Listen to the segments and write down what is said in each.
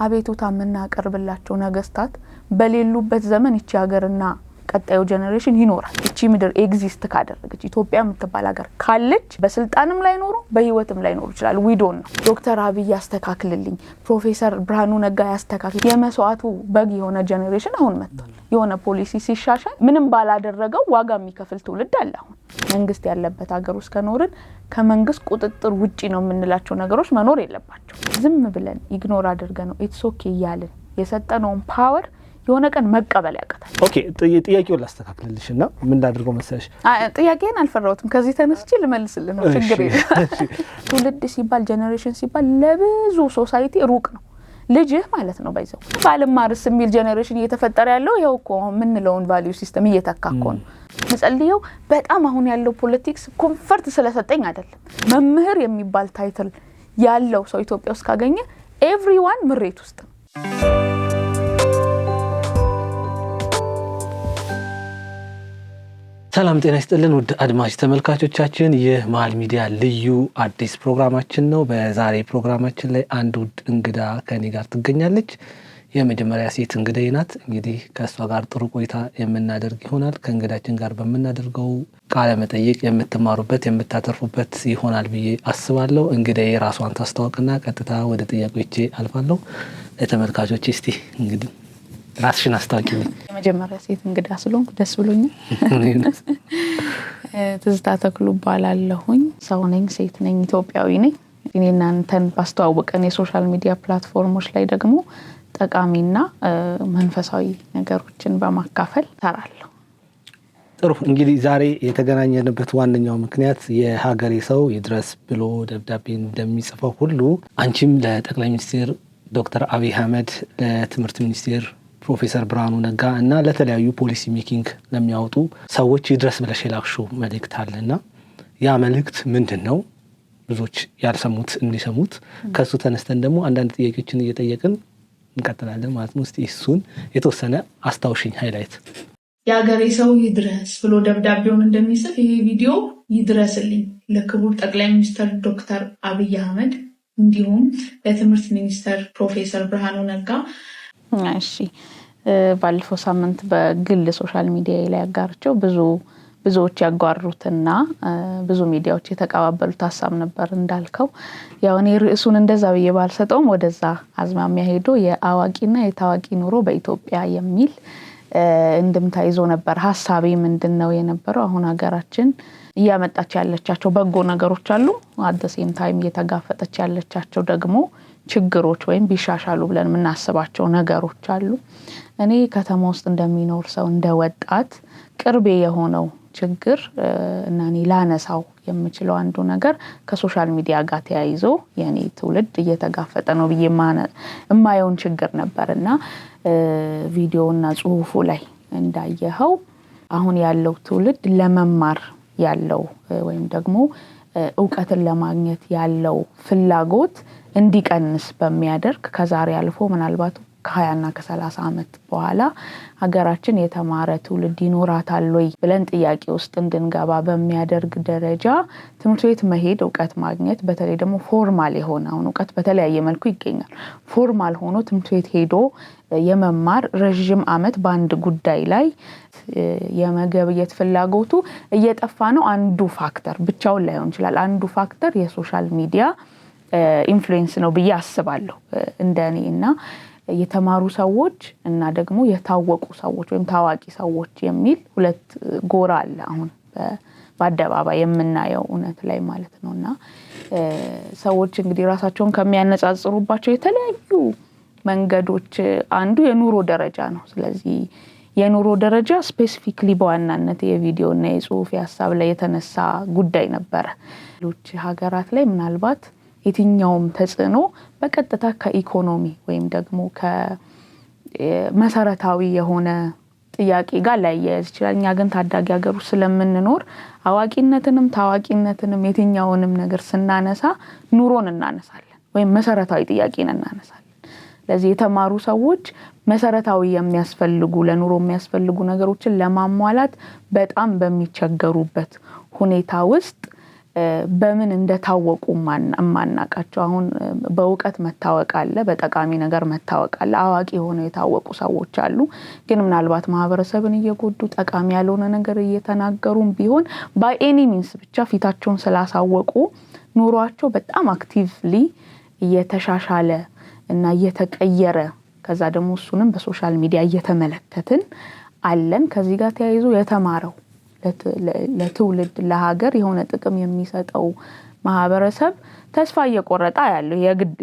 አቤቱታ የምናቀርብላቸው ነገስታት በሌሉበት ዘመን እቺ ሀገርና ቀጣዩ ጄኔሬሽን ይኖራል። እቺ ምድር ኤግዚስት ካደረገች ኢትዮጵያ የምትባል ሀገር ካለች በስልጣንም ላይ ኖሩ በህይወትም ላይ ኖሩ ይችላል። ዊዶን ነው ዶክተር አብይ ያስተካክልልኝ፣ ፕሮፌሰር ብርሃኑ ነጋ ያስተካክል የመስዋዕቱ በግ የሆነ ጄኔሬሽን አሁን መጥቷል። የሆነ ፖሊሲ ሲሻሻል ምንም ባላደረገው ዋጋ የሚከፍል ትውልድ አለ። አሁን መንግስት ያለበት ሀገር ውስጥ ከኖርን ከመንግስት ቁጥጥር ውጪ ነው የምንላቸው ነገሮች መኖር የለባቸው። ዝም ብለን ኢግኖር አድርገን ነው ኢትስ ኦኬ ያለን የሰጠነውን ፓወር የሆነ ቀን መቀበል ያቀታል። ኦኬ ጥያቄውን ላስተካክልልሽና ምን ላድርገው መሰለሽ? ጥያቄን አልፈራውትም ከዚህ ተነስቼ ልመልስልህ ነው። ችግር የለም። ትውልድ ሲባል ጄኔሬሽን ሲባል ለብዙ ሶሳይቲ ሩቅ ነው። ልጅህ ማለት ነው ባይዘው ባልማርስ የሚል ጄኔሬሽን እየተፈጠረ ያለው ይሄው እኮ ምንለውን ቫልዩ ሲስተም እየተካኮ ነው። መጸልየው በጣም አሁን ያለው ፖለቲክስ ኮምፎርት ስለሰጠኝ አይደለም። መምህር የሚባል ታይትል ያለው ሰው ኢትዮጵያ ውስጥ ካገኘ ኤቭሪዋን ምሬት ውስጥ ነው። ሰላም ጤና ይስጥልን ውድ አድማጭ ተመልካቾቻችን፣ ይህ መሃል ሚዲያ ልዩ አዲስ ፕሮግራማችን ነው። በዛሬ ፕሮግራማችን ላይ አንድ ውድ እንግዳ ከኔ ጋር ትገኛለች። የመጀመሪያ ሴት እንግዳዬ ናት። እንግዲህ ከእሷ ጋር ጥሩ ቆይታ የምናደርግ ይሆናል። ከእንግዳችን ጋር በምናደርገው ቃለ መጠይቅ የምትማሩበት የምታተርፉበት ይሆናል ብዬ አስባለሁ። እንግዳዬ ራሷን ታስተዋውቅና ቀጥታ ወደ ጥያቄዎቼ አልፋለሁ። ለተመልካቾች እስቲ እንግዲህ ራስሽን አስተዋውቂልኝ። የመጀመሪያ ሴት እንግዳ ስለሆንኩ ደስ ብሎኛል። ትዝታ ተክሉ እባላለሁኝ። ሰው ነኝ፣ ሴት ነኝ፣ ኢትዮጵያዊ ነኝ። እኔና አንተን ባስተዋወቀን የሶሻል ሚዲያ ፕላትፎርሞች ላይ ደግሞ ጠቃሚና መንፈሳዊ ነገሮችን በማካፈል እሰራለሁ። ጥሩ። እንግዲህ ዛሬ የተገናኘንበት ዋነኛው ምክንያት የሀገሬ ሰው ይድረስ ብሎ ደብዳቤ እንደሚጽፈው ሁሉ አንቺም ለጠቅላይ ሚኒስትር ዶክተር አብይ አህመድ፣ ለትምህርት ሚኒስትር ፕሮፌሰር ብርሃኑ ነጋ እና ለተለያዩ ፖሊሲ ሜኪንግ ለሚያወጡ ሰዎች ይድረስ ብለሽ የላክሽው መልእክት አለና ያ መልእክት ምንድን ነው? ብዙዎች ያልሰሙት እንዲሰሙት ከሱ ተነስተን ደግሞ አንዳንድ ጥያቄዎችን እየጠየቅን እንቀጥላለን ማለት ነው። እስቲ እሱን የተወሰነ አስታውሽኝ ሃይላይት። የሀገሬ ሰው ይድረስ ብሎ ደብዳቤውን እንደሚጽፍ ይሄ ቪዲዮ ይድረስልኝ ለክቡር ጠቅላይ ሚኒስትር ዶክተር አብይ አህመድ እንዲሁም ለትምህርት ሚኒስትር ፕሮፌሰር ብርሃኑ ነጋ። እሺ፣ ባለፈው ሳምንት በግል ሶሻል ሚዲያ ላይ ያጋርቸው ብዙዎች ያጓሩትና ብዙ ሚዲያዎች የተቀባበሉት ሀሳብ ነበር። እንዳልከው ያው እኔ ርዕሱን እንደዛ ብዬ ባልሰጠውም ወደዛ አዝማሚያ ሄዶ የአዋቂና የታዋቂ ኑሮ በኢትዮጵያ የሚል እንድምታ ይዞ ነበር። ሀሳቤ ምንድነው የነበረው? አሁን ሀገራችን እያመጣች ያለቻቸው በጎ ነገሮች አሉ፣ አት ዘ ሴም ታይም እየተጋፈጠች ያለቻቸው ደግሞ ችግሮች ወይም ቢሻሻሉ ብለን የምናስባቸው ነገሮች አሉ። እኔ ከተማ ውስጥ እንደሚኖር ሰው እንደ ወጣት ቅርቤ የሆነው ችግር እና እኔ ላነሳው የምችለው አንዱ ነገር ከሶሻል ሚዲያ ጋር ተያይዞ የኔ ትውልድ እየተጋፈጠ ነው ብዬ የማየውን ችግር ነበርና ቪዲዮና ጽሁፉ ላይ እንዳየኸው አሁን ያለው ትውልድ ለመማር ያለው ወይም ደግሞ ዕውቀትን ለማግኘት ያለው ፍላጎት እንዲቀንስ በሚያደርግ ከዛሬ አልፎ ምናልባት ከ20 እና ከ30 ዓመት በኋላ ሀገራችን የተማረ ትውልድ ይኖራታል ወይ ብለን ጥያቄ ውስጥ እንድንገባ በሚያደርግ ደረጃ ትምህርት ቤት መሄድ ዕውቀት ማግኘት፣ በተለይ ደግሞ ፎርማል የሆነ አሁን ዕውቀት በተለያየ መልኩ ይገኛል። ፎርማል ሆኖ ትምህርት ቤት ሄዶ የመማር ረጅም ዓመት በአንድ ጉዳይ ላይ የመገብየት ፍላጎቱ እየጠፋ ነው። አንዱ ፋክተር ብቻውን ላይሆን ይችላል። አንዱ ፋክተር የሶሻል ሚዲያ ኢንፍሉዌንስ ነው ብዬ አስባለሁ እንደኔ። እና የተማሩ ሰዎች እና ደግሞ የታወቁ ሰዎች ወይም ታዋቂ ሰዎች የሚል ሁለት ጎራ አለ አሁን በአደባባይ የምናየው እውነት ላይ ማለት ነውና ሰዎች እንግዲህ ራሳቸውን ከሚያነጻጽሩባቸው የተለያዩ መንገዶች አንዱ የኑሮ ደረጃ ነው። ስለዚህ የኑሮ ደረጃ ስፔሲፊክሊ በዋናነት የቪዲዮ እና የጽሁፍ ሐሳብ ላይ የተነሳ ጉዳይ ነበር። ሌሎች ሀገራት ላይ ምናልባት የትኛውም ተጽዕኖ በቀጥታ ከኢኮኖሚ ወይም ደግሞ ከመሰረታዊ የሆነ ጥያቄ ጋር ላያያዝ ይችላል። እኛ ግን ታዳጊ ሀገር ውስጥ ስለምንኖር አዋቂነትንም ታዋቂነትንም የትኛውንም ነገር ስናነሳ ኑሮን እናነሳለን ወይም መሰረታዊ ጥያቄን እናነሳለን። ለዚህ የተማሩ ሰዎች መሰረታዊ የሚያስፈልጉ ለኑሮ የሚያስፈልጉ ነገሮችን ለማሟላት በጣም በሚቸገሩበት ሁኔታ ውስጥ በምን እንደታወቁ ማናቃቸው አሁን በእውቀት መታወቅ አለ በጠቃሚ ነገር መታወቅ አለ አዋቂ ሆነው የታወቁ ሰዎች አሉ ግን ምናልባት ማህበረሰብን እየጎዱ ጠቃሚ ያልሆነ ነገር እየተናገሩም ቢሆን by any means ብቻ ፊታቸውን ስላሳወቁ ኑሯቸው በጣም አክቲቭሊ እየተሻሻለ እና እየተቀየረ ከዛ ደግሞ እሱንም በሶሻል ሚዲያ እየተመለከትን አለን ከዚህ ጋር ተያይዞ የተማረው ለትውልድ ለሀገር የሆነ ጥቅም የሚሰጠው ማህበረሰብ ተስፋ እየቆረጣ ያለው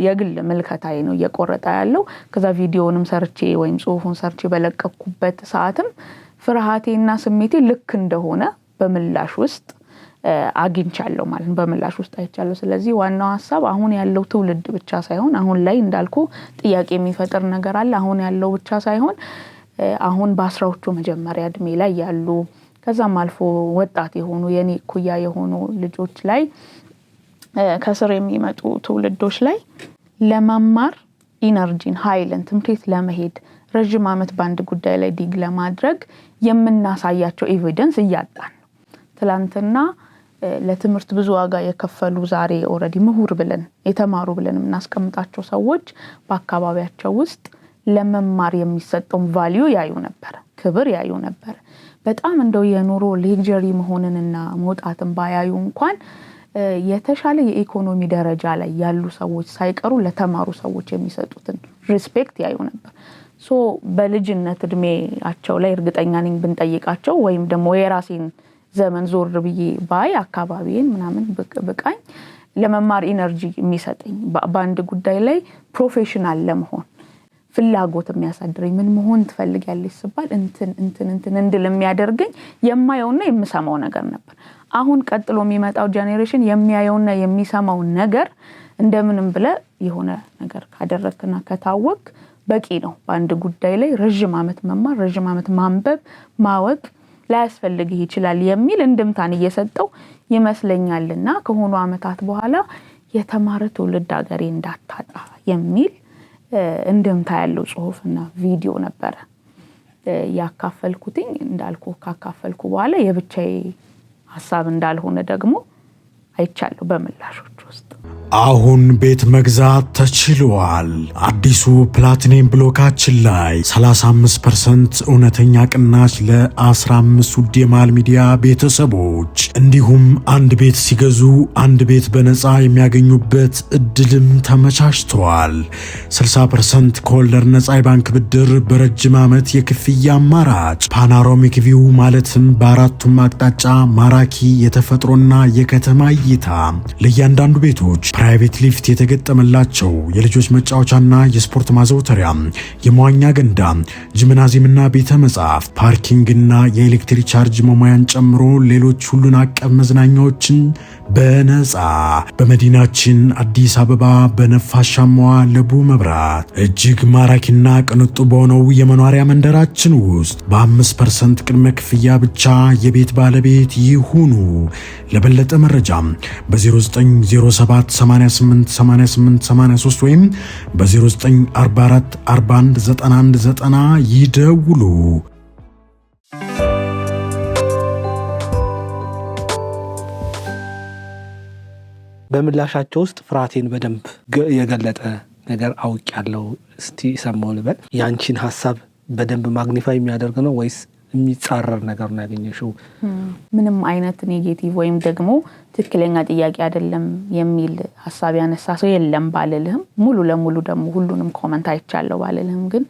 የግል ምልከታዬ ነው እየቆረጣ ያለው ከዛ ቪዲዮንም ሰርቼ ወይም ጽሁፉን ሰርቼ በለቀኩበት ሰዓትም ፍርሃቴና ስሜቴ ልክ እንደሆነ በምላሽ ውስጥ አግኝቻለሁ ማለት ነው በምላሽ ውስጥ አይቻለሁ ስለዚህ ዋናው ሐሳብ አሁን ያለው ትውልድ ብቻ ሳይሆን አሁን ላይ እንዳልኩ ጥያቄ የሚፈጥር ነገር አለ አሁን ያለው ብቻ ሳይሆን አሁን በአስራዎቹ መጀመሪያ እድሜ ላይ ያሉ ከዛም አልፎ ወጣት የሆኑ የኔ ኩያ የሆኑ ልጆች ላይ ከስር የሚመጡ ትውልዶች ላይ ለመማር ኢነርጂን ኃይልን ትምክህት ለመሄድ ረጅም ዓመት ባንድ ጉዳይ ላይ ዲግ ለማድረግ የምናሳያቸው ኤቪደንስ እያጣን ትላንትና ለትምህርት ብዙ ዋጋ የከፈሉ ዛሬ ኦሬዲ ምሁር ብለን የተማሩ ብለን እናስቀምጣቸው ሰዎች በአካባቢያቸው ውስጥ ለመማር የሚሰጠው ቫልዩ ያዩ ነበር ክብር ያዩ ነበር በጣም እንደው የኑሮ ሌክዠሪ መሆንንና መውጣትን ባያዩ እንኳን የተሻለ የኢኮኖሚ ደረጃ ላይ ያሉ ሰዎች ሳይቀሩ ለተማሩ ሰዎች የሚሰጡትን ሪስፔክት ያዩ ነበር ሶ በልጅነት እድሜያቸው ላይ እርግጠኛ ነኝ ብንጠይቃቸው ወይም ደግሞ የራሴን ዘመን ዞር ብዬ ባይ አካባቢን ምናምን በቃኝ ለመማር ኢነርጂ የሚሰጠኝ በአንድ ጉዳይ ላይ ፕሮፌሽናል ለመሆን ፍላጎት የሚያሳድረኝ ምን መሆን ትፈልጊያለሽ ሲባል እንትን እንድል የሚያደርገኝ የማየውና የምሰማው ነገር ነበር አሁን ቀጥሎ የሚመጣው ጄኔሬሽን የሚያየውና የሚሰማው ነገር እንደምንም ብለ የሆነ ነገር ካደረክና ከታወቅ በቂ ነው በአንድ ጉዳይ ላይ ረጅም ዓመት መማር ረጅም ዓመት ማንበብ ማወቅ ላያስፈልግህ ይችላል የሚል እንድምታን እየሰጠው ይመስለኛልና ከሆኑ ዓመታት በኋላ የተማረ ትውልድ ሀገሬ እንዳታጣ የሚል እንደምታ ያለው ጽሁፍና ቪዲዮ ነበር ያካፈልኩትኝ እንዳልኩ ካካፈልኩ በኋላ የብቻዬ ሐሳብ እንዳልሆነ ደግሞ አይቻለሁ በመላሾች ውስጥ አሁን ቤት መግዛት ተችሏል። አዲሱ ፕላቲኒየም ብሎካችን ላይ 35% እውነተኛ ቅናሽ ለ15 ውድ የማል ሚዲያ ቤተሰቦች እንዲሁም አንድ ቤት ሲገዙ አንድ ቤት በነፃ የሚያገኙበት እድልም ተመቻችቷል። 60% ከወለድ ነፃ የባንክ ብድር በረጅም ዓመት የክፍያ አማራጭ ፓኖራሚክ ቪው ማለትም በአራቱም አቅጣጫ ማራኪ የተፈጥሮና የከተማ እይታ ለእያንዳንዱ ቤቶች ፕራይቬት ሊፍት የተገጠመላቸው የልጆች መጫወቻና የስፖርት ማዘውተሪያ የመዋኛ ገንዳ ጂምናዚየምና ቤተ መጻሕፍት ፓርኪንግና የኤሌክትሪክ ቻርጅ መሙያን ጨምሮ ሌሎች ሁሉን አቀፍ መዝናኛዎችን በነፃ በመዲናችን አዲስ አበባ በነፋሻማዋ ለቡ መብራት እጅግ ማራኪና ቅንጡ በሆነው የመኖሪያ መንደራችን ውስጥ በ5% ቅድመ ክፍያ ብቻ የቤት ባለቤት ይሁኑ። ለበለጠ መረጃ በ0907 888883 ወይም በ0944 41 9190 ይደውሉ። በምላሻቸው ውስጥ ፍርሃቴን በደንብ የገለጠ ነገር አውቄያለሁ። እስቲ ሰማው ልበል። ያንቺን ሐሳብ በደንብ ማግኒፋይ የሚያደርግ ነው ወይስ የሚጻረር ነገር ነው ያገኘሽው? ምንም አይነት ኔጌቲቭ ወይም ደግሞ ትክክለኛ ጥያቄ አይደለም የሚል ሐሳብ ያነሳ ሰው የለም ባልልህም፣ ሙሉ ለሙሉ ደግሞ ሁሉንም ኮሜንት አይቻለሁ ባልልህም፣ ግን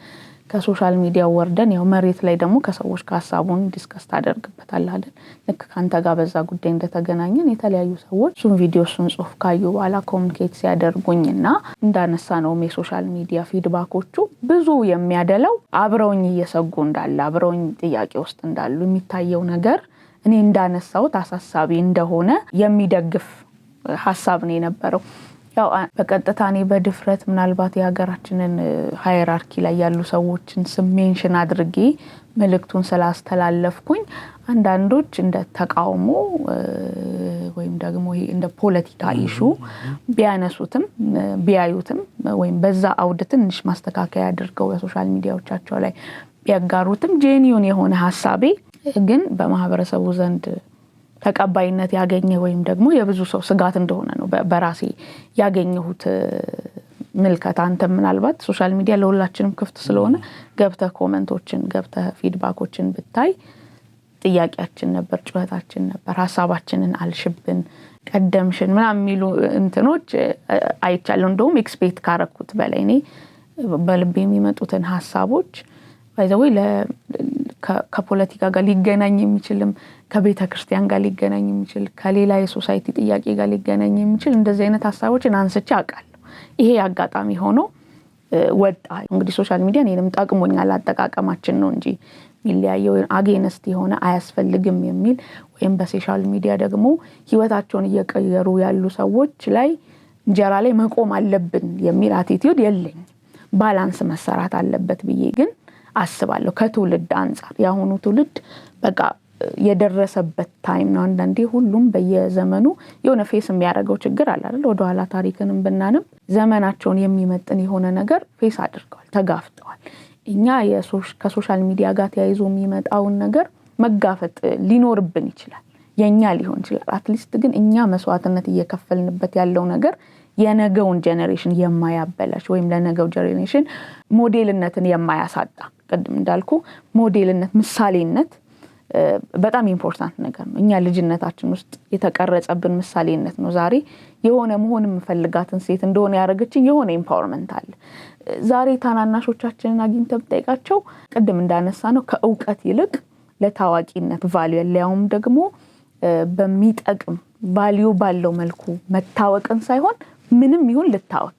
ከሶሻል ሚዲያ ወርደን ያው መሬት ላይ ደግሞ ከሰዎች ከሐሳቡን ዲስከስ ታደርግበታለህ አይደል? ልክ ካንተ ጋር በዛ ጉዳይ እንደተገናኘን የተለያዩ ሰዎች ሱን ቪዲዮ ሱን ጽሁፍ ካዩ በኋላ ኮሙኒኬት ሲያደርጉኝና እንዳነሳ ነው የሶሻል ሚዲያ ፊድባኮቹ ብዙ የሚያደለው አብረውኝ እየሰጉ እንዳለ አብረውኝ ጥያቄ ውስጥ እንዳሉ የሚታየው ነገር እኔ እንዳነሳው ታሳሳቢ እንደሆነ የሚደግፍ ሐሳብ ነው የነበረው። ያው በቀጥታ እኔ በድፍረት ምናልባት የሀገራችንን ሃይራርኪ ላይ ያሉ ሰዎችን ስም ሜንሽን አድርጌ መልእክቱን ስላስተላለፍኩኝ አንዳንዶች እንደ ተቃውሞ ወይም ደግሞ ይሄ እንደ ፖለቲካ ኢሹ ቢያነሱትም ቢያዩትም ወይም በዛ አውድ ትንሽ ማስተካከያ አድርገው በሶሻል ሚዲያዎቻቸው ላይ ቢያጋሩትም ጄኒዩን የሆነ ሐሳቤ ግን በማህበረሰቡ ዘንድ ተቀባይነት ያገኘ ወይም ደግሞ የብዙ ሰው ስጋት እንደሆነ ነው በራሴ ያገኘሁት ምልከታ። አንተ ምናልባት ሶሻል ሚዲያ ለሁላችንም ክፍት ስለሆነ ገብተህ ኮሜንቶችን ገብተህ ፊድባኮችን ብታይ ጥያቄያችን ነበር፣ ጩኸታችን ነበር፣ ሐሳባችንን አልሽብን ቀደምሽን ምናምን የሚሉ እንትኖች አይቻለሁ። እንደውም ኤክስፔክት ካረኩት በላይ እኔ በልቤ የሚመጡትን ሐሳቦች ባይዘው ከፖለቲካ ጋር ሊገናኝ የሚችልም ከቤተ ክርስቲያን ጋር ሊገናኝ የሚችል ከሌላ የሶሳይቲ ጥያቄ ጋር ሊገናኝ የሚችል እንደዚህ አይነት ሐሳቦችን አንስቼ አውቃለሁ። ይሄ አጋጣሚ ሆኖ ወጣ። እንግዲህ ሶሻል ሚዲያ እኔንም ጠቅሞኛል፣ አጠቃቀማችን ነው እንጂ ሚሊያየው አጌንስት የሆነ አያስፈልግም የሚል ወይም በሶሻል ሚዲያ ደግሞ ህይወታቸውን እየቀየሩ ያሉ ሰዎች ላይ እንጀራ ላይ መቆም አለብን የሚል አቲቲዩድ የለኝ። ባላንስ መሰራት አለበት ብዬ ግን አስባለሁ። ከትውልድ አንፃር ያሁኑ ትውልድ በቃ የደረሰበት ታይም ነው። አንዳንዴ ሁሉም በየዘመኑ የሆነ ፌስ የሚያደርገው ችግር አለ አይደል? ወደ ኋላ ታሪክንም ብናንም ዘመናቸውን የሚመጥን የሆነ ነገር ፌስ አድርገዋል፣ ተጋፍጠዋል። እኛ ከሶሻል ሚዲያ ጋር ተያይዞ የሚመጣውን ነገር መጋፈጥ ሊኖርብን ይችላል፣ የኛ ሊሆን ይችላል። አትሊስት ግን እኛ መስዋዕትነት እየከፈልንበት ያለው ነገር የነገውን ጄኔሬሽን የማያበላሽ ወይም ለነገው ጄኔሬሽን ሞዴልነትን የማያሳጣ፣ ቅድም እንዳልኩ ሞዴልነት ምሳሌነት በጣም ኢምፖርታንት ነገር ነው። እኛ ልጅነታችን ውስጥ የተቀረጸብን ምሳሌነት ነው ዛሬ የሆነ መሆን የምፈልጋትን ሴት እንደሆነ ያደረገችኝ የሆነ ኤምፓወርመንት አለ። ዛሬ ታናናሾቻችንን አግኝተን ብጠይቃቸው ቅድም እንዳነሳ ነው ከእውቀት ይልቅ ለታዋቂነት ቫልዩ ያለውም ደግሞ በሚጠቅም ቫልዩ ባለው መልኩ መታወቅን ሳይሆን ምንም ይሁን ልታወቅ፣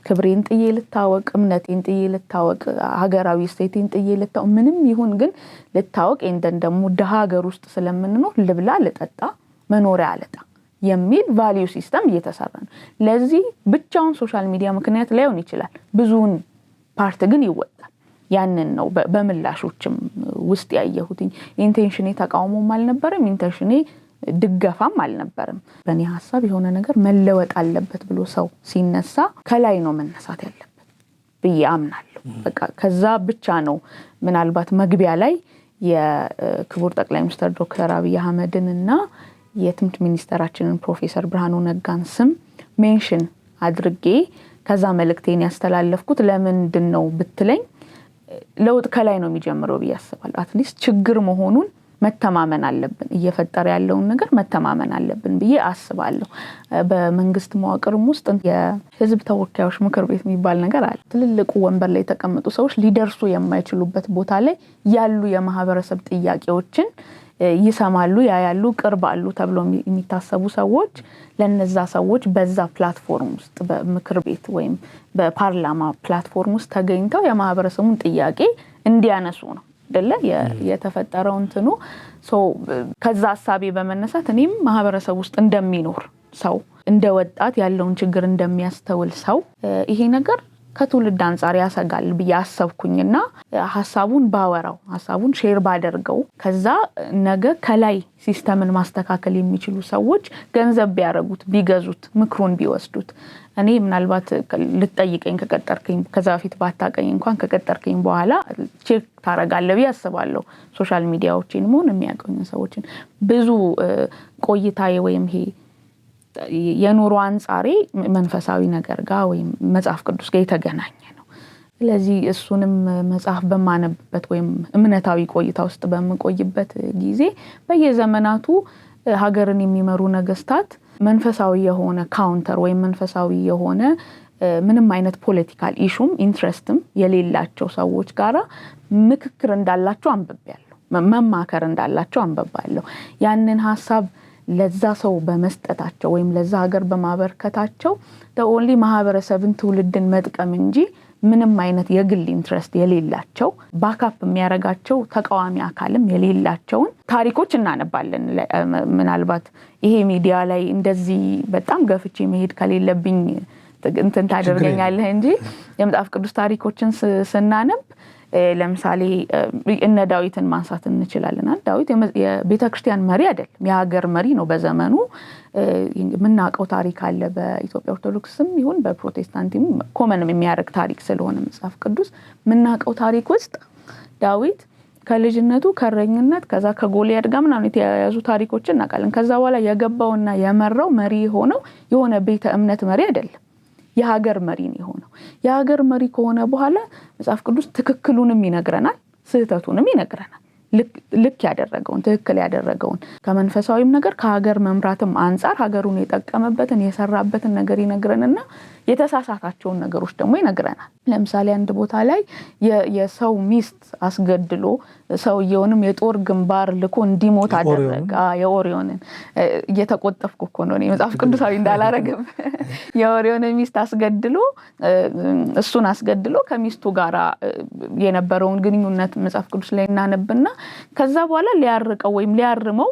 ክብሬን ጥዬ ልታወቅ፣ እምነቴን ጥዬ ልታወቅ፣ ሀገራዊ ስቴቴን ጥዬ ልታወቅ፣ ምንም ይሁን ግን ልታወቅ። እንደን ደግሞ ደሃ ሀገር ውስጥ ስለምንኖር ልብላ፣ ልጠጣ፣ መኖሪያ አለጣ የሚል ቫልዩ ሲስተም እየተሰራ ነው። ለዚህ ብቻውን ሶሻል ሚዲያ ምክንያት ላይሆን ይችላል፣ ብዙውን ፓርት ግን ይወጣል። ያንን ነው በምላሾችም ውስጥ ያየሁት። ኢንቴንሽኔ ተቃውሞም አልነበረም፣ ኢንቴንሽኔ ድጋፋም አልነበረም። በእኔ ሐሳብ የሆነ ነገር መለወጥ አለበት ብሎ ሰው ሲነሳ ከላይ ነው መነሳት ያለበት ብዬ አምናለሁ። በቃ ከዛ ብቻ ነው ምናልባት መግቢያ ላይ የክቡር ጠቅላይ ሚኒስትር ዶክተር አብይ አህመድን እና የትምህርት ሚኒስትራችንን ፕሮፌሰር ብርሃኑ ነጋን ስም ሜንሽን አድርጌ ከዛ መልእክቴን ያስተላለፍኩት ለምንድን ነው ብትለኝ ለውጥ ከላይ ነው የሚጀምረው ብዬ አስባለሁ። አትሊስት ችግር መሆኑን መተማመን አለብን፣ እየፈጠረ ያለውን ነገር መተማመን አለብን ብዬ አስባለሁ። በመንግስት መዋቅርም ውስጥ የህዝብ ተወካዮች ምክር ቤት የሚባል ነገር አለ። ትልልቁ ወንበር ላይ የተቀመጡ ሰዎች ሊደርሱ የማይችሉበት ቦታ ላይ ያሉ የማህበረሰብ ጥያቄዎችን ይሰማሉ፣ ያያሉ፣ ቅርብ አሉ ተብሎ የሚታሰቡ ሰዎች ለነዛ ሰዎች በዛ ፕላትፎርም ውስጥ በምክር ቤት ወይም በፓርላማ ፕላትፎርም ውስጥ ተገኝተው የማህበረሰቡን ጥያቄ እንዲያነሱ ነው አይደለ የተፈጠረው እንትኑ። ከዛ ሐሳቤ በመነሳት እኔም ማህበረሰብ ውስጥ እንደሚኖር ሰው እንደ ወጣት ያለውን ችግር እንደሚያስተውል ሰው ይሄ ነገር ከትውልድ አንፃር ያሰጋል ብዬ አሰብኩኝና ሐሳቡን ባወራው፣ ሐሳቡን ሼር ባደርገው ከዛ ነገ ከላይ ሲስተምን ማስተካከል የሚችሉ ሰዎች ገንዘብ ቢያረጉት፣ ቢገዙት፣ ምክሩን ቢወስዱት እኔ ምናልባት ልጠይቀኝ ከቀጠርከኝ ከዛ በፊት ባታቀኝ እንኳን ከቀጠርከኝ በኋላ ቼክ ታረጋለህ ብዬ አስባለሁ። ሶሻል ሚዲያዎችን ሆነ የሚያቀኙ ሰዎችን ብዙ ቆይታዬ ወይም ይሄ የኑሮ አንጻሬ መንፈሳዊ ነገር ጋር ወይም መጽሐፍ ቅዱስ ጋር የተገናኘ ነው። ስለዚህ እሱንም መጽሐፍ በማነብበት ወይም እምነታዊ ቆይታ ውስጥ በመቆይበት ጊዜ በየዘመናቱ ሀገርን የሚመሩ ነገስታት መንፈሳዊ የሆነ ካውንተር ወይም መንፈሳዊ የሆነ ምንም አይነት ፖለቲካል ኢሹም ኢንትረስትም የሌላቸው ሰዎች ጋራ ምክክር እንዳላቸው አንብቤያለሁ፣ መማከር እንዳላቸው አንብቤያለሁ። ያንን ሐሳብ ለዛ ሰው በመስጠታቸው ወይም ለዛ ሀገር በማበርከታቸው ተኦንሊ ማህበረሰብን ትውልድን መጥቀም እንጂ ምንም አይነት የግል ኢንትረስት የሌላቸው ባካፕ የሚያረጋቸው ተቃዋሚ አካልም የሌላቸውን ታሪኮች እናነባለን። ምናልባት ይሄ ሚዲያ ላይ እንደዚህ በጣም ገፍቼ መሄድ ከሌለብኝ እንትን ታደርገኛለህ እንጂ የመጽሐፍ ቅዱስ ታሪኮችን ስናነብ ለምሳሌ እነ ዳዊትን ማንሳት እንችላለን። ዳዊት የቤተክርስቲያን መሪ አይደለም፣ የሀገር መሪ ነው። በዘመኑ የምናውቀው ታሪክ አለ። በኢትዮጵያ ኦርቶዶክስም ይሁን በፕሮቴስታንትም ኮመንም የሚያደርግ ታሪክ ስለሆነ መጽሐፍ ቅዱስ የምናውቀው ታሪክ ውስጥ ዳዊት ከልጅነቱ ከረኝነት ከዛ ከጎልያድ ጋር ምናምን የተያያዙ ታሪኮችን እናውቃለን። ከዛ በኋላ የገባውና የመራው መሪ ሆነው የሆነ ቤተ እምነት መሪ አይደለም፣ የሀገር መሪ ነው የሆነው። የሀገር መሪ ከሆነ በኋላ መጽሐፍ ቅዱስ ትክክሉንም ይነግረናል፣ ስህተቱንም ይነግረናል። ልክ ያደረገውን ትክክል ያደረገውን ከመንፈሳዊም ነገር ከሀገር መምራትም አንፃር ሀገሩን የጠቀመበትን የሰራበትን ነገር ይነግረንና የተሳሳታቸውን ነገሮች ደግሞ ይነግረናል። ለምሳሌ አንድ ቦታ ላይ የሰው ሚስት አስገድሎ ሰውየውንም የጦር ግንባር ልኮ እንዲሞት አደረገ። የኦሪዮንን እየተቆጠፍኩ እኮ ነው መጽሐፍ ቅዱሳዊ እንዳላረግም። የኦሪዮንን ሚስት አስገድሎ እሱን አስገድሎ ከሚስቱ ጋር የነበረውን ግንኙነት መጽሐፍ ቅዱስ ላይ እናነብና ከዛ በኋላ ሊያርቀው ወይም ሊያርመው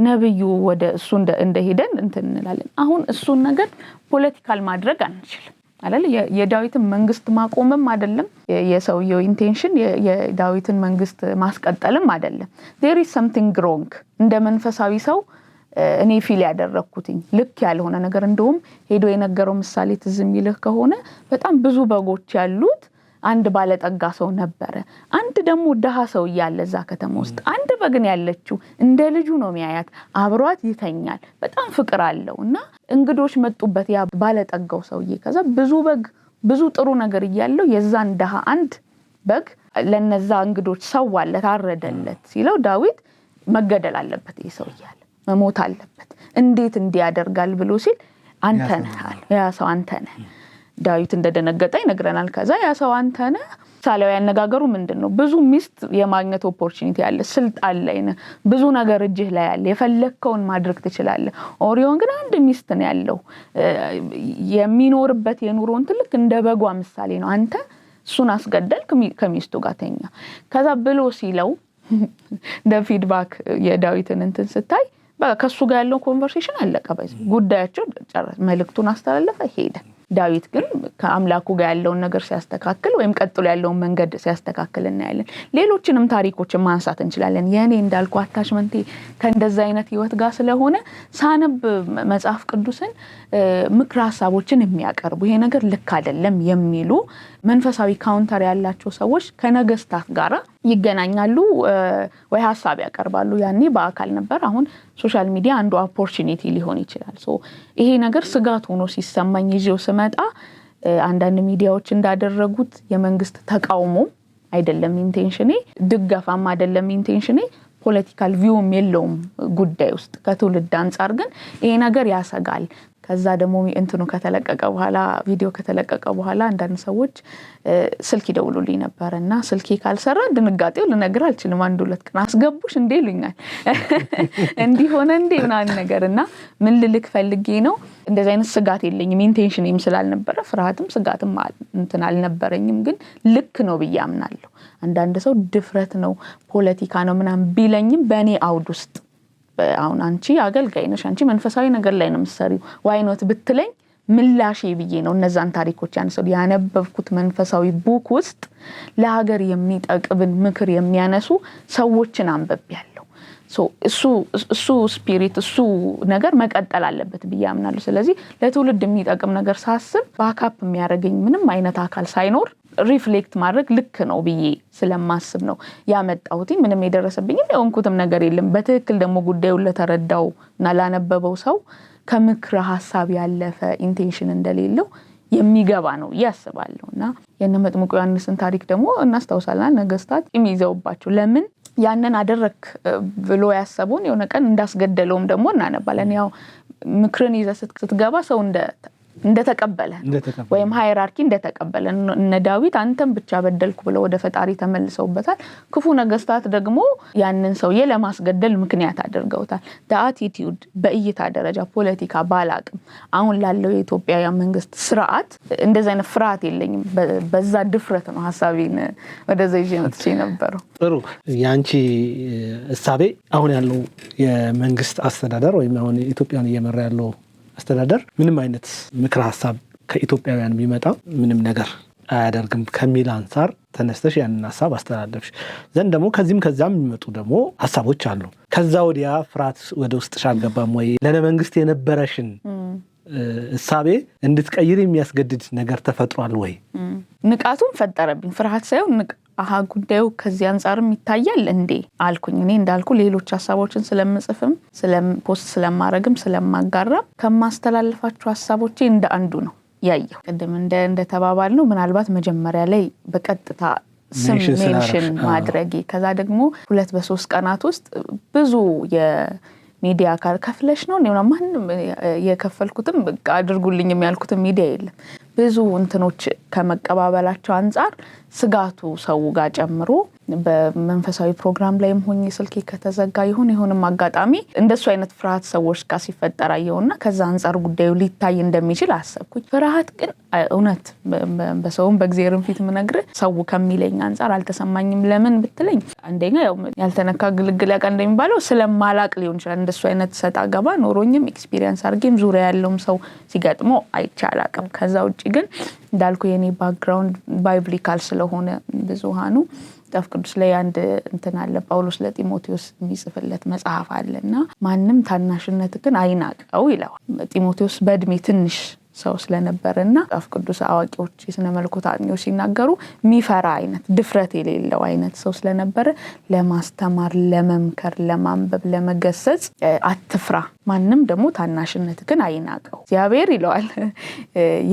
ነብዩ ወደ እሱ እንደሄደን እንላለን። አሁን እሱን ነገር ፖለቲካል ማድረግ አንችልም አይደል? የዳዊትን መንግስት ማቆምም አይደለም የሰውየው ኢንቴንሽን፣ የዳዊትን መንግስት ማስቀጠልም አይደለም። there is something wrong። እንደ መንፈሳዊ ሰው እኔ ፊል ያደረኩትኝ ልክ ያልሆነ ነገር እንደውም ሄዶ የነገረው ምሳሌ ትዝ የሚልህ ከሆነ በጣም ብዙ በጎች ያሉት አንድ ባለጠጋ ሰው ነበረ። አንድ ደግሞ ደሃ ሰው ያለ እዛ ከተማ ውስጥ አንድ በግን ያለችው እንደ ልጁ ነው የሚያያት፣ አብሯት ይተኛል፣ በጣም ፍቅር አለውና እንግዶች መጡበት ያ ባለጠጋው ሰውዬ። ከዛ ብዙ በግ ብዙ ጥሩ ነገር እያለው የዛን ደሃ አንድ በግ ለነዛ እንግዶች ሰዋለት አረደለት ሲለው ዳዊት መገደል አለበት ይሄ ሰው ይያለ መሞት አለበት፣ እንዴት እንዲያደርጋል ብሎ ሲል አንተ ነህ አለ። ያ ሰው አንተ ነህ። ዳዊት እንደደነገጠ ይነግረናል። ከዛ ያ ሰው አንተ ነህ ሳለው ያነጋገሩ ምንድነው? ብዙ ሚስት የማግኘት ኦፖርቹኒቲ አለ፣ ስልጣን ላይ ነህ፣ ብዙ ነገር እጅህ ላይ አለ፣ የፈለከውን ማድረግ ትችላለህ። ኦሪዮን ግን አንድ ሚስት ነው ያለው። የሚኖርበት የኑሮን ትልቅ እንደ በጓ ምሳሌ ነው። አንተ እሱን አስገደልክ፣ ከሚስቱ ጋር ተኛ። ከዛ ብሎ ሲለው እንደ ፊድባክ የዳዊትን እንትን ስታይ በቃ ከሱ ጋር ያለው ኮንቨርሴሽን አለቀ። ጉዳያቸው ጨረሰ፣ መልእክቱን አስተላለፈ፣ ሄደ። ዳዊት ግን ከአምላኩ ጋር ያለውን ነገር ሲያስተካክል ወይም ቀጥሎ ያለውን መንገድ ሲያስተካክል እናያለን። ሌሎችንም ታሪኮችን ማንሳት እንችላለን። የኔ እንዳልኩ አታችመንቴ ከእንደዛ አይነት ህይወት ጋር ስለሆነ ሳነብ መጽሐፍ ቅዱስን ምክር ሀሳቦችን የሚያቀርቡ ይሄ ነገር ልክ አይደለም የሚሉ መንፈሳዊ ካውንተር ያላቸው ሰዎች ከነገስታት ጋራ ይገናኛሉ ወይ ሀሳብ ያቀርባሉ። ያኔ በአካል ነበር። አሁን ሶሻል ሚዲያ አንዱ ኦፖርቹኒቲ ሊሆን ይችላል። ይሄ ነገር ስጋት ሆኖ ሲሰማኝ ይዤው ስመጣ አንዳንድ ሚዲያዎች እንዳደረጉት የመንግስት ተቃውሞ አይደለም ኢንቴንሽኔ፣ ድጋፋም አይደለም ኢንቴንሽኔ፣ ፖለቲካል ቪውም የለውም ጉዳይ ውስጥ። ከትውልድ አንፃር ግን ይሄ ነገር ያሰጋል። ከዛ ደግሞ እንትኑ ከተለቀቀ በኋላ ቪዲዮ ከተለቀቀ በኋላ አንዳንድ ሰዎች ስልክ ይደውሉልኝ ነበርና ስልኬ ካልሰራ ድንጋጤው ልነግር አልችልም። አንድ ሁለት ቀን አስገቡሽ እንዴ ይሉኛል። እንዲህ ሆነ እንዴ ምናምን ነገርና ምን ልልክ ፈልጌ ነው እንደዚህ አይነት ስጋት የለኝም። ኢንቴንሽንም ስላልነበረ ፍርሃትም ስጋትም እንትን አልነበረኝም። ግን ልክ ነው ብዬ አምናለሁ። አንዳንድ ሰው ድፍረት ነው ፖለቲካ ነው ምናምን ቢለኝም በእኔ አውድ ውስጥ አሁን አንቺ አገልጋይ ነሽ፣ አንቺ መንፈሳዊ ነገር ላይ ነው የምትሰሪው ዋይ ኖት ብትለኝ ምላሼ ብዬ ነው እነዛን ታሪኮች ያነበብኩት። መንፈሳዊ ቡክ ውስጥ ለሀገር የሚጠቅብን ምክር የሚያነሱ ሰዎችን አንብቤያለሁ። እሱ ስፒሪት እሱ ነገር መቀጠል አለበት ብዬ አምናለሁ። ስለዚህ ለትውልድ የሚጠቅም ነገር ሳስብ ባካፕ የሚያደርገኝ ምንም አይነት አካል ሳይኖር ሪፍሌክት ማድረግ ልክ ነው ብዬ ስለማስብ ነው ያመጣሁት። ምንም የደረሰብኝም የሆንኩትም ነገር የለም። በትክክል ደግሞ ጉዳዩን ለተረዳው እና ላነበበው ሰው ከምክረ ሐሳብ ያለፈ ኢንቴንሽን እንደሌለው የሚገባ ነው ያስባለሁና የነ መጥምቁ ዮሐንስን ታሪክ ደግሞ እናስታውሳለን። ነገስታት የሚይዘውባቸው ለምን ያንን አደረክ ብሎ ያሰቡን የሆነ ቀን እንዳስገደለውም ደግሞ እናነባለን። ያው ምክርን ይዘህ ስትገባ ሰው እንደተቀበለ ወይም ሃይራርኪ እንደተቀበለ እነ ዳዊት አንተም ብቻ በደልኩ ብለው ወደ ፈጣሪ ተመልሰውበታል። ክፉ ነገስታት ደግሞ ያንን ሰውዬ ለማስገደል ምክንያት አድርገውታል። አቲቲዩድ በእይታ ደረጃ ፖለቲካ ባላቅም አሁን ላለው የኢትዮጵያ መንግስት ስርዓት እንደዛ አይነት ፍርሃት የለኝም። በዛ ድፍረት ነው ሐሳቤን ወደዛ ይዤ መጥቼ ነበረው። ጥሩ። ያንቺ እሳቤ አሁን ያለው የመንግስት አስተዳደር ወይም አሁን ኢትዮጵያን እየመራ ያለው አስተዳደር ምንም አይነት ምክር ሐሳብ ከኢትዮጵያውያን ቢመጣ ምንም ነገር አያደርግም ከሚል አንፃር ተነስተሽ ያንን ሐሳብ አስተላለፍሽ ዘንድ ደግሞ ከዛም የሚመጡ ደግሞ ሐሳቦች አሉ። ከዛ ወዲያ ፍርሃት ወደ ውስጥሽ አልገባም ወይ? ለመንግስት የነበረሽን እሳቤ እንድትቀይር የሚያስገድድ ነገር ተፈጥሯል ወይ? ንቃቱን ፈጠረብኝ። ፍርሃት ሳይሆን አሃ ጉዳዩ ከዚህ አንፃርም ይታያል እንዴ አልኩኝ። እኔ እንዳልኩ ሌሎች ሐሳቦችን ስለምጽፍም ፖስት ስለማረግም ስለማጋራም ከማስተላለፋቸው ሐሳቦቼ እንደ አንዱ ነው ያየው። ቅድም እንደ ተባባል ነው ምናልባት መጀመሪያ ላይ በቀጥታ ስም ሜንሽን ማድረጊ ከዛ ደግሞ 2-3 ቀናት ውስጥ ብዙ የሚዲያ አካል ከፍለሽ ነው እኔ ማንንም የከፈልኩትም አድርጉልኝም ያልኩትም ሚዲያ የለም። ብዙ እንትኖች ከመቀባበላቸው አንፃር ስጋቱ ሰው ጋር ጨምሮ በመንፈሳዊ ፕሮግራም ላይም ሆኜ ስልኬ ከተዘጋ ይሁንም አጋጣሚ እንደሱ አይነት ፍርሃት ሰዎች ጋር ሲፈጠር አየውና ከዛ አንፃር ጉዳዩ ሊታይ እንደሚችል አሰብኩኝ። ፍርሃት ግን እውነት በሰውም በእግዚአብሔርም ፊት ምነግርህ ሰው ከሚለኝ አንፃር አልተሰማኝም። ለምን ብትለኝ አንደኛ ያው ያልተነካ ግልግል ያቃ እንደሚባለው ስለማላቅ ሊሆን ይችላል። እንደሱ አይነት ሰጣ ገባ ኖሮኝም ኤክስፒሪየንስ አድርጌም ዙሪያ ያለውም ሰው ሲገጥሞ አይቻላቅም። ከዛ ውጪ ግን እንዳልኩ የኔ ባክግራውንድ ባይብሊካል ስለሆነ ብዙሃኑ መጽሐፍ ቅዱስ ላይ አንድ እንትን አለ ጳውሎስ ለጢሞቴዎስ የሚጽፍለት መጽሐፍ አለና ማንም ታናሽነትህን አይናቀው ይላል። ጢሞቴዎስ በእድሜ ትንሽ ሰው ስለነበረና መጽሐፍ ቅዱስ አዋቂዎች የሥነ መለኮት አጥኚዎች ሲናገሩ የሚፈራ አይነት ድፍረት የሌለው አይነት ሰው ስለነበረ ለማስተማር፣ ለመምከር፣ ለማንበብ፣ ለመገሰጽ አትፍራ፣ ማንም ደግሞ ታናሽነትህን አይናቀው እግዚአብሔር ይለዋል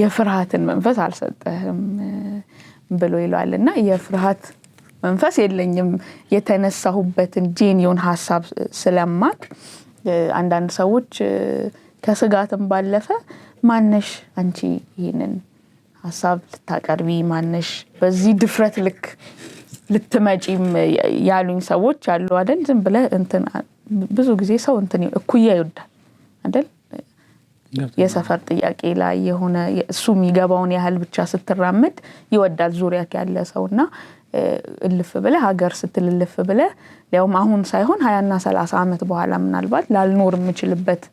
የፍርሃትን መንፈስ አልሰጠህም ብሎ ይለዋልና የፍርሃት መንፈስ የለኝም የተነሳሁበትን ጄኒዮን ሐሳብ ስለማቅ አንዳንድ ሰዎች ከስጋትም ባለፈ ማነሽ አንቺ ይሄንን ሐሳብ ልታቀርቢ ማነሽ በዚህ ድፍረት ልክ ልትመጪም ያሉኝ ሰዎች አሉ አይደል። ዝም ብለ እንትን ብዙ ጊዜ ሰው እንትን እኩያ ይወዳል አይደል። የሰፈር ጥያቄ ላይ የሆነ እሱ የሚገባውን ያህል ብቻ ስትራመድ ይወዳል ዙሪያ ያለ ሰውና እልፍ ብለ ሀገር ስትልልፍ ብለ ያውም አሁን ሳይሆን 20 እና 30 አመት በኋላ ምናልባት ላልኖር የምችልበት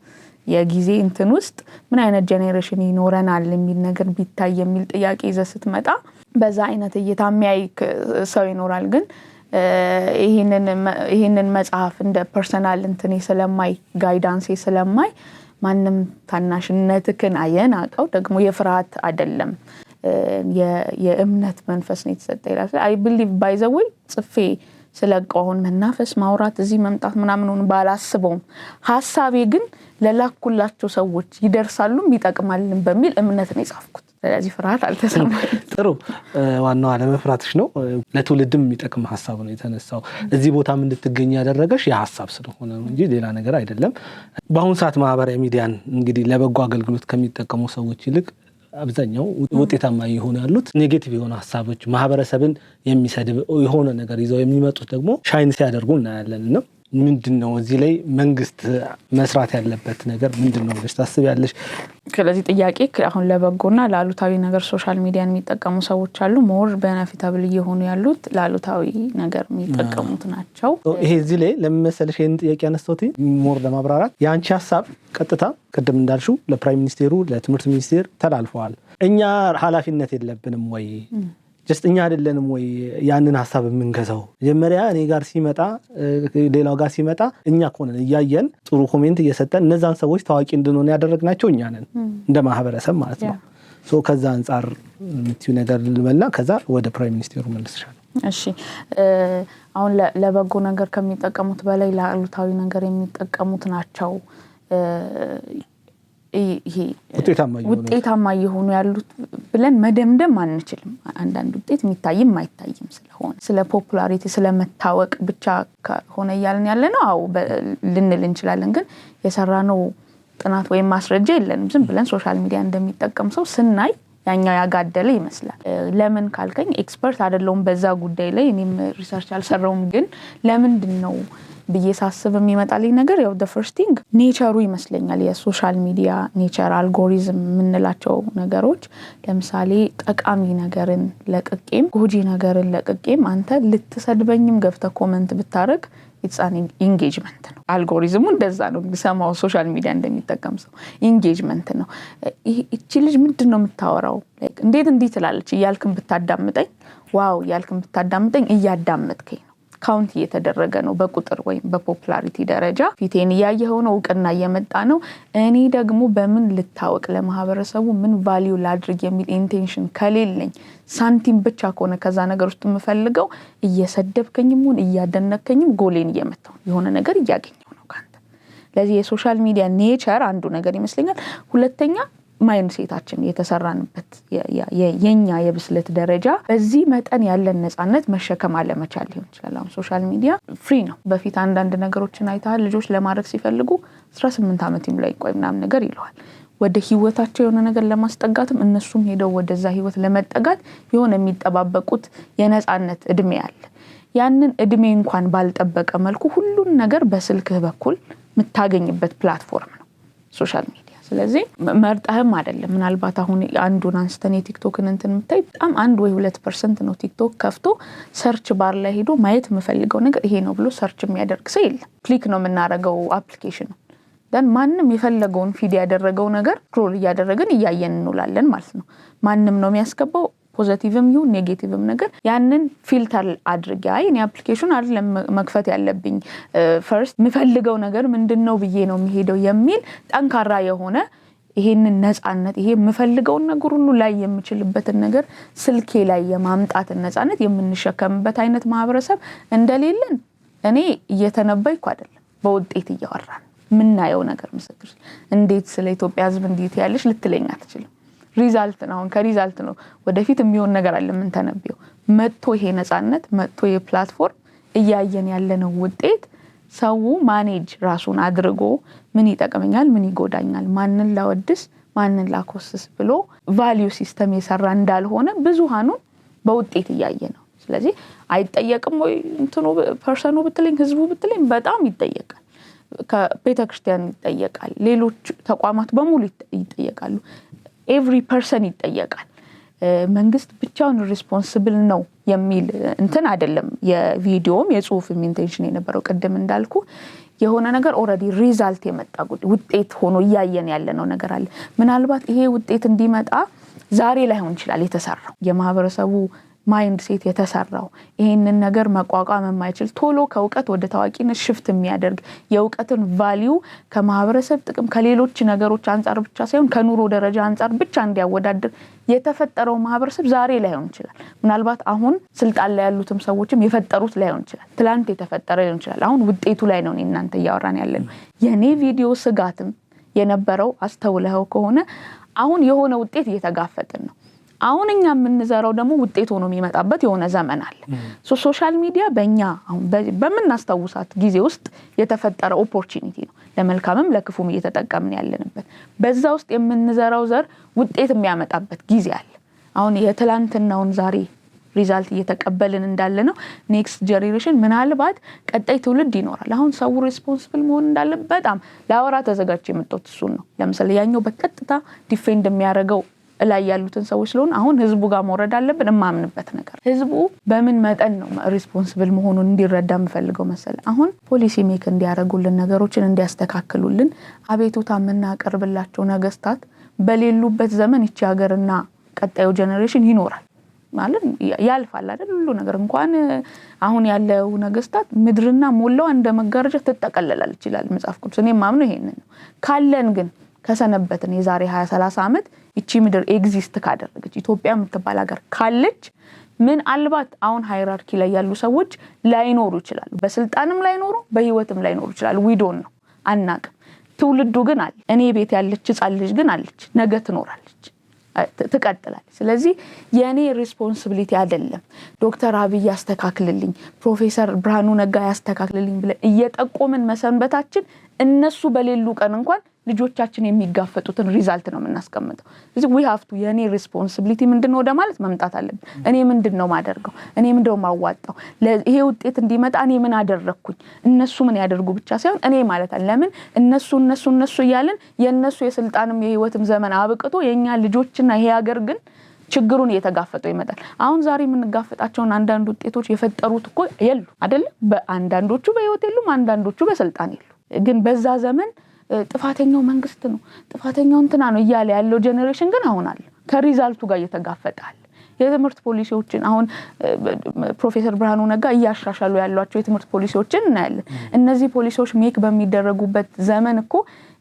የጊዜ እንትን ውስጥ ምን አይነት ጄኔሬሽን ይኖረናል የሚል ነገር ቢታይ የሚል ጥያቄ ይዘ ስትመጣ በዛ አይነት እየታሚያይ ሰው ይኖራል። ግን ይሄንን መጽሐፍ እንደ ፐርሰናል እንትኔ ስለማይ ጋይዳንስ ስለማይ ማንም ታናሽነትህን አየናቀው ደግሞ የፍርሃት አይደለም የእምነት መንፈስ ነው የተሰጠው ይላል። አይ ቢሊቭ ባይ ዘ ዌይ ጽፌ ስለቀውን መናፈስ ማውራት እዚህ መምጣት ምናምን ባላስበውም ሐሳቤ ግን ለላኩላቸው ሰዎች ይደርሳሉም ይጠቅማልም በሚል እምነት ነው የጻፍኩት። ስለዚህ ፍርሃት አልተሰማኝ። ጥሩ ዋናው አለመፍራትሽ ነው። ለትውልድም የሚጠቅም ሐሳብ ነው የተነሳው። እዚህ ቦታም እንድትገኝ ያደረገሽ የሐሳብ ስለሆነ ነው እንጂ ሌላ ነገር አይደለም። በአሁን ሰዓት ማህበራዊ ሚዲያን እንግዲህ ለበጎ አገልግሎት ከሚጠቀሙ ሰዎች ይልቅ አብዛኛው ውጤታማ ይሆኑ ያሉት ኔጌቲቭ የሆኑ ሐሳቦች ማህበረሰብን የሚሰድብ የሆነ ነገር ይዘው የሚመጡት ደግሞ ሻይን ሲያደርጉ እናያለንና ምንድነው እዚህ ላይ መንግስት መስራት ያለበት ነገር ምንድነው ብለሽ ታስቢያለሽ? ስለዚህ ጥያቄ አሁን ለበጎና ለአሉታዊ ነገር ሶሻል ሚዲያን የሚጠቀሙ ሰዎች አሉ። ሞር ቤኔፊታብል እየሆኑ ያሉት ለአሉታዊ ነገር የሚጠቀሙት ናቸው። ይሄ እዚህ ላይ ለምመሰለሽ ይሄን ጥያቄ ያነሳሁት ሞር ለማብራራት የአንቺ ሐሳብ ቀጥታ ቅድም እንዳልሽው ለፕራይም ሚኒስቴሩ ለትምህርት ሚኒስቴር ተላልፈዋል። እኛ ኃላፊነት የለብንም ወይ? ጀስት እኛ አይደለንም ወይ ያንን ሐሳብ የምንገዛው? መጀመሪያ እኔ ጋር ሲመጣ ሌላው ጋር ሲመጣ እኛ ኮነን እያየን ጥሩ ኮሜንት እየሰጠን እነዛን ሰዎች ታዋቂ እንድንሆን ያደረግናቸው እኛ ነን እንደ ማህበረሰብ ማለት ነው። ሶ ከዛ አንፃር ምትዩ ነገር ልበልና ከዛ ወደ ፕራይም ሚኒስቴሩ መልስሻለሁ። እሺ አሁን ለበጎ ነገር ከሚጠቀሙት በላይ ለአሉታዊ ነገር የሚጠቀሙት ናቸው ይሄ ውጤታማ እየሆኑ ያሉት ብለን መደምደም አንችልም። አንዳንድ ውጤት የሚታይም ማይታይም ስለሆነ ስለ ፖፑላሪቲ ስለመታወቅ ብቻ ሆነ ያለን ያለነው አው ልንል እንችላለን። ግን የሰራነው ጥናት ወይም ማስረጃ የለንም። ዝም ብለን ሶሻል ሚዲያ እንደሚጠቀም ሰው ስናይ ያኛው ያጋደለ ይመስላል። ለምን ካልከኝ ኤክስፐርት አይደለሁም በዛ ጉዳይ ላይ እኔም ሪሰርች አልሰራውም። ግን ለምንድነው በየሳስብ የሚመጣልኝ ነገር ያው the first thing ኔቸሩ ይመስለኛል። የሶሻል ሚዲያ ኔቸር አልጎሪዝም የምንላቸው ነገሮች ለምሳሌ ጠቃሚ ነገርን ለቅቄም ጎጂ ነገርን ለቅቄም አንተ ልትሰድበኝም ገብተህ ኮሜንት ብታረግ it's an engagement ነው። አልጎሪዝሙ እንደዛ ነው ሰማው ሶሻል ሚዲያ እንደሚጠቀም ሰው engagement ነው። እቺ ልጅ ምንድነው የምታወራው እንዴት ትላለች እያልክም ብታዳምጠኝ ዋው እያልክም ብታዳምጠኝ እያዳመጥከኝ ካውንት እየተደረገ ነው በቁጥር ወይም በፖፑላሪቲ ደረጃ ፊቴን ያያየው ነው እውቅና እየመጣ ነው እኔ ደግሞ በምን ልታወቅ ለማህበረሰቡ ምን ቫልዩ ላድርግ የሚል ኢንቴንሽን ከሌለኝ ሳንቲም ብቻ ከሆነ ከዛ ነገር ውስጥ የምፈልገው እየሰደብከኝም ሆነ እያደነከኝም ጎሌን እየመታው የሆነ ነገር እያገኘው ነው ካንተ ለዚህ የሶሻል ሚዲያ ኔቸር አንዱ ነገር ይመስለኛል ሁለተኛ ማይንድ ሴታችን የተሰራንበት የኛ የብስለት ደረጃ በዚህ መጠን ያለን ነፃነት መሸከም አለመቻል ሊሆን ይችላል አሁን ሶሻል ሚዲያ ፍሪ ነው በፊት አንዳንድ ነገሮችን አይተሃል ልጆች ለማድረግ ሲፈልጉ 18 ዓመት ይምላይ ቆይ ምናምን ነገር ይለዋል ወደ ህይወታቸው የሆነ ነገር ለማስጠጋትም እነሱም ሄደው ወደዛ ህይወት ለመጠጋት የሆነ የሚጠባበቁት የነፃነት እድሜ አለ ያንን እድሜ እንኳን ባልጠበቀ መልኩ ሁሉን ነገር በስልክህ በኩል የምታገኝበት ፕላትፎርም ነው ሶሻል ሚዲያ ስለዚህ መርጣህም አይደለም ምናልባት አሁን አንዱን አንስተን የቲክቶክን እንትን ምታይ በጣም 1 ወይ 2% ነው ቲክቶክ ከፍቶ ሰርች ባር ላይ ሄዶ ማየት የምፈልገው ነገር ይሄ ነው ብሎ ሰርች የሚያደርግ ሰው የለም ክሊክ ነው የምናረገው አፕሊኬሽኑ ደን ማንንም የፈለገውን ፊድ ያደረገው ነገር ስክሮል እያደረግን እያየን እንውላለን ማለት ነው ማንንም ነው የሚያስገባው ፖዚቲቭም ይሁን ኔጌቲቭም ነገር ያንን ፊልተር አድርጌ እኔ አፕሊኬሽን አይደለም መክፈት ያለብኝ ፈርስት ምፈልገው ነገር ምንድነው ብዬ ነው የሚሄደው የሚል ጠንካራ የሆነ ይሄንን ነፃነት ይሄ ምፈልገው ነገር ሁሉ ላይ የምችልበትን ነገር ስልኬ ላይ የማምጣት ነፃነት የምንሸከምበት አይነት ማህበረሰብ እንደሌለን እኔ እየተነበይኩ አይደለም በውጤት እያወራን ምናየው ነገር ምስክር እንዴት ስለ ኢትዮጵያ ህዝብ እንዴት ያለሽ ልትለኝ አትችልም ሪዛልት ነው ከሪዛልት ነው ወደፊት የሚሆን ነገር አለ ምን ተነብየው መጥቶ ይሄ ነፃነት መጥቶ የፕላትፎርም እያየን ያለነው ውጤት ሰው ማኔጅ ራሱን አድርጎ ምን ይጠቅመኛል ምን ይጎዳኛል ማንን ላወድስ ማንን ላኮስስ ብሎ ቫልዩ ሲስተም የሰራ እንዳልሆነ ብዙሃኑን በውጤት እያየ ነው ስለዚህ አይጠየቅም ወይ እንትኑ ፐርሰኑ ብትለኝ ህዝቡ ብትለኝ በጣም ይጠየቃል ከቤተክርስቲያን ይጠየቃል ሌሎች ተቋማት በሙሉ ይጠየቃሉ every person ይጠየቃል መንግስት ብቻውን ሪስፖንሲብል ነው የሚል እንትን አይደለም የቪዲዮም የጽሁፍም ኢንቴንሽን የነበረው ቀደም እንዳልኩ የሆነ ነገር ኦሬዲ ሪዛልት የመጣ ውጤት ሆኖ ያያየን ያለነው ነገር አለ ምናልባት ይሄ ውጤት እንዲመጣ ዛሬ ላይ ሆን ይችላል የተሰራው የማህበረሰቡ ማይንድ ሴት የተሰራው ይሄንን ነገር መቋቋም የማይችል ቶሎ ከውቀት ወደ ታዋቂነት ሽፍት የሚያደርግ የውቀትን ቫልዩ ከማህበረሰብ ጥቅም ከሌሎች ነገሮች አንፃር ብቻ ሳይሆን ከኑሮ ደረጃ አንፃር ብቻ እንዲያወዳድር የተፈጠረው ማህበረሰብ ዛሬ ላይ ሆን ይችላል ምናልባት አሁን ስልጣን ላይ ያሉትም ሰዎችም የፈጠሩት ላይ ሆን ይችላል ትላንት የተፈጠረ ሊሆን ይችላል አሁን ውጤቱ ላይ ነው እናንተ ያወራን ያለነው የኔ ቪዲዮ ስጋትም የነበረው አስተውለው ከሆነ አሁን የሆነ ውጤት እየተጋፈጥን ነው አሁን እኛ የምንዘራው ደግሞ ውጤት ሆኖ የሚመጣበት የሆነ ዘመን አለ ሶሻል ሚዲያ በእኛ አሁን በመናስተውሳት ጊዜ ውስጥ የተፈጠረ ኦፖርቹኒቲ ነው ለመልካምም ለክፉም እየተጠቀምን ያለንበት በዛ ውስጥ የምንዘራው ዘር ውጤት የሚያመጣበት ጊዜ አለ አሁን የትላንትናውን ዛሬ ሪዛልት እየተቀበልን እንዳለ ነው ኔክስት ጀነሬሽን ምናልባት ቀጣይ ትውልድ ይኖራል አሁን ሰው ሪስፖንሲብል መሆን እንዳለ በጣም ላወራ ተዘጋጅ የመጣው እሱ ነው ለምሳሌ ያኛው በቀጥታ ዲፌንድ የሚያደርገው ላይ ያሉትን ሰዎች ስለሆነ አሁን ህዝቡ ጋር መውረድ አለብን ማምንበት ነገር ህዝቡ በምን መጠን ነው ሪስፖንሲብል መሆኑን እንዲረዳ የምፈልገው መሰለ አሁን ፖሊሲ ሜክ እንዲያረጉልን ነገሮችን እንዲያስተካክሉልን አቤቱታ የምናቀርብላቸው ነገስታት በሌሉበት ዘመን ይቺ ሀገርና ቀጣዩ ጀነሬሽን ይኖራል ማለት ያልፋል አይደል ሁሉ ነገር እንኳን አሁን ያለው ነገስታት ምድርና ሞላው እንደ መጋረጃ ተጠቀለላል ይችላል መጽሐፍ ቅዱስ እኔ ማምነው ይሄንን ነው ካለን ግን ከሰነበትን የዛሬ 20 30 ዓመት እቺ ምድር ኤግዚስት ካደረገች ኢትዮጵያ የምትባል ሀገር ካለች ምን አልባት አሁን ሃይራርኪ ላይ ያሉ ሰዎች ላይኖሩ ይችላሉ በስልጣንም ላይኖሩ በህይወትም ላይኖሩ ይችላሉ ዊዶን ነው አናቅም ትውልዱ ግን አለ እኔ ቤት ያለች ህፃን ልጅ ግን አለች ነገ ትኖራለች ትቀጥላለች ስለዚህ የኔ ሪስፖንሲቢሊቲ አይደለም ዶክተር አብይ ያስተካክልልኝ ፕሮፌሰር ብርሃኑ ነጋ ያስተካክልልኝ ብለን እየጠቆምን መሰንበታችን እነሱ በሌሉ ቀን እንኳን ልጆቻችን የሚጋፈጡትን ሪዛልት ነው የምናስቀምጠው ስለዚህ we have to የኔ ሪስፖንሲቢሊቲ ምንድነው ወደ ማለት መምጣት አለብን እኔ ምንድነው ማደርገው እኔ ምንድነው ማዋጣው ይሄ ውጤት እንዲመጣ እኔ ምን አደረኩኝ እነሱ ምን ያደርጉ ብቻ ሳይሆን እኔ ማለት አለ ለምን እነሱ ያለን የነሱ የስልጣንም የህይወትም ዘመን አብቅቶ የኛ ልጆችና ይሄ ሀገር ግን ችግሩን እየተጋፈጠው ይመጣል አሁን ዛሬ የምንጋፈጣቸውን አንዳንድ ውጤቶች የፈጠሩት እኮ የሉ አይደል በአንዳንዶቹ በህይወት የሉም አንዳንዶቹ በስልጣን የሉ ግን በዛ ዘመን ጥፋተኛው መንግስት ነው ጥፋተኛው እንትና ነው እያለ ያለው ጀነሬሽን ግን አሁን አለ ከሪዛልቱ ጋር እየተጋፈጣል የትምህርት ፖሊሲዎችን አሁን ፕሮፌሰር ብርሃኑ ነጋ እያሻሻሉ ያሏቸው የትምህርት ፖሊሲዎችን እናያለን። እነዚህ ፖሊሲዎች ሜክ በሚደረጉበት ዘመን እኮ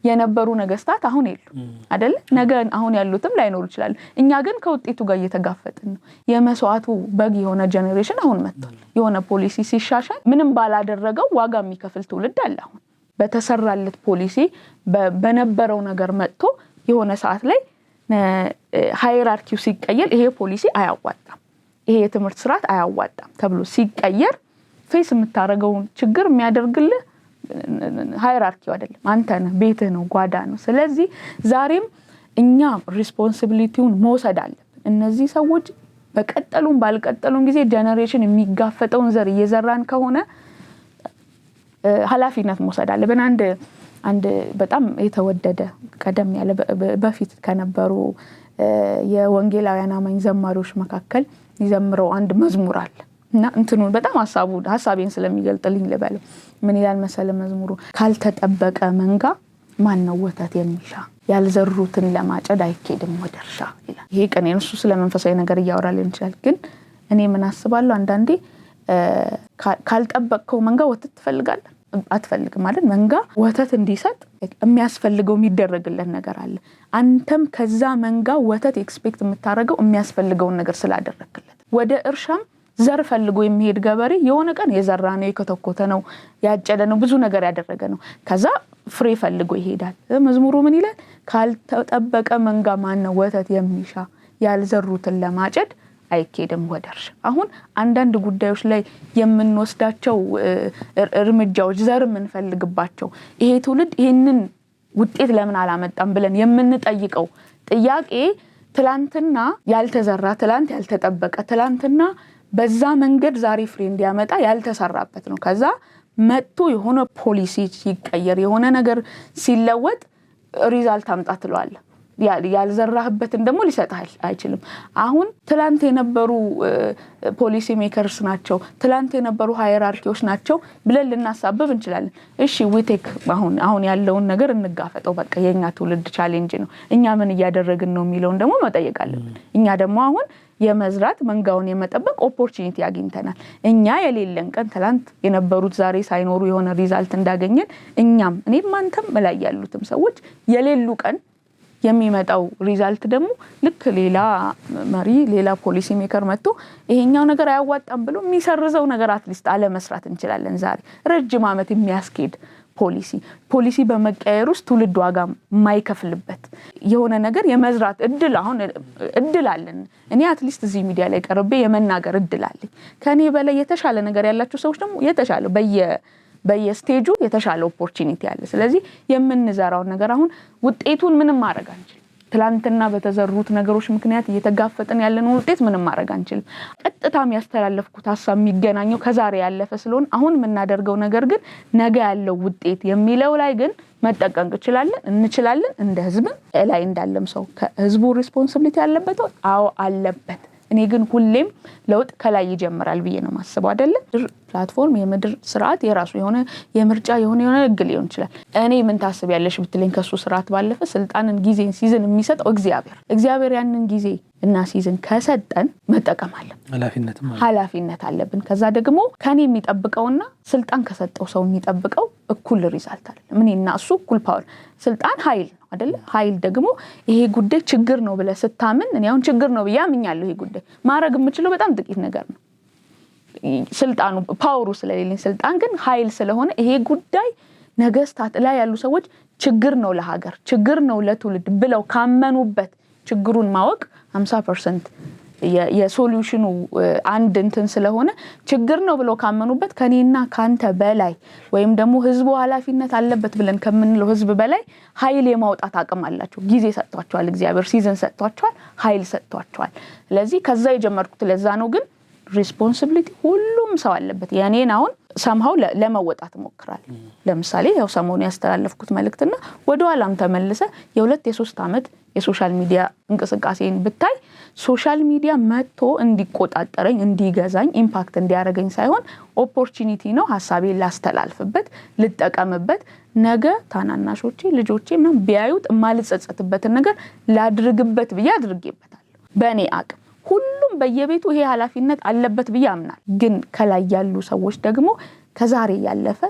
የነበሩ ነገስታት አሁን የሉ አይደል? ነገ አሁን ያሉትም ላይኖር ይችላል። እኛ ግን ከውጤቱ ጋር እየተጋፈጥን ነው። የመስዋዕቱ በግ የሆነ ጄኔሬሽን አሁን መጥቷል። የሆነ ፖሊሲ ሲሻሻል ምንም ባላደረገው ዋጋ የሚከፍል ትውልድ አለ። አሁን በተሰራለት ፖሊሲ በነበረው ነገር መጥቶ የሆነ ሰዓት ላይ ሃይራርኪው ሲቀየር ይሄ ፖሊሲ አያዋጣም፣ ይሄ የትምህርት ስርዓት አያዋጣም ተብሎ ሲቀየር ፌስ የምታረገውን ችግር የሚያደርግልህ ሃይራርኪው አይደለም፣ አንተ ነህ፣ ቤትህ ነው፣ ጓዳ ነው። ስለዚህ ዛሬም እኛ ሪስፖንሲቢሊቲውን መውሰድ አለብን። እነዚህ ሰዎች በቀጠሉም ባልቀጠሉም ጊዜ ጄኔሬሽን የሚጋፈጠውን ዘር እየዘራን ከሆነ ኃላፊነት መውሰድ አለብን። አንድ በጣም የተወደደ ቀደም ያለ በፊት ከነበሩ የወንጌላውያን አማኝ ዘማሪዎች መካከል ይዘምረው አንድ መዝሙር አለ እና እንትኑን በጣም ሐሳቤን ስለሚገልጥልኝ ልበለው። ምን ይላል መሰለ መዝሙሩ? ካልተጠበቀ መንጋ ማን ነው ወተት የሚሻ፣ ያልዘሩትን ለማጨድ አይኬድም ወደ እርሻ ይላል። ይሄ ቀን እሱ ስለ መንፈሳዊ ነገር እያወራ ሊሆን ይችላል። ግን እኔ ምን አስባለሁ አንዳንዴ ካልጠበቅከው መንጋ ወተት ትፈልጋለህ አትፈልግም ማለት መንጋ ወተት እንዲሰጥ የሚያስፈልገው የሚደረግለት ነገር አለ። አንተም ከዛ መንጋ ወተት ኤክስፔክት የምታረገው የሚያስፈልገውን ነገር ስላደረክለት። ወደ እርሻም ዘር ፈልጎ የሚሄድ ገበሬ የሆነ ቀን የዘራ ነው፣ የከተኮተ ነው፣ ያጨደ ነው፣ ብዙ ነገር ያደረገ ነው። ከዛ ፍሬ ፈልጎ ይሄዳል። መዝሙሩ ምን ይላል? ካልተጠበቀ መንጋ ማን ነው ወተት የሚሻ፣ ያልዘሩትን ለማጨድ አይኬድም ወደ እርሻ። አሁን አንዳንድ ጉዳዮች ላይ የምንወስዳቸው እርምጃዎች ዘር የምንፈልግባቸው ይሄ ትውልድ ይሄንን ውጤት ለምን አላመጣም ብለን የምንጠይቀው ጥያቄ ትላንትና ያልተዘራ፣ ትላንት ያልተጠበቀ፣ ትላንትና በዛ መንገድ ዛሬ ፍሬ እንዲያመጣ ያልተሰራበት ነው። ከዛ መጥቶ የሆነ ፖሊሲ ሲቀየር የሆነ ነገር ሲለወጥ ሪዛልት አምጣ ትለዋለህ። ያልዘራህበትን ደግሞ ሊሰጥህ አይችልም። አሁን ትላንት የነበሩ ፖሊሲ ሜከርስ ናቸው፣ ትላንት የነበሩ ሃይራርኪዎች ናቸው ብለን ልናሳብብ እንችላለን። እሺ ዊቴክ አሁን ያለውን ነገር እንጋፈጠው። በቃ የኛ ትውልድ ቻሌንጅ ነው። እኛ ምን እያደረግን ነው የሚለውን ደግሞ መጠየቅ አለብን። እኛ ደግሞ አሁን የመዝራት መንጋውን የመጠበቅ ኦፖርቹኒቲ አግኝተናል። እኛ የሌለን ቀን ትላንት የነበሩት ዛሬ ሳይኖሩ የሆነ ሪዛልት እንዳገኘን እኛም እኔም አንተም ላይ ያሉትም ሰዎች የሌሉ ቀን የሚመጣው ሪዛልት ደግሞ ልክ ሌላ መሪ ሌላ ፖሊሲ ሜከር መጥቶ ይሄኛው ነገር አያዋጣም ብሎ የሚሰርዘው ነገር አትሊስት አለ መስራት እንችላለን። ዛሬ ረጅም ዓመት የሚያስኬድ ፖሊሲ በመቀየር ውስጥ ትውልድ ዋጋ የማይከፍልበት የሆነ ነገር የመዝራት እድል አለን። እኔ አትሊስት እዚህ ሚዲያ ላይ ቀርቤ የመናገር እድል አለኝ። ከኔ በላይ የተሻለ ነገር ያላችሁ ሰዎች ደግሞ የተሻለ በየስቴጁ የተሻለ ኦፖርቹኒቲ አለ። ስለዚህ የምንዘራውን ነገር አሁን ውጤቱን ምንም ማድረግ አንችልም። ትላንትና በተዘሩት ነገሮች ምክንያት እየተጋፈጥን ያለነው ውጤት ምንም ማድረግ አንችልም። ቀጥታም ያስተላለፍኩት ሐሳብ የሚገናኘው ከዛሬ ያለፈ ስለሆነ አሁን የምናደርገው ነገር ግን ነገ ያለው ውጤት የሚለው ላይ ግን መጠቀም እንችላለን። እንደ ህዝብ ላይ እንዳለም ሰው ከህዝቡ ሪስፖንሲቢሊቲ ያለበት አለበት። እኔ ግን ሁሌም ለውጥ ከላይ ይጀምራል ብዬ ነው ማስበው አይደለ? ፕላትፎርም የምድር ስርዓት የራሱ የሆነ የምርጫ የሆነ ህግ ሊሆን ይችላል። እኔ ምን ታስቢያለሽ ብትለኝ ከሱ ስርዓት ባለፈ ስልጣንን ጊዜን ሲዝን የሚሰጠው እግዚአብሔር ያንን ጊዜ እና ሲዝን ከሰጠን መጠቀም አለብን። ኃላፊነት አለብን። ከዛ ደግሞ ከኔ የሚጠብቀውና ስልጣን ከሰጠው ሰው የሚጠብቀው እኩል ሪዛልት አለ። ምንና እሱ እኩል ፓወር። ስልጣን ኃይል ነው አይደለ? ኃይል ደግሞ ይሄ ጉዳይ ችግር ነው ብለህ ስታምን እኔ አሁን ችግር ነው ብዬ አምኛለሁ። ይሄ ጉዳይ ማድረግ የምችለው በጣም ጥቂት ነገር ነው። ስልጣኑ ፓወሩ ስለሌለኝ፣ ስልጣን ግን ኃይል ስለሆነ ይሄ ጉዳይ ነገስታት ላይ ያሉ ሰዎች ችግር ነው ለሀገር፣ ችግር ነው ለትውልድ ብለው ካመኑበት ችግሩን ማወቅ 50% የሶሉሽኑ አንድ እንትን ስለሆነ ችግር ነው ብለው ካመኑበት ከኔና ካንተ በላይ ወይም ደግሞ ህዝቡ ኃላፊነት አለበት ብለን ከምንለው ህዝብ በላይ ኃይል የማውጣት አቅም አላቸው። ጊዜ ሰጥቷቸዋል፣ እግዚአብሔር ሲዝን ሰጥቷቸዋል፣ ኃይል ሰጥቷቸዋል። ስለዚህ ከዛ የጀመርኩት ለዛ ነው። ግን ሪስፖንሲቢሊቲ ሁሉም ሰው አለበት። የኔን አሁን ሰምሃው ለመወጣት ሞክራለሁ። ለምሳሌ ያው ሰሞኑን ያስተላለፍኩት መልእክትና ወደ ኋላም ተመልሰ የ2-3 ዓመት የሶሻል ሚዲያ እንቅስቃሴን ብታይ ሶሻል ሚዲያ መጥቶ እንዲቆጣጠረኝ፣ እንዲገዛኝ፣ ኢምፓክት እንዲያደርገኝ ሳይሆን ኦፖርቹኒቲ ነው። ሐሳቤን ላስተላልፍበት፣ ልጠቀምበት፣ ነገ ታናናሾቼ ልጆቼ ምናምን ቢያዩት የማልጸጸትበትን ነገር ላድርግበት ብዬ አድርጌበታለሁ። በእኔ አቅም ሁሉም በየቤቱ ይሄ ኃላፊነት አለበት ብዬ አምናለሁ። ግን ከላይ ያሉ ሰዎች ደግሞ ከዛሬ ያለፈ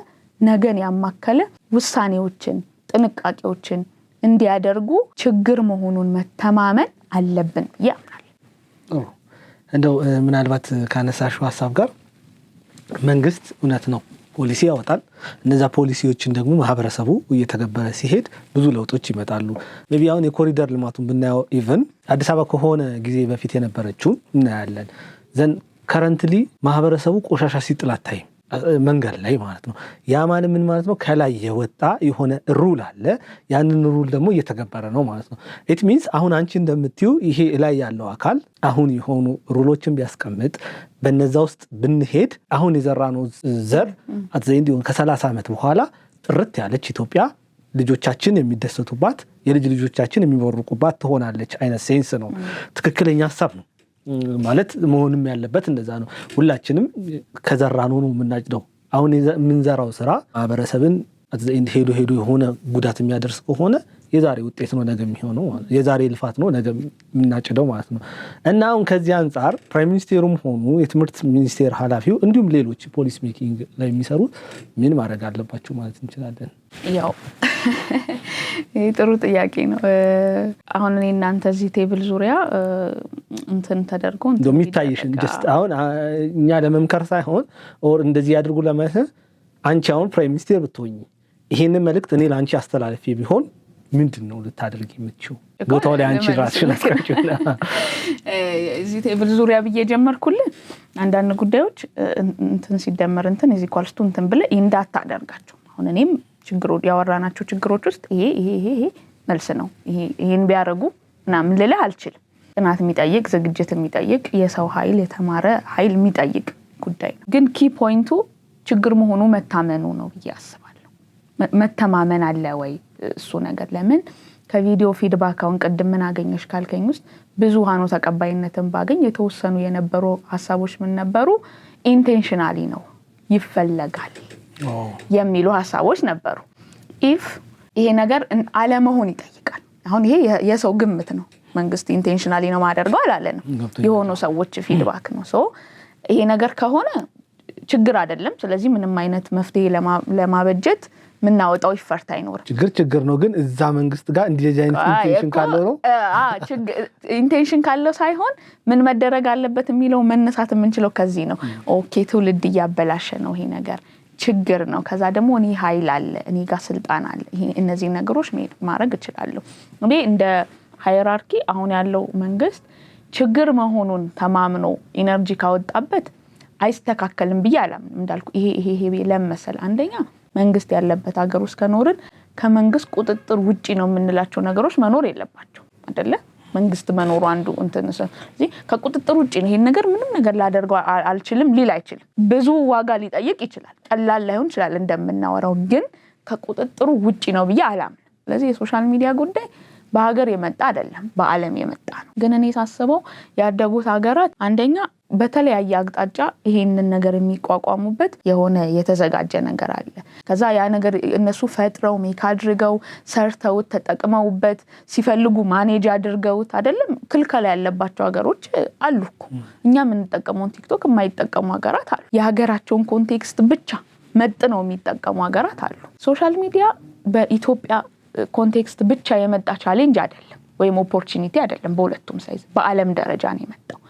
ነገን ያማከለ ውሳኔዎችን ጥንቃቄዎችን እንዲያደርጉ ችግር መሆኑን መተማመን አለብን ብዬ አምናለሁ። እንደው ምናልባት ካነሳሽው ሐሳብ ጋር መንግስት እውነት ነው ፖሊሲ ያወጣል። እነዛ ፖሊሲዎችን ደግሞ ማህበረሰቡ እየተገበረ ሲሄድ ብዙ ለውጦች ይመጣሉ። ሜቢ አሁን የኮሪደር ልማቱን ብናየው ኢቭን አዲስ አበባ ከሆነ ጊዜ በፊት የነበረችውን እናያለን። ዘን ከረንትሊ ማህበረሰቡ ቆሻሻ ሲጥል አታይም መንገድ ላይ ማለት ነው። ያ ማለት ምን ማለት ነው? ከላይ የወጣ የሆነ ሩል አለ። ያንን ሩል ደግሞ እየተገበረ ነው ማለት ነው። ኢት ሚንስ አሁን አንቺ እንደምትዩ ይሄ ላይ ያለው አካል አሁን የሆኑ ሩሎችን ቢያስቀምጥ በነዛ ውስጥ ብንሄድ አሁን የዘራነው ዘር አትዘይንዲ ከ30 ዓመት በኋላ ጥርት ያለች ኢትዮጵያ ልጆቻችን የሚደሰቱባት የልጅ ልጆቻችን የሚወርቁባት ትሆናለች አይነት ሴንስ ነው። ትክክለኛ ሐሳብ ነው ማለት መሆንም ያለበት እንደዛ ነው። ሁላችንም ከዘራነው ነው የምናጭደው። አሁን የምንዘራው ስራ ማህበረሰብን ሄዶ የሆነ ጉዳት የሚያደርስ ከሆነ የዛሬ ውጤት ነው ነገ የሚሆነው ማለት ነው። የዛሬ ልፋት ነው ነገ የምናጭደው ማለት ነው። እና አሁን ከዚህ አንጻር ፕራይም ሚኒስቴሩም ሆኑ የትምህርት ሚኒስቴር ኃላፊው እንዲሁም ሌሎች ፖሊስ ሜኪንግ ላይ የሚሰሩት ምን ማድረግ አለባቸው ማለት እንችላለን? ያው ጥሩ ጥያቄ ነው። አሁን እኔ እናንተ እዚህ ቴብል ዙሪያ እንትን ተደርጎ እንደሚታይሽን just አሁን እኛ ለመምከር ሳይሆን ኦር እንደዚህ ያድርጉ ለማለት አንቺ አሁን ፕራይም ሚኒስቴር ብትሆኚ ይሄንን መልእክት እኔ ላንቺ አስተላልፌ ቢሆን ምንድነው ልታደርጊ የምትችው? ቦታው ላይ አንቺ ራስሽን አስቀምጪው። እዚህ ቴብል ዙሪያ ብዬ ጀመርኩልህ አንዳንድ ጉዳዮች እንትን ሲደመር እንትን እዚህ ኳልስቱ እንትን ብለህ እንዳታደርጋቸው። አሁን እኔም ችግሮች ያወራናቸው ችግሮች ውስጥ ይሄ መልስ ነው ይሄን ቢያረጉ ምናምን ልልህ አልችልም። ጥናት የሚጠይቅ ዝግጅት የሚጠይቅ የሰው ኃይል የተማረ ኃይል የሚጠይቅ ጉዳይ ነው። ግን ኪ ፖይንቱ ችግር መሆኑ መታመኑ ነው ብዬ አስባለሁ። መተማመን አለ ወይ እሱ ነገር? ለምን ከቪዲዮ ፊድባክ አሁን ቅድም ምን አገኘሽ ካልከኝ ውስጥ ብዙሃኑ ተቀባይነትን ባገኝ የተወሰኑ የነበሩ ሐሳቦች ምን ነበሩ? ኢንቴንሽናሊ ነው ይፈለጋል የሚሉ ሐሳቦች ነበሩ። ኢፍ ይሄ ነገር አለመሆን ይጠይቃል። አሁን ይሄ የሰው ግምት ነው። መንግስት ኢንቴንሽናሊ ነው ማደርገው አላለንም። የሆኑ ሰዎች ፊድባክ ነው። ሶ ይሄ ነገር ከሆነ ችግር አይደለም። ስለዚህ ምንም አይነት መፍትሄ ለማበጀት ምናወጣው ይፈርታ አይኖር። ችግር ነው። ግን እዛ መንግስት ጋር እንደዚህ አይነት ኢንቴንሽን ካለው ነው ኢንቴንሽን ካለው ሳይሆን ምን መደረግ አለበት የሚለው መነሳት የምንችለው ከዚህ ነው። ኦኬ ትውልድ እያበላሸ ነው ይሄ ነገር ችግር ነው። ከዛ ደግሞ እኔ ኃይል አለ እኔ ጋር ስልጣን አለ እነዚህ ነገሮች ማድረግ እችላለሁ። እኔ እንደ ሃይራርኪ አሁን ያለው መንግስት ችግር መሆኑን ተማምኖ ኢነርጂ ካወጣበት አይስተካከልም ብዬ አላምንም። እንዳልኩ ይሄ ለመሰል አንደኛ መንግስት ያለበት ሀገር ውስጥ ከኖርን ከመንግስት ቁጥጥር ውጪ ነው የምንላቸው ነገሮች መኖር የለባቸው አይደለ? መንግስት መኖሩ አንዱ እንትንስ እዚህ ከቁጥጥር ውጪ ነው። ይሄን ነገር ምንም ነገር ላደርገው አልችልም ሊል አይችልም። ብዙ ዋጋ ሊጠይቅ ይችላል። ቀላል ላይሆን ይችላል እንደምናወራው፣ ግን ከቁጥጥሩ ውጪ ነው ብዬ አላምንም። ስለዚህ የሶሻል ሚዲያ ጉዳይ በሀገር የመጣ አይደለም በዓለም የመጣ ነው። ግን እኔ ሳስበው ያደጉት ሀገራት አንደኛ በተለያየ አቅጣጫ ይሄንን ነገር የሚቋቋሙበት የሆነ የተዘጋጀ ነገር አለ። ከዛ ያ ነገር እነሱ ፈጥረው ሜክ አድርገው ሰርተው ተጠቅመውበት ሲፈልጉ ማኔጅ አድርገውት አይደለም ክልከላ ያለባቸው ሀገሮች አሉ እኮ። እኛ የምንጠቀመውን ቲክቶክ የማይጠቀሙ ሀገራት አሉ። የሀገራቸውን ኮንቴክስት ብቻ መጥነው የሚጠቀሙ ሀገራት አሉ። ሶሻል ሚዲያ በኢትዮጵያ ኮንቴክስት ብቻ የመጣ ቻሌንጅ አይደለም ወይም ኦፖርቹኒቲ አይደለም። በሁለቱም ሳይዝ በዓለም ደረጃ ነው የመጣው።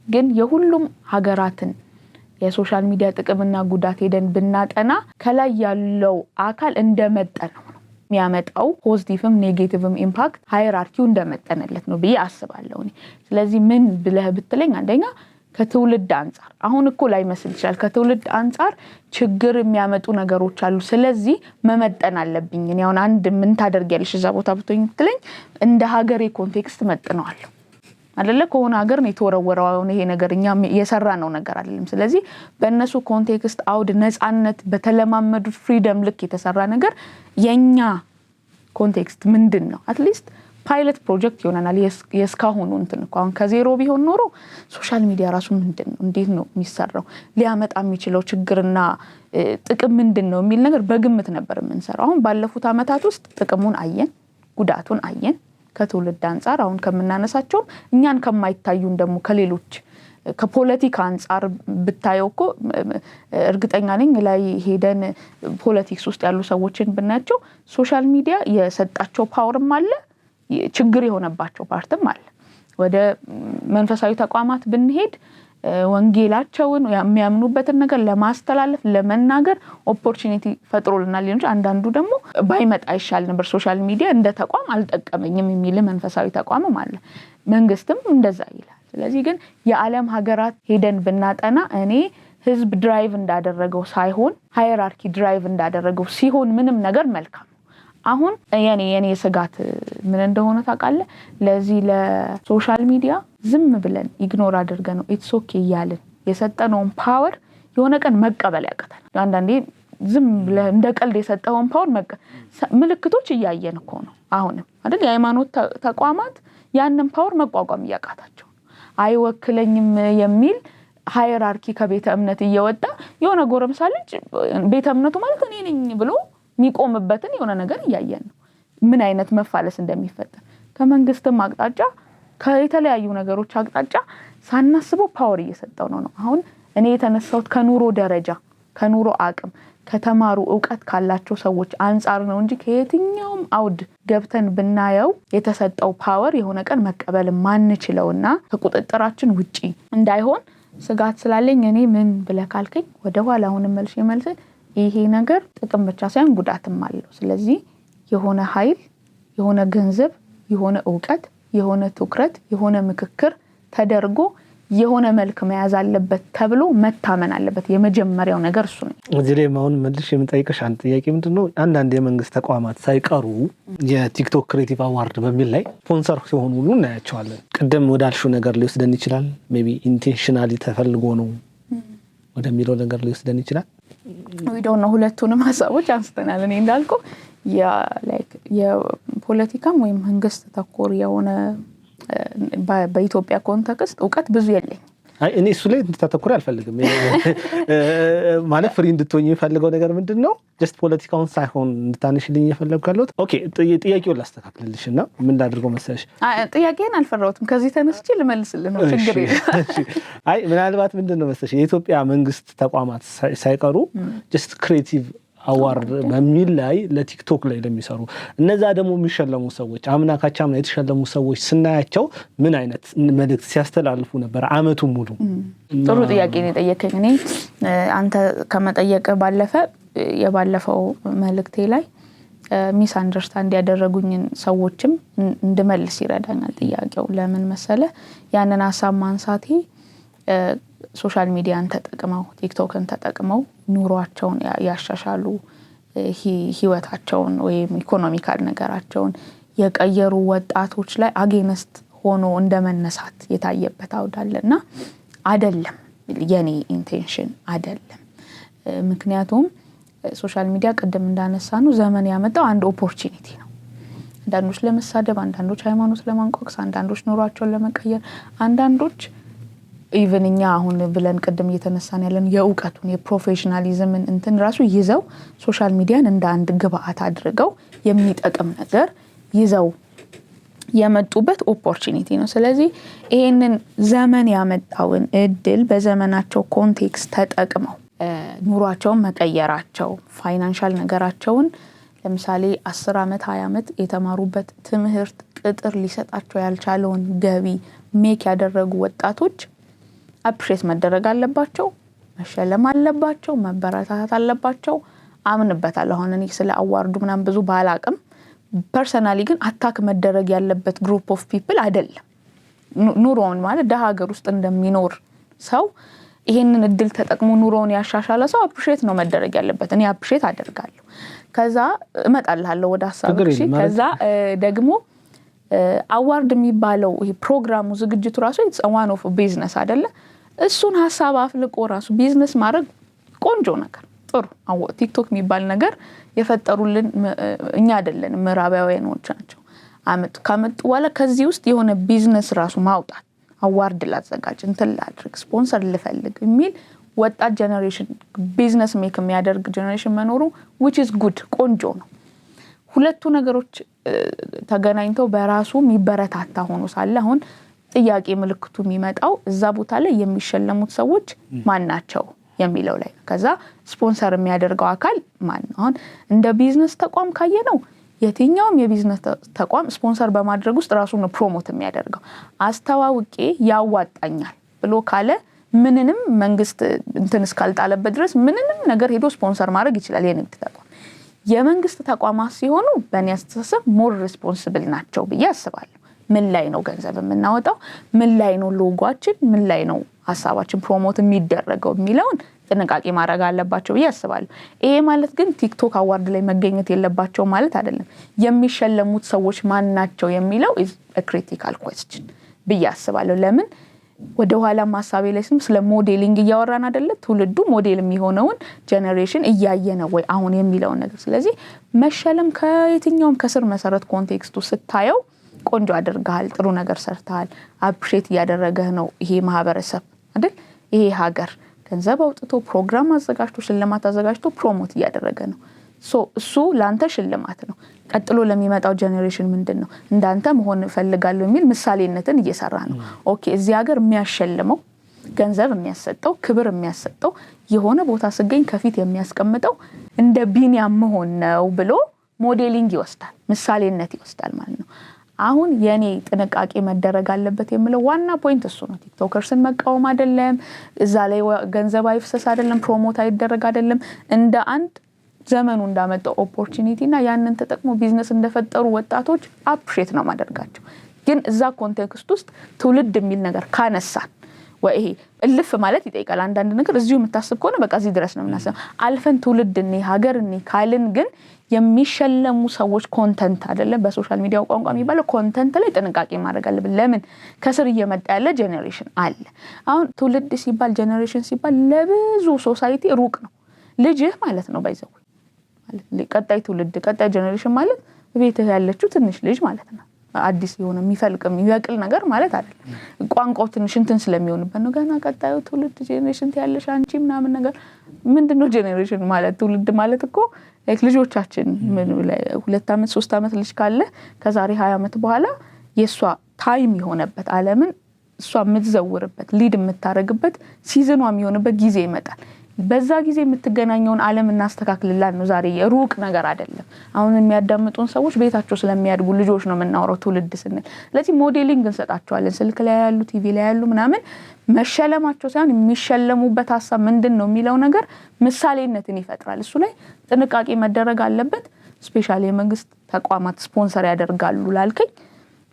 ግን የሁሉም ሀገራትን የሶሻል ሚዲያ ጥቅምና ጉዳት ሄደን ብናጠና ከላይ ያለው አካል እንደመጠነው ነው የሚያመጣው ፖዚቲቭም ኔጌቲቭም ኢምፓክት ሃይራርኪው እንደመጠነለት ነው ብዬ አስባለሁ። ስለዚህ ምን ብለህ ብትለኝ አንደኛ ከትውልድ አንፃር አሁን እኮ ላይ መስል ይችላል። ከትውልድ አንፃር ችግር የሚያመጡ ነገሮች አሉ። ስለዚህ መመጠን አለብኝ። እኔ አሁን አንድ ምን ታደርጊያለሽ እዛ ቦታ ብትሆኝ ብትለኝ እንደ ሀገሬ ኮንቴክስት መጥነዋለሁ አይደለ? ከሆነ ሀገር ነው የተወረወረው አሁን ይሄ ነገር እኛ የሰራነው ነገር አይደለም። ስለዚህ በእነሱ ኮንቴክስት አውድ ነፃነት በተለማመዱት ፍሪደም ልክ የተሰራ ነገር የኛ ኮንቴክስት ምንድነው? አትሊስት ፓይለት ፕሮጀክት ይሆናል። የስካሁኑ እንትን እኮ አሁን ከዜሮ ቢሆን ኖሮ ሶሻል ሚዲያ ራሱ ምንድነው እንዴት ነው የሚሰራው ሊያመጣ የሚችለው ችግርና ጥቅም ምንድነው የሚል ነገር በግምት ነበር የምንሰራው። አሁን ባለፉት አመታት ውስጥ ጥቅሙን አየን፣ ጉዳቱን አየን። ከትውልድ አንፃር አሁን ከምናነሳቸው እኛን ከማይታዩን ደግሞ ከሌሎች ከፖለቲካ አንፃር ብታየው እኮ እርግጠኛ ነኝ ላይ ሄደን ፖለቲክስ ውስጥ ያሉ ሰዎችን ብናያቸው ሶሻል ሚዲያ የሰጣቸው ፓወርም አለ ችግር የሆነባቸው ፓርትም አለ። ወደ መንፈሳዊ ተቋማት ብንሄድ ወንጌላቸውን የሚያምኑበትን ነገር ለማስተላለፍ ለመናገር ኦፖርቹኒቲ ፈጥሮልናል እንጂ አንዳንዱ ደግሞ ባይመጣ ይሻል ነበር ሶሻል ሚዲያ እንደ ተቋም አልጠቀመኝም የሚል መንፈሳዊ ተቋምም አለ። መንግስትም እንደዛ ይላል። ስለዚህ ግን የዓለም ሀገራት ሄደን ብናጠና እኔ ህዝብ ድራይቭ እንዳደረገው ሳይሆን ሃይራርኪ ድራይቭ እንዳደረገው ሲሆን ምንም ነገር መልካም። አሁን የኔ ስጋት ምን እንደሆነ ታውቃለህ? ለዚህ ለሶሻል ሚዲያ ዝም ብለን ኢግኖር አድርገን ኢትስ ኦኬ ያልን የሰጠነውን ፓወር የሆነ ቀን መቀበል ያቀታል። አንዳንዴ ዝም ብለህ እንደ ቀልድ የሰጠውን ፓወር ምልክቶች እያየን እኮ ነው አሁንም አይደል? የሃይማኖት ተቋማት ያንን ፓወር መቋቋም ያቃታቸው አይወክለኝም የሚል ሃይራርኪ ከቤተ እምነት እየወጣ የሆነ ጎረምሳ ልጅ ቤተ እምነቱ ማለት እኔ ነኝ ብሎ የሚቆምበትን የሆነ ነገር እያየን ነው። ምን አይነት መፋለስ እንደሚፈጠር ከመንግስትም አቅጣጫ ከየተለያዩ ነገሮች አቅጣጫ ሳናስበው ፓወር እየሰጠው ነው። አሁን እኔ የተነሳሁት ከኑሮ ደረጃ ከኑሮ አቅም ከተማሩ ዕውቀት ካላቸው ሰዎች አንፃር ነው እንጂ ከየትኛውም አውድ ገብተን ብናየው የተሰጠው ፓወር የሆነ ቀን መቀበል ማንችለውና ከቁጥጥራችን ውጪ እንዳይሆን ስጋት ስላለኝ እኔ ምን ብለካልከኝ ወደ ኋላ አሁን መልስ ይሄ ነገር ጥቅም ብቻ ሳይሆን ጉዳትም አለው። ስለዚህ የሆነ ኃይል የሆነ ገንዘብ የሆነ ዕውቀት የሆነ ትኩረት የሆነ ምክክር ተደርጎ የሆነ መልክ መያዝ አለበት ተብሎ መታመን አለበት። የመጀመሪያው ነገር እሱ ነው። እዚህ ላይ አሁን መልሽ የምጠይቅሽ አንድ ጥያቄ ምንድነው አንዳንድ የመንግስት ተቋማት ሳይቀሩ የቲክቶክ ክሬቲቭ አዋርድ በሚል ላይ ስፖንሰር ሲሆኑ ሁሉ እናያቸዋለን። ቅድም ወዳልሽው ነገር ሊወስደን ይችላል። ሜቢ ኢንቴንሽናሊ ተፈልጎ ነው ወደሚለው ነገር ሊወስደን ይችላል። ዊዶና ሁለቱንም ሀሳቦች አንስተናል። እኔ እንዳልኩ የፖለቲካም ወይም መንግስት ተኮር የሆነ በኢትዮጵያ ኮንቴክስት ዕውቀት ብዙ የለኝ። እኔ እሱ ላይ እንድታተኩሪ አልፈልግም። ማለት ፍሪ እንድትሆኝ የፈልገው ነገር ምንድነው ጀስት ፖለቲካውን ሳይሆን እንድታነሽልኝ የፈለግኩ ያለሁት። ኦኬ ጥያቄውን ላስተካክልልሽና ምን ላድርገው መሰለሽ? ጥያቄን አልፈራሁትም። ከዚህ ተነስቼ ልመልስልህ ነው። ችግር የለም። ምናልባት ምንድነው መሰለሽ የኢትዮጵያ መንግስት ተቋማት ሳይቀሩ ጀስት ክሬቲቭ አዋርድ በሚል ላይ ለቲክቶክ ላይ ለሚሰሩ እነዛ ደግሞ የሚሸለሙ ሰዎች አምና ካቻምና የተሸለሙ ሰዎች ስናያቸው ምን አይነት መልእክት ሲያስተላልፉ ነበር አመቱ ሙሉ? ጥሩ ጥያቄ ነው የጠየቀኝ። እኔ አንተ ከመጠየቅ ባለፈ የባለፈው መልእክቴ ላይ ሚስ አንደርስታንድ ያደረጉኝን ሰዎችም እንድመልስ ይረዳኛል ጥያቄው። ለምን መሰለ ያንን ሀሳብ ማንሳቴ ሶሻል ሚዲያን ተጠቅመው ቲክቶክን ተጠቅመው ኑሯቸውን ያሻሻሉ ህይወታቸውን ወይም ኢኮኖሚካል ነገራቸውን የቀየሩ ወጣቶች ላይ አጌንስት ሆኖ እንደመነሳት የታየበት አውዳለና አይደለም የኔ ኢንቴንሽን አይደለም። ምክንያቱም ሶሻል ሚዲያ ቅድም እንዳነሳ ነው ዘመን ያመጣው አንድ ኦፖርቹኒቲ ነው። አንዳንዶች ለመሳደብ፣ አንዳንዶች ሃይማኖት ለማንቆቅስ፣ አንዳንዶች ኑሯቸውን ለመቀየር፣ አንዳንዶች ኢቭን እኛ አሁን ብለን ቅድም እየተነሳን ያለን የዕውቀቱን የፕሮፌሽናሊዝምን እንትን ራሱ ይዘው ሶሻል ሚዲያን እንደ አንድ ግብአት አድርገው የሚጠቅም ነገር ይዘው የመጡበት ኦፖርቹኒቲ ነው። ስለዚህ ይሄንን ዘመን ያመጣውን እድል በዘመናቸው ኮንቴክስት ተጠቅመው ኑሯቸውን መቀየራቸው ፋይናንሻል ነገራቸውን ለምሳሌ 10 አመት 20 አመት የተማሩበት ትምህርት ቅጥር ሊሰጣቸው ያልቻለውን ገቢ ሜክ ያደረጉ ወጣቶች አፕሪሼት መደረግ አለባቸው፣ መሸለም አለባቸው፣ መበረታታት አለባቸው። አምንበታለሁ። አሁን እኔ ስለ አዋርዱ ምናምን ብዙ ባላቅም ፐርሰናሊ ግን አታክ መደረግ ያለበት ግሩፕ ኦፍ ፒፕል አይደለም። ኑሮውን ማለት ደሃ ሀገር ውስጥ እንደሚኖር ሰው ይሄንን እድል ተጠቅሞ ኑሮውን ያሻሻለ ሰው አፕሪሼት ነው መደረግ ያለበት። እኔ አፕሪሼት አደርጋለሁ። ከዛ እመጣልሃለሁ ወደ ሐሳቡ። ከዛ ደግሞ አዋርድ የሚባለው ይሄ ፕሮግራሙ ዝግጅቱ ራሱ it's one of business አይደለ? እሱን ሐሳብ አፍልቆ ራሱ ቢዝነስ ማድረግ ቆንጆ ነገር ጥሩ። ቲክቶክ የሚባል ነገር የፈጠሩልን እኛ አይደለን ምዕራባውያኖች ናቸው። ካመጡ በኋላ ከዚህ ውስጥ የሆነ ቢዝነስ ራሱ ማውጣት አዋርድ ላዘጋጅ እንትን ላድርግ ስፖንሰር ልፈልግ የሚል ወጣት ጀነሬሽን ቢዝነስ ሜክ የሚያደርግ ጀነሬሽን መኖሩ which is good ቆንጆ ነው። ሁለቱ ነገሮች ተገናኝተው በራሱ የሚበረታታ ሆኖ ሳለ አሁን ጥያቄ ምልክቱ የሚመጣው እዛ ቦታ ላይ የሚሸለሙት ሰዎች ማን ናቸው የሚለው ላይ ከዛ ስፖንሰር የሚያደርገው አካል ማን ነው? አሁን እንደ ቢዝነስ ተቋም ካየነው የትኛውም የቢዝነስ ተቋም ስፖንሰር በማድረግ ውስጥ ራሱን ፕሮሞት የሚያደርገው አስተዋውቄ ያዋጣኛል ብሎ ካለ ምንንም መንግስት እንትን እስካልጣለበት ድረስ ምንንም ነገር ሄዶ ስፖንሰር ማድረግ ይችላል የንግድ ተቋም። የመንግስት ተቋማት ሲሆኑ በእኔ አስተሳሰብ ሞር ሪስፖንሲብል ናቸው ብዬ አስባለሁ። ምን ላይ ነው ገንዘብ የምናወጣው? ምን ላይ ነው ሎጓችን? ምን ላይ ነው ሀሳባችን ፕሮሞት የሚደረገው የሚለውን ጥንቃቄ ማድረግ አለባቸው ብዬ አስባለሁ። ይሄ ማለት ግን ቲክቶክ አዋርድ ላይ መገኘት የለባቸው ማለት አይደለም። የሚሸለሙት ሰዎች ማን ናቸው የሚለው is a critical question ብዬ አስባለሁ። ለምን ወደ ኋላ ማሳቤ ላይ ስለ ሞዴሊንግ እያወራን አይደለ? ትውልዱ ሞዴል የሚሆነውን ጄነሬሽን እያየ ነው ወይ አሁን የሚለው ነገር። ስለዚህ መሸለም ከየትኛውም ከስር መሰረት ኮንቴክስቱ ስታየው ቆንጆ አድርገሃል፣ ጥሩ ነገር ሰርተሃል፣ አፕሪሼት እያደረገህ ነው ይሄ ማህበረሰብ አይደል? ይሄ ሀገር ገንዘብ አውጥቶ ፕሮግራም አዘጋጅቶ ሽልማት አዘጋጅቶ ፕሮሞት እያደረገ ነው። እሱ ላንተ ሽልማት ነው። ቀጥሎ ለሚመጣው ጄነሬሽን ምንድነው እንዳንተ መሆን ፈልጋለሁ የሚል ምሳሌነትን እየሰራ ነው። ኦኬ እዚህ ሀገር የሚያሸልመው ገንዘብ የሚያሰጠው ክብር የሚያሰጠው የሆነ ቦታ ስገኝ ከፊት የሚያስቀምጠው እንደ ቢኒያም መሆን ነው ብሎ ሞዴሊንግ ይወስዳል፣ ምሳሌነት ይወስዳል ማለት ነው። አሁን የኔ ጥንቃቄ መደረግ አለበት የሚለው ዋና ፖይንት እሱ ነው። ቲክቶከርስን መቃወም አይደለም፣ እዛ ላይ ገንዘብ አይፍሰስ አይደለም፣ ፕሮሞት አይደረግ አይደለም። እንደ አንድ ዘመኑ እንዳመጣው ኦፖርቹኒቲ እና ያንን ተጠቅሞ ቢዝነስ እንደፈጠሩ ወጣቶች አፕሪሼት ነው ማደርጋቸው። ግን እዛ ኮንቴክስት ውስጥ ትውልድ የሚል ነገር ካነሳን ወይ ይሄ እልፍ ማለት ይጠይቃል። አንዳንድ ነገር እዚሁ የምታስብ ከሆነ በቃ እዚህ ድረስ ነው የምናስበው። አልፈን ትውልድ እኔ ሀገር እኔ ካልን ግን የሚሸለሙ ሰዎች ኮንተንት አይደለም በሶሻል ሚዲያው ቋንቋ የሚባለው ኮንተንት ላይ ጥንቃቄ ማድረግ አለብን። ለምን ከስር እየመጣ ያለ ጄነሬሽን አለ። አሁን ትውልድ ሲባል ጄነሬሽን ሲባል ለብዙ ሶሳይቲ ሩቅ ነው። ልጅህ ማለት ነው ባይዘው ማለት ቀጣይ ትውልድ ቀጣይ ጄነሬሽን ማለት ቤትህ ያለችው ትንሽ ልጅ ማለት ነው። አዲስ የሆነ የሚፈልቅ የሚበቅል ነገር ማለት አይደለም። ቋንቋው ትንሽ እንትን ስለሚሆንበት ነው። ገና ቀጣዩ ትውልድ ጄነሬሽን ያለሽ አንቺ ምናምን ነገር ምንድነው ጄነሬሽን ማለት? ትውልድ ማለት እኮ ልጆቻችን ምን ላይ 2 አመት 3 አመት ልጅ ካለ ከዛሬ 20 አመት በኋላ የሷ ታይም የሆነበት ዓለምን እሷ የምትዘውርበት ሊድ የምታረግበት ሲዝኗ የሚሆንበት ጊዜ ይመጣል። በዛ ጊዜ የምትገናኘውን ዓለም እናስተካክልላን ነው። ዛሬ የሩቅ ነገር አይደለም። አሁን የሚያዳምጡን ሰዎች ቤታቸው ስለሚያድጉ ልጆች ነው የምናወራው ትውልድ ስንል። ስለዚህ ሞዴሊንግ እንሰጣቸዋለን። ስልክ ላይ ያሉ ቲቪ ላይ ያሉ ምናምን መሸለማቸው ሳይሆን የሚሸለሙበት ሀሳብ ምንድነው የሚለው ነገር ምሳሌነትን ይፈጥራል። እሱ ላይ ጥንቃቄ መደረግ አለበት። ስፔሻሊ የመንግስት ተቋማት ስፖንሰር ያደርጋሉ ላልከኝ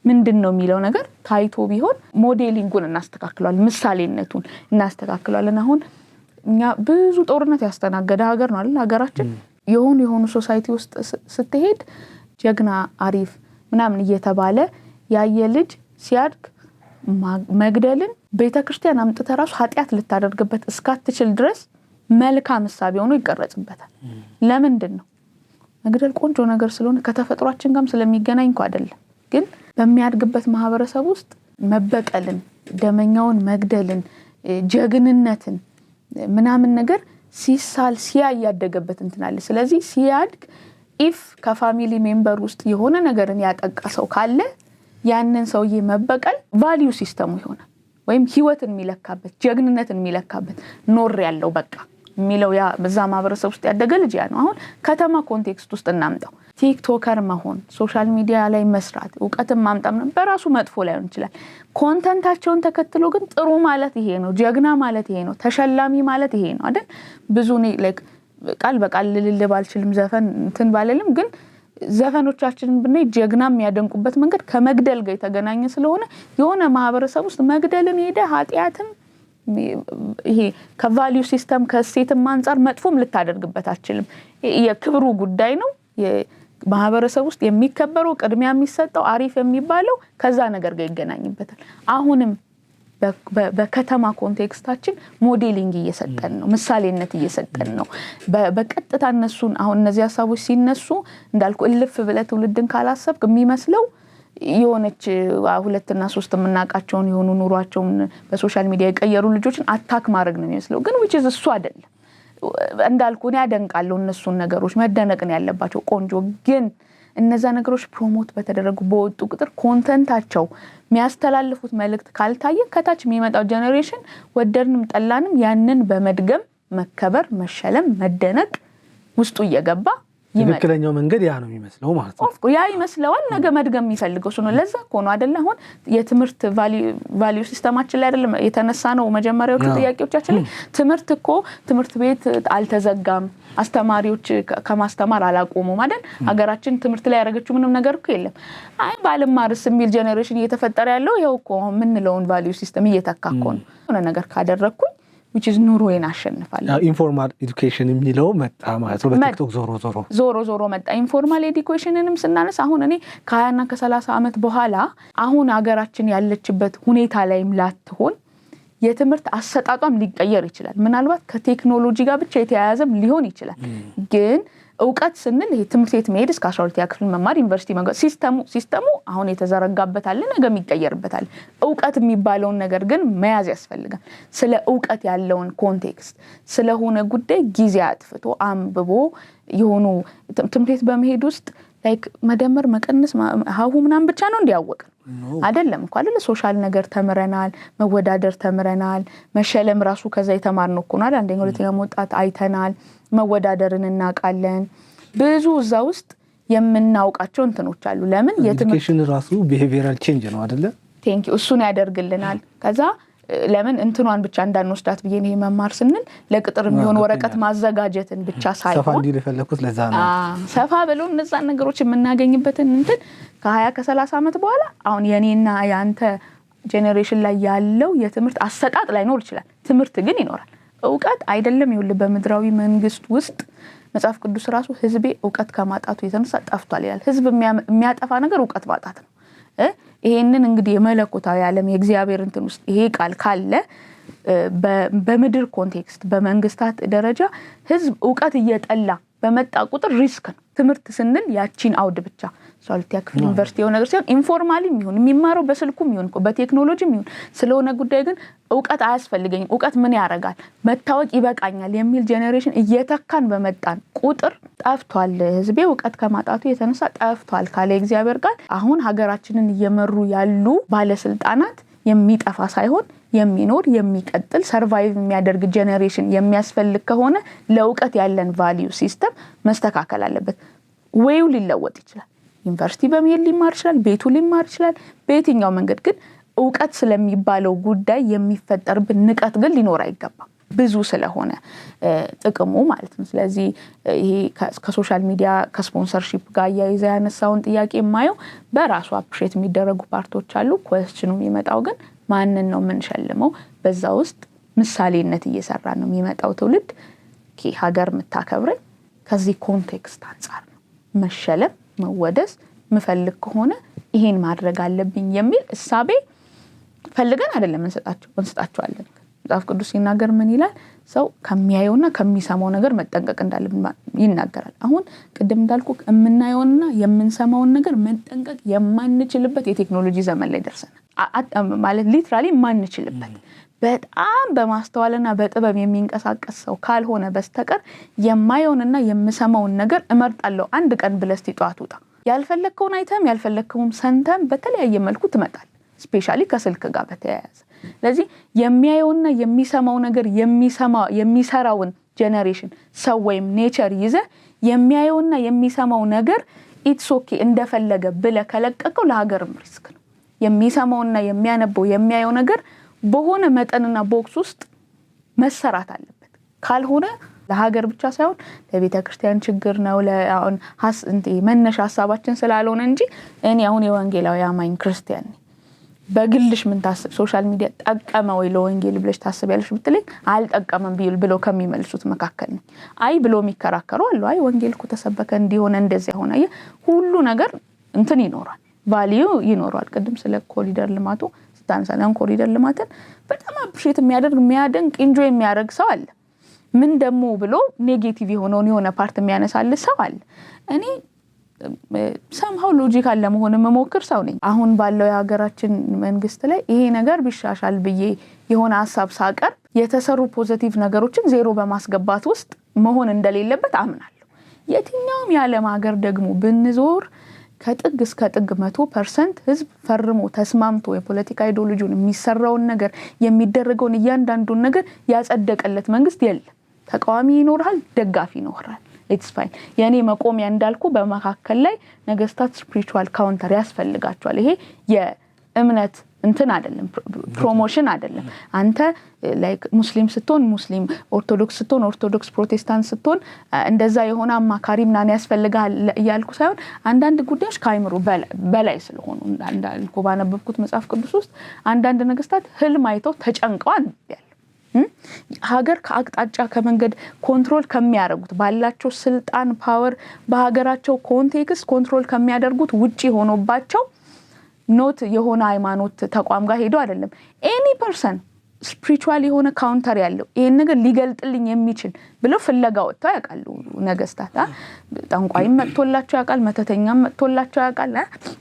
ምንድነው የሚለው ነገር ታይቶ ቢሆን ሞዴሊንጉን እናስተካክለዋለን፣ ምሳሌነቱን እናስተካክለዋለን። አሁን እኛ ብዙ ጦርነት ያስተናገደ ሀገር ነው አይደል? ሀገራችን የሆኑ ሶሳይቲ ውስጥ ስትሄድ ጀግና አሪፍ ምናምን እየተባለ ያየ ልጅ ሲያድግ መግደልን ቤተክርስቲያን አምጥተ ራሱ ኃጢያት ልታደርግበት እስካትችል ድረስ መልካም ሐሳብ ሆኖ ይቀረጽበታል። ለምንድን ነው? መግደል ቆንጆ ነገር ስለሆነ ከተፈጥሯችን ጋርም ስለሚገናኝ እንኳን አይደለም። ግን በሚያድግበት ማህበረሰብ ውስጥ መበቀልን፣ ደመኛውን መግደልን፣ ጀግንነትን ምናምን ነገር ሲሳል ሲያያደገበት እንትናለ። ስለዚህ ሲያድግ ኢፍ ከፋሚሊ ሜምበር ውስጥ የሆነ ነገርን ያጠቃሰው ካለ ያንን ሰውዬ መበቀል ቫልዩ ሲስተሙ ይሆናል። ወይም ህይወትን የሚለካበት ጀግንነትን የሚለካበት ኖር ያለው በቃ የሚለው ያ በዛ ማህበረሰብ ውስጥ ያደገ ልጅ ያ ነው። አሁን ከተማ ኮንቴክስት ውስጥ እናምጣው። ቲክቶከር መሆን፣ ሶሻል ሚዲያ ላይ መስራት፣ ዕውቀትን ማምጣት በራሱ መጥፎ ላይሆን ይችላል። ኮንተንታቸውን ተከትሎ ግን ጥሩ ማለት ይሄ ነው፣ ጀግና ማለት ይሄ ነው፣ ተሸላሚ ማለት ይሄ ነው አይደል? ብዙ ላይክ ቃል በቃል ልልል ባልችልም ዘፈን እንትን ባልልም ግን ዘፈኖቻችንን ብናይ ጀግና የሚያደንቁበት መንገድ ከመግደል ጋር የተገናኘ ስለሆነ የሆነ ማህበረሰብ ውስጥ መግደልን ሄደ ኃጢያትን ይሄ ከቫልዩ ሲስተም ከሴትም አንፃር መጥፎም ልታደርግበት አትችልም። የክብሩ ጉዳይ ነው። ማህበረሰብ ውስጥ የሚከበረው ቅድሚያ የሚሰጠው አሪፍ የሚባለው ከዛ ነገር ጋር ይገናኝበታል። አሁንም በከተማ ኮንቴክስታችን ሞዴሊንግ እየሰጠን ነው፣ ምሳሌነት እየሰጠን ነው። በቀጥታ እነሱን አሁን እነዚህ ሀሳቦች ሲነሱ እንዳልኩ እልፍ ብለ ትውልድን ካላሰብክ የሚመስለው የሆነች 2 እና 3 የምናውቃቸውን የሆኑ ኑሯቸውን በሶሻል ሚዲያ የቀየሩ ልጆችን አታክ ማድረግ ነው የሚመስለው። ግን which is እሱ አይደለም። እንዳልኩ እኔ አደንቃለሁ እነሱን ነገሮች መደነቅን ያለባቸው ቆንጆ። ግን እነዛ ነገሮች ፕሮሞት በተደረጉ በወጡ ቁጥር ኮንተንታቸው የሚያስተላልፉት መልእክት ካልታየ ከታች የሚመጣው ጄኔሬሽን ወደድንም ጠላንም ያንን በመድገም መከበር፣ መሸለም፣ መደነቅ ውስጡ እየገባ ትክክለኛው መንገድ ያ ነው የሚመስለው ማለት ነው። ያ ይመስለዋል ነገ መድገም የሚፈልገው እሱ ነው። ለዛ እኮ ነው አይደል አሁን የትምህርት ቫልዩ ሲስተማችን ላይ አይደለም የተነሳ ነው መጀመሪያዎቹ ጥያቄዎቻችን ላይ ትምህርት እኮ ትምህርት ቤት አልተዘጋም፣ አስተማሪዎች ከማስተማር አላቆሙም አይደል? ሀገራችን ትምህርት ላይ ያደረገችው ምንም ነገር እኮ የለም። አይ ባልማርስ የሚል ጄኔሬሽን እየተፈጠረ ያለው ይኸው እኮ ምንለውን ቫልዩ ሲስተም እየተካኮ ነው። የሆነ ነገር ካደረግኩኝ which is ኑሮዬን አሸንፋለሁ። ኢንፎርማል ኤዱኬሽን የሚለው መጣ ማለት ነው። በቲክቶክ ዞሮ መጣ። ኢንፎርማል ኤዱኬሽንንም ስናነሳ አሁን እኔ ከ20 እና ከ30 ዓመት በኋላ አሁን ሀገራችን ያለችበት ሁኔታ ላይም ላትሆን የትምህርት አሰጣጧም ሊቀየር ይችላል። ምናልባት ከቴክኖሎጂ ጋር ብቻ የተያያዘም ሊሆን ይችላል። ግን እውቀት ስንል ይሄ ትምህርት ቤት መሄድ እስከ 12ኛ ክፍል መማር ዩኒቨርሲቲ መግባት ሲስተሙ አሁን የተዘረጋበት አለ፣ ነገ የሚቀየርበታል። እውቀት የሚባለውን ነገር ግን መያዝ ያስፈልጋል። ስለ እውቀት ያለውን ኮንቴክስት ስለሆነ ጉዳይ ጊዜ አጥፍቶ አንብቦ የሆኑ ትምህርት ቤት በመሄድ ውስጥ ላይክ መደመር መቀነስ ሀሁ ምናምን ብቻ ነው እንዲያወቅ አይደለም እኮ አይደለ? ሶሻል ነገር ተምረናል፣ መወዳደር ተምረናል፣ መሸለም ራሱ ከዛ የተማርነው እኮ ነው። አንደኛ ሁለተኛ መውጣት አይተናል፣ መወዳደርን እናውቃለን። ብዙ እዛ ውስጥ የምናውቃቸው እንትኖች አሉ። ለምን የኤዱኬሽን ራሱ ቢሄቪየራል ቼንጅ ነው አይደለ? ቴንክ ዩ እሱን ያደርግልናል። ከዛ ለምን እንትኗን ብቻ እንዳንወስዳት ብዬ ነው መማር ስንል ለቅጥር የሚሆን ወረቀት ማዘጋጀትን ብቻ ሳይሆን ሰፋ እንዲል ፈለኩት። ለዛ ነው ሰፋ ብለው እነዛን ነገሮች የምናገኝበትን እንትን ከ20 ከ30 ዓመት በኋላ አሁን የኔና ያንተ ጄኔሬሽን ላይ ያለው የትምህርት አሰጣጥ ላይ ኖር ይችላል። ትምህርት ግን ይኖራል። እውቀት አይደለም ይኸውልህ በምድራዊ መንግስት ውስጥ መጽሐፍ ቅዱስ ራሱ ህዝቤ እውቀት ከማጣቱ የተነሳ ጠፍቷል ይላል። ህዝብ የሚያጠፋ ነገር እውቀት ማጣት ነው። ይሄንን እንግዲህ የመለኮታዊ ዓለም የእግዚአብሔር እንትን ውስጥ ይሄ ቃል ካለ በምድር ኮንቴክስት በመንግስታት ደረጃ ህዝብ እውቀት እየጠላ በመጣ ቁጥር ሪስክ ነው። ትምህርት ስንል ያቺን አውድ ብቻ ሶልቲያ ክፍል ዩኒቨርሲቲ የሆነ ነገር ሲሆን ኢንፎርማሊም ይሁን የሚማረው በስልኩም ይሁን በቴክኖሎጂም ይሁን ስለሆነ ጉዳይ ግን እውቀት አያስፈልገኝም፣ እውቀት ምን ያረጋል፣ መታወቅ ይበቃኛል የሚል ጄኔሬሽን እየተካን በመጣን ቁጥር ጠፍቷል። ህዝቤ እውቀት ከማጣቱ የተነሳ ጠፍቷል ካለ እግዚአብሔር ቃል አሁን ሀገራችንን እየመሩ ያሉ ባለስልጣናት የሚጠፋ ሳይሆን የሚኖር የሚቀጥል ሰርቫይቭ የሚያደርግ ጄኔሬሽን የሚያስፈልግ ከሆነ ለእውቀት ያለን ቫልዩ ሲስተም መስተካከል አለበት። ወይው ሊለወጥ ይችላል። ዩኒቨርሲቲ በመሄድ ሊማር ይችላል፣ ቤቱ ሊማር ይችላል። በየትኛው መንገድ ግን እውቀት ስለሚባለው ጉዳይ የሚፈጠርብን ንቀት ግን ሊኖር አይገባም። ብዙ ስለሆነ ጥቅሙ ማለት ነው። ስለዚህ ይሄ ከሶሻል ሚዲያ ከስፖንሰርሺፕ ጋር ያይዘ ያነሳውን ጥያቄ የማየው በራሱ አፕሪሼት የሚደረጉ ፓርቶች አሉ። ኩዌስችኑ የሚመጣው ግን ማንን ነው የምንሸልመው? በዛ ውስጥ ምሳሌነት እየሰራ ነው የሚመጣው ትውልድ ሀገር የምታከብረኝ ከዚህ ኮንቴክስት አንጻር ነው። መሸለም መወደስ ምፈልግ ከሆነ ይሄን ማድረግ አለብኝ የሚል እሳቤ ፈልገን አይደለም እንሰጣቸዋለን። መጽሐፍ ቅዱስ ሲናገር ምን ይላል? ሰው ከሚያየውና ከሚሰማው ነገር መጠንቀቅ እንዳለብን ይናገራል። አሁን ቅድም እንዳልኩ የምናየውና የምንሰማውን ነገር መጠንቀቅ የማንችልበት የቴክኖሎጂ ዘመን ላይ ደርሰናል። ማለት ሊትራሊ የማንችልበት በጣም በማስተዋልና በጥበብ የሚንቀሳቀስ ሰው ካልሆነ በስተቀር የማየውንና የምሰማውን ነገር እመርጣለሁ አንድ ቀን ብለህ እስቲ ጧት ውጣ። ያልፈለግከውን አይተም ያልፈለግከውን ሰንተም በተለያየ መልኩ ትመጣል። ስፔሻሊ ከስልክ ጋር በተያያዘ ስለዚህ የሚያየውና የሚሰማው ነገር የሚሰራውን ጄኔሬሽን ሰው ወይም ኔቸር ይዘ የሚያየውና የሚሰማው ነገር ኢትስ ኦኬ እንደፈለገ ብለህ ከለቀቀው ለሀገርም ሪስክ ነው። የሚሰማውና የሚያነበው የሚያየው ነገር በሆነ መጠንና ቦክስ ውስጥ መሰራት አለበት። ካልሆነ ለሀገር ብቻ ሳይሆን ለቤተ ክርስቲያን ችግር ነው። ለአሁን መነሻ ሀሳባችን ስላልሆነ እንጂ እኔ አሁን የወንጌላዊ አማኝ ክርስቲያን ነኝ። በግልሽ ምን ታስብ? ሶሻል ሚዲያ ጠቀመ ወይ ለወንጌል ብለሽ ታስቢያለሽ ብትለኝ አልጠቀመም ብሎ ከሚመልሱት መካከል ነኝ። አይ ብሎ የሚከራከሩ አሉ። አይ ወንጌል እኮ ተሰበከ እንዲሆነ እንደዚያ ሆነ። ሁሉ ነገር እንትን ይኖራል፣ ቫልዩ ይኖራል። ቅድም ስለ ኮሪደር ልማቱ ስታነሳለን ኮሪደር ልማትን በጣም አፕሪሼት የሚያደንቅ ኢንጆይ የሚያደርግ ሰው አለ። ምን ደግሞ ብሎ ኔጌቲቭ የሆነውን የሆነ ፓርት የሚያነሳል ሰው አለ። እኔ ሰምሃው ሎጂካል ለመሆን መሞክር ሰው ነኝ። አሁን ባለው የሀገራችን መንግስት ላይ ይሄ ነገር ቢሻሻል ብዬ የሆነ ሐሳብ ሳቀር የተሰሩ ፖዚቲቭ ነገሮችን ዜሮ በማስገባት ውስጥ መሆን እንደሌለበት አምናለሁ። የትኛውም የዓለም ሀገር ደግሞ ብንዞር ከጥግ እስከ ጥግ 100% ህዝብ ፈርሞ ተስማምቶ የፖለቲካ አይዲዮሎጂውን የሚሰራውን ነገር የሚደረገውን እያንዳንዱን ነገር ያጸደቀለት መንግስት የለም። ተቃዋሚ ይኖራል፣ ደጋፊ ይኖራል። ኢትስ ፋይን። የኔ መቆሚያ እንዳልኩ በመካከል ላይ ነገስታት ስፒሪቹዋል ካውንተር ያስፈልጋቸዋል። ይሄ የእምነት እንትን አይደለም፣ ፕሮሞሽን አይደለም። አንተ ላይክ ሙስሊም ስትሆን ሙስሊም፣ ኦርቶዶክስ ስትሆን ኦርቶዶክስ፣ ፕሮቴስታንት ስትሆን እንደዛ የሆነ አማካሪ ምናምን ያስፈልጋል እያልኩ ሳይሆን አንዳንድ ጉዳዮች ከአይምሮ በላይ ስለሆኑ እንዳልኩ ባነበብኩት መጽሐፍ ቅዱስ ውስጥ አንዳንድ ነገስታት ህልም አይተው ተጨንቀዋል ያለ ሀገር ከአቅጣጫ ከመንገድ ኮንትሮል ከሚያደርጉት ባላቸው ስልጣን ፓወር በሀገራቸው ኮንቴክስት ኮንትሮል ከሚያደርጉት ውጪ ሆኖባቸው ኖት የሆነ ሃይማኖት ተቋም ጋር ሄዶ አይደለም ኤኒ ፐርሰን ስፒሪቹዋል የሆነ ካውንተር ያለው ይሄን ነገር ሊገልጥልኝ የሚችል ብለው ፍለጋ ወጥተው ያውቃሉ ነገስታት። ጠንቋይም መጥቶላቸው ያውቃል፣ መተተኛም መጥቶላቸው ያውቃል፣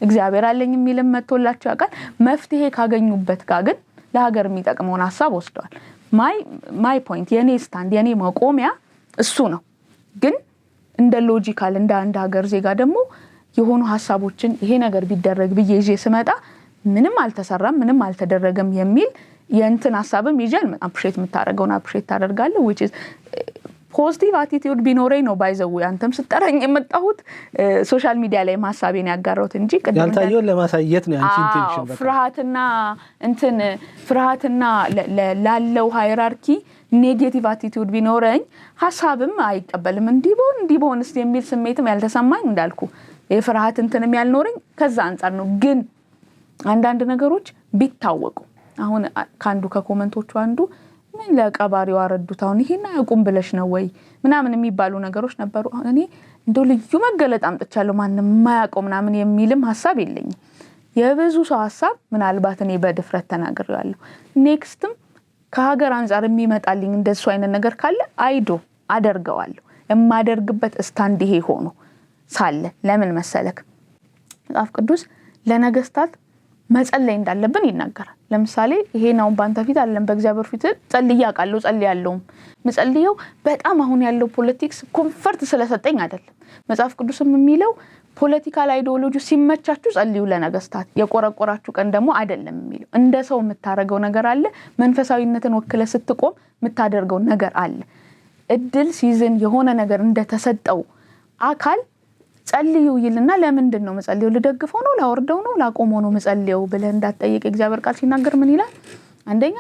እግዚአብሔር አለኝ የሚልም መጥቶላቸው ያውቃል። መፍትሄ ካገኙበት ጋር ግን ለሀገር የሚጠቅመውን ሐሳብ ወስደዋል። ማይ ፖይንት የኔ ስታንድ የኔ መቆሚያ እሱ ነው። ግን እንደ ሎጂካል እንደ አንድ ሀገር ዜጋ ደግሞ የሆኑ ሐሳቦችን ይሄ ነገር ቢደረግ ብዬ ይዤ ስመጣ ምንም አልተሰራም ምንም አልተደረገም የሚል የእንትን ሐሳብም ይጃል አፕሪሼት የምታደርገውን አፕሪሼት ታደርጋለህ which is ፖዚቲቭ አቲቲዩድ ቢኖረኝ ነው ባይዘው አንተም ስጠራኝ የመጣሁት ሶሻል ሚዲያ ላይ ሐሳቤን ያጋራሁት እንጂ ያልታየውን ለማሳየት ነው አንቺ ኢንቴንሽን በቃ ፍርሃትና ላለው ሃይራርኪ ኔጌቲቭ አቲቲዩድ ቢኖረኝ ሐሳብም አይቀበልም እንዲቦንስ የሚል ስሜትም ያልተሰማኝ እንዳልኩ የፍርሃት እንትንም ያልኖረኝ ከዛ አንፃር ነው። ግን አንዳንድ ነገሮች ቢታወቁ አሁን ካንዱ ከኮሜንቶቹ አንዱ ምን ለቀባሪው አረዱት አሁን ይሄና ያቁም ብለሽ ነው ወይ ምናምን የሚባሉ ነገሮች ነበሩ። እኔ እንደው ልዩ መገለጥ አምጥቻለሁ ማንንም ማያውቀው ምናምን የሚልም ሐሳብ የለኝም። የብዙ ሰው ሐሳብ ምናልባት እኔ በድፍረት ተናግሬያለሁ። ኔክስትም ከሀገር አንፃር የሚመጣልኝ እንደሱ አይነት ነገር ካለ አደርገዋለሁ። የማደርግበት ስታንድ ይሄ ሆኖ ሳለ ለምን መሰለክ መጽሐፍ ቅዱስ ለነገስታት መጸለይ እንዳለብን ይናገራል። ለምሳሌ ይሄ ነው ባንተ ፊት አለም በእግዚአብሔር ፊት ጸልያለሁ መጸልየው በጣም አሁን ያለው ፖለቲክስ ኮንፈርት ስለሰጠኝ አይደለም። መጽሐፍ ቅዱስም የሚለው ፖለቲካል አይዲዮሎጂ ሲመቻችሁ ጸልዩ ለነገስታት የቆረቆራችሁ ቀን ደግሞ አይደለም የሚለው። እንደ ሰው የምታረገው ነገር አለ፣ መንፈሳዊነትን ወክለ ስትቆም የምታደርገው ነገር አለ። እድል ሲዝን የሆነ ነገር እንደተሰጠው አካል ጸልዩ ይልና ለምንድን ነው መጸልየው? ልደግፈው ነው ላወርደው ነው ላቆመው ነው መጸልየው ብለህ እንዳትጠይቅ እግዚአብሔር ቃል ሲናገር ምን ይላል? አንደኛ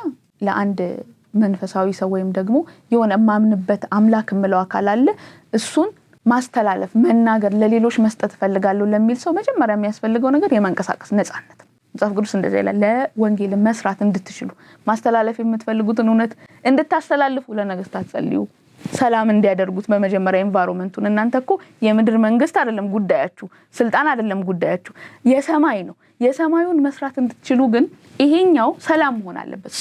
ለአንድ መንፈሳዊ ሰው ወይም ደግሞ የሆነ ማምንበት አምላክ ምለው አካል አለ እሱን ማስተላለፍ መናገር ለሌሎች መስጠት ፈልጋለሁ ለሚል ሰው መጀመሪያ የሚያስፈልገው ነገር የመንቀሳቀስ ነፃነት ነው። መጽሐፍ ቅዱስ እንደዛ ይላል። ለወንጌል መስራት እንድትችሉ ማስተላለፍ የምትፈልጉትን እውነት እንድታስተላልፉ ለነገስታት ጸልዩ፣ ሰላም እንዲያደርጉት በመጀመሪያ ኤንቫይሮንመንቱን። እናንተ እኮ የምድር መንግስት አይደለም ጉዳያችሁ፣ ስልጣን አይደለም ጉዳያችሁ፣ የሰማይ ነው። የሰማዩን መስራት እንድትችሉ ግን ይሄኛው ሰላም መሆን አለበት።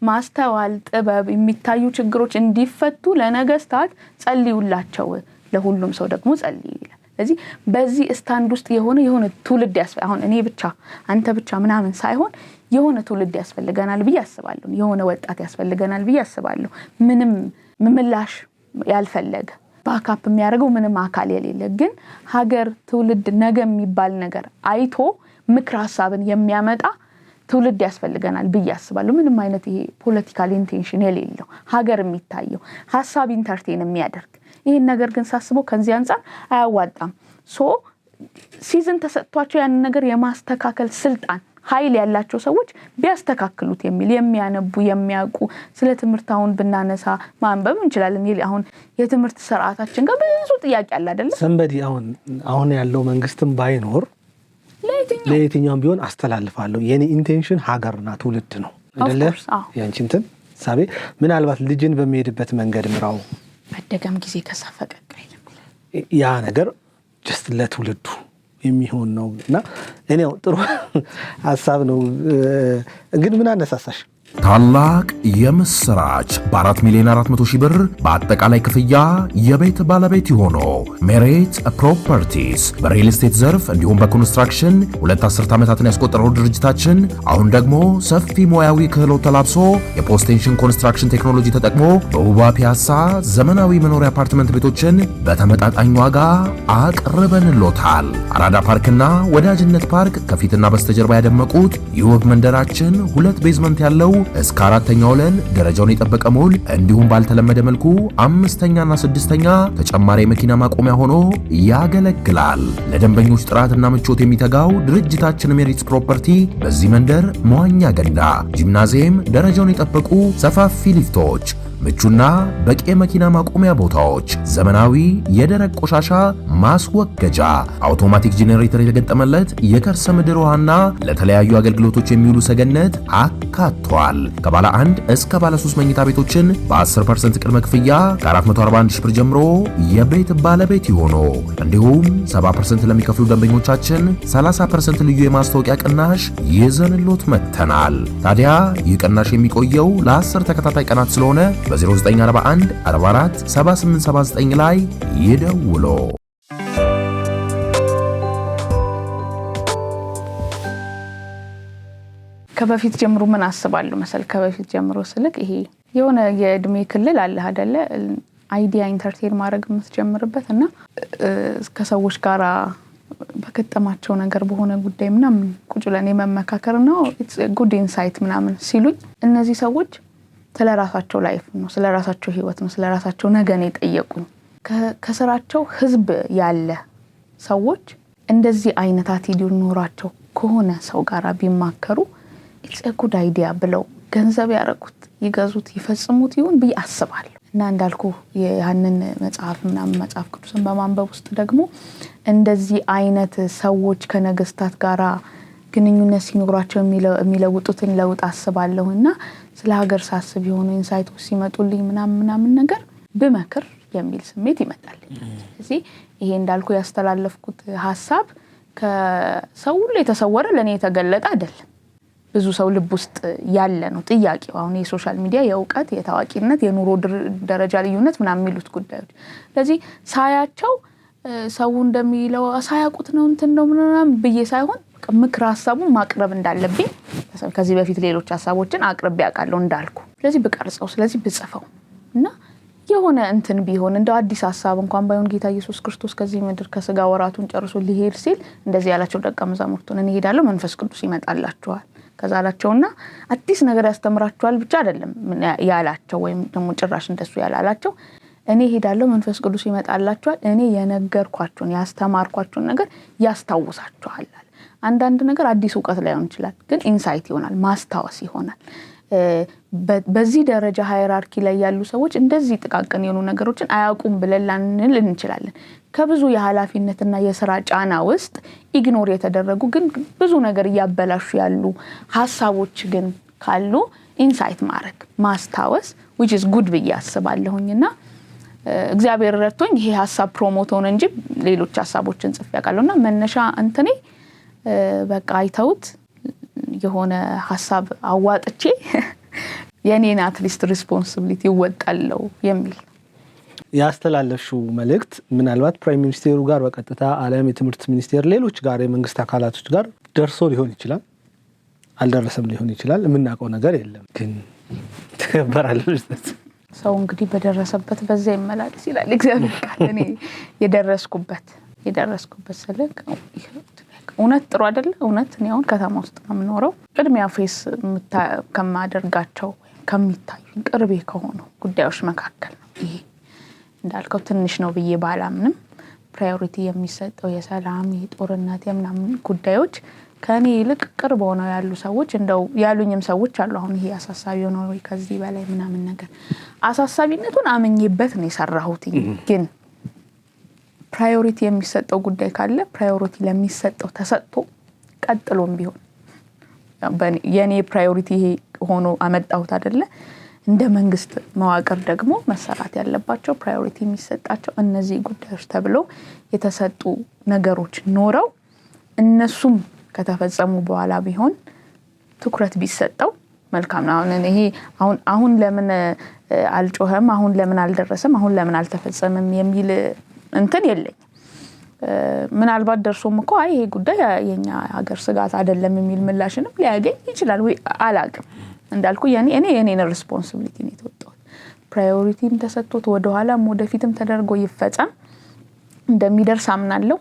ማስተዋል ጥበብ የሚታዩ ችግሮች እንዲፈቱ ለነገስታት ጸልዩላቸው፣ ለሁሉም ሰው ደግሞ ጸልዩ ይላል። ስለዚህ በዚህ ስታንድ ውስጥ የሆነ ትውልድ አሁን እኔ ብቻ አንተ ብቻ ምናምን ሳይሆን የሆነ ትውልድ ያስፈልገናል ብዬ አስባለሁ። የሆነ ወጣት ያስፈልገናል ብዬ አስባለሁ። ምንም ምላሽ ያልፈለገ ባካፕ የሚያደርገው ምንም አካል የሌለ ግን ሀገር ትውልድ ነገ የሚባል ነገር አይቶ ምክር ሐሳብን የሚያመጣ ትውልድ ያስፈልገናል ብዬ አስባለሁ። ምንም አይነት ይሄ ፖለቲካል ኢንቴንሽን የሌለው ሀገር የሚታየው ሐሳብ ኢንተርቴን የሚያደርግ ይሄን ነገር ግን ሳስበው ከዚህ አንፃር አያዋጣም። ሲዝን ተሰጥቷቸው ያን ነገር የማስተካከል ስልጣን ኃይል ያላቸው ሰዎች ቢያስተካክሉት የሚል የሚያነቡ የሚያውቁ ስለ ትምህርታውን ብናነሳ ማንበብ እንችላለን። አሁን የትምህርት ስርዓታችን ጋር ብዙ ጥያቄ አለ አይደል? ሰንበዲ አሁን ያለው መንግስትም ባይኖር ለየትኛውም ቢሆን አስተላልፋለሁ የኔ ኢንቴንሽን ሀገርና ትውልድ ነው አይደለ? ያንቺ እንትን ሳቤ ምናልባት ልጅን በሚሄድበት መንገድ ምራው አደገም ጊዜ ከሳፈቀቀ ያ ነገር ጀስት ለትውልዱ የሚሆን ነውና እኔው ጥሩ ሐሳብ ነው። ግን ምን አነሳሳሽ ታላቅ የምስራች በ4 ሚሊዮን 400 ሺህ ብር በአጠቃላይ ክፍያ የቤት ባለቤት ሆኖ ሜሪት ፕሮፐርቲስ በሪል ስቴት ዘርፍ እንዲሁም በኮንስትራክሽን 2 አስርት ዓመታትን ያስቆጠረው ድርጅታችን አሁን ደግሞ ሰፊ ሙያዊ ክህሎት ተላብሶ የፖስቴንሽን ኮንስትራክሽን ቴክኖሎጂ ተጠቅሞ በውባ ፒያሳ ዘመናዊ መኖሪያ አፓርትመንት ቤቶችን በተመጣጣኝ ዋጋ አቅርበንሎታል። አራዳ ፓርክና ወዳጅነት ፓርክ ከፊትና በስተጀርባ ያደመቁት የውብ መንደራችን 2 ቤዝመንት ያለው እስከ 4ኛ ወለል ደረጃውን የጠበቀ ሞል እንዲሁም ባልተለመደ መልኩ 5ኛና 6ኛ ተጨማሪ መኪና ማቆሚያ ሆኖ ያገለግላል። ለደንበኞች ጥራትና ምቾት የሚተጋው ድርጅታችን ሜሪትስ ፕሮፐርቲ በዚህ መንደር መዋኛ ገንዳ፣ ጂምናዚየም፣ ደረጃውን የጠበቁ ሰፋፊ ሊፍቶች፣ ምቹና በቂ መኪና ማቆሚያ ቦታዎች፣ ዘመናዊ የደረቅ ቆሻሻ ማስወገጃ፣ አውቶማቲክ ጄኔሬተር የተገጠመለት የከርሰ ምድር ውሃና ለተለያዩ አገልግሎቶች የሚውሉ ሰገነት አካቷል። ከባለ 1 እስከ ባለ 3 መኝታ ቤቶችን በ10% ቅድመ ክፍያ ከ441 ሺህ ብር ጀምሮ የቤት ባለቤት ይሆኑ። እንዲሁም 70% ለሚከፍሉ ደንበኞቻችን 30% ልዩ የማስታወቂያ ቅናሽ ይዘንሎት መጥተናል። ታዲያ ይህ ቅናሽ የሚቆየው ለ10 ተከታታይ ቀናት ስለሆነ በ0941 44 7879 ላይ ይደውሉ። ከበፊት ጀምሮ ምን አስባለሁ መሰል ከበፊት ጀምሮ ስልክ ይሄ የሆነ የእድሜ ክልል አለ አይደለ አይዲያ ኢንተርቴን ማድረግ የምትጀምርበት እና ከሰዎች ጋር በከተማቸው ነገር በሆነ ጉዳይ ምናምን ቁጭ ብለን የመመካከር ነው ኢትስ ጉድ ኢንሳይት ምናምን ሲሉኝ እነዚህ ሰዎች ስለራሳቸው ላይፍ ነው ስለራሳቸው ህይወት ነው ስለራሳቸው ነገ ነው የጠየቁኝ። ከስራቸው ህዝብ ያለ ሰዎች እንደዚህ አይነት አቲቲዩድ ኖራቸው ከሆነ ሰው ጋር ቢማከሩ ኢትስ አ ጉድ አይዲያ ብለው ገንዘብ ያረቁት ይገዙት ይፈጽሙት ይሁን ብዬ አስባለሁ። እና እንዳልኩ ያንን መጽሐፍ ቅዱስን በማንበብ ውስጥ ደግሞ እንደዚህ አይነት ሰዎች ከነገስታት ጋራ ግንኙነት ሲኖራቸው የሚለውጡትን ለውጥ አስባለሁና ስለ ሀገር ሳስብ የሆነ ኢንሳይቶች ሲመጡልኝ ምናምን ነገር በመክር የሚል ስሜት ይመጣል። ስለዚህ ይሄ እንዳልኩ ያስተላለፍኩት ሐሳብ ከሰው ሁሉ የተሰወረ ለኔ የተገለጠ አይደለም። ብዙ ሰው ልብ ውስጥ ያለ ነው ጥያቄው። አሁን የሶሻል ሚዲያ የእውቀት የታዋቂነት የኑሮ ደረጃ ልዩነት ምናምን የሚሉት ጉዳዮች ስለዚህ ሳያቸው ሰው እንደሚለው ሳያውቁት ነው እንትን ነው ምናምን ብዬ ሳይሆን ምክር ሐሳቡን ማቅረብ እንዳለብኝ ከዚህ በፊት ሌሎች ሐሳቦችን አቅርቤ ያውቃለሁ እንዳልኩ ስለዚህ ብቀርጸው ስለዚህ ብጽፈው እና የሆነ እንትን ቢሆን እንደው አዲስ ሐሳብ እንኳን ባይሆን ጌታ ኢየሱስ ክርስቶስ ከዚህ ምድር ከስጋ ወራቱን ጨርሶ ሊሄድ ሲል እንደዚህ ያላቸው ደቀ መዛሙርቱን እኔ ሄዳለሁ መንፈስ ቅዱስ ይመጣላችኋል ከዛላቸውና አዲስ ነገር ያስተምራችኋል ብቻ አይደለም ያላቸው ወይም ደግሞ ጭራሽ እንደሱ ያላላቸው እኔ ሄዳለሁ መንፈስ ቅዱስ ይመጣላችኋል እኔ የነገርኳችሁን ያስተማርኳችሁን ነገር ያስታውሳችኋል። አንዳንድ ነገር አዲስ ዕውቀት ላይሆን ይችላል ግን ኢንሳይት ይሆናል ማስታወስ ይሆናል። በዚህ ደረጃ ሃይራርኪ ላይ ያሉ ሰዎች እንደዚህ ጥቃቅን የሆኑ ነገሮችን አያውቁም ብለን ልንል እንችላለን። ከብዙ የኃላፊነትና የሥራ ጫና ውስጥ ኢግኖር የተደረጉ ግን ብዙ ነገር ያበላሹ ያሉ ሐሳቦች ግን ካሉ ኢንሳይት ማድረግ ማስታወስ which is good ብዬ አስባለሁኝና እግዚአብሔር ረድቶኝ ይሄ ሐሳብ ፕሮሞት ሆነ እንጂ ሌሎች ሐሳቦችን ጽፌ ያውቃለሁና መነሻ እንትኔ በቃ አይተውት የሆነ ሐሳብ አዋጥቼ የኔን አትሊስት ሪስፖንሲቢሊቲ ይወጣለው የሚል ያስተላለፍሽው መልእክት ምናልባት ፕራይም ሚኒስቴሩ ጋር በቀጥታ ዓለም የትምህርት ሚኒስቴር ሌሎች ጋር የመንግስት አካላቶች ጋር ደርሶ ሊሆን ይችላል አልደረሰም ሊሆን ይችላል የምናውቀው ነገር የለም ግን ተከበራለች ሰው እንግዲህ በደረሰበት በዛ ይመላለስ ይላል እግዚአብሔር ቃል። እኔ የደረስኩበት ስለክ እውነት ጥሩ አይደለ እውነት እኔ አሁን ከተማ ውስጥ ነው የምኖረው ቅድሚያ ፌስ ከማደርጋቸው ከሚታዩኝ ቅርቤ ከሆኑ ጉዳዮች መካከል ነው ይሄ እንዳልከው ትንሽ ነው ብዬ ባላምንም ፕራዮሪቲ የሚሰጠው የሰላም የጦርነት የምናምን ጉዳዮች ከኔ ይልቅ ቅርብ ሆነው ያሉ ሰዎች እንደው ያሉኝም ሰዎች አሉ አሁን ይሄ አሳሳቢ ነው ወይ ከዚህ በላይ ምናምን ነገር አሳሳቢነቱን አመኝበት ነው የሰራሁት ግን ፕራዮሪቲ የሚሰጠው ጉዳይ ካለ ፕራዮሪቲ ለሚሰጠው ተሰጥቶ ቀጥሎም ቢሆን የኔ ፕራዮሪቲ ይሄ ሆኖ አመጣሁት አይደለ እንደ መንግስት መዋቅር ደግሞ መሰራት ያለባቸው ፕራዮሪቲ የሚሰጣቸው እነዚህ ጉዳዮች ተብለው የተሰጡ ነገሮች ኖረው እነሱም ከተፈጸሙ በኋላ ቢሆን ትኩረት ቢሰጠው መልካም ነው። አሁን ለምን አልጮኸም፣ አሁን ለምን አልደረሰም፣ አሁን ለምን አልተፈጸመም የሚል እንትን የለኝም። ምናልባት ደርሶም እኮ ይሄ ጉዳይ የኛ ሀገር ስጋት አይደለም የሚል ምላሽንም ሊያገኝ ይችላል ወይ አላቅም። እንዳልኩ የኔን ሪስፖንሲቢሊቲ ነው የተወጣሁት። ፕራዮሪቲም ተሰጥቶት ወደ ኋላም ወደፊትም ተደርጎ ይፈጸም እንደሚደርስ አምናለሁ።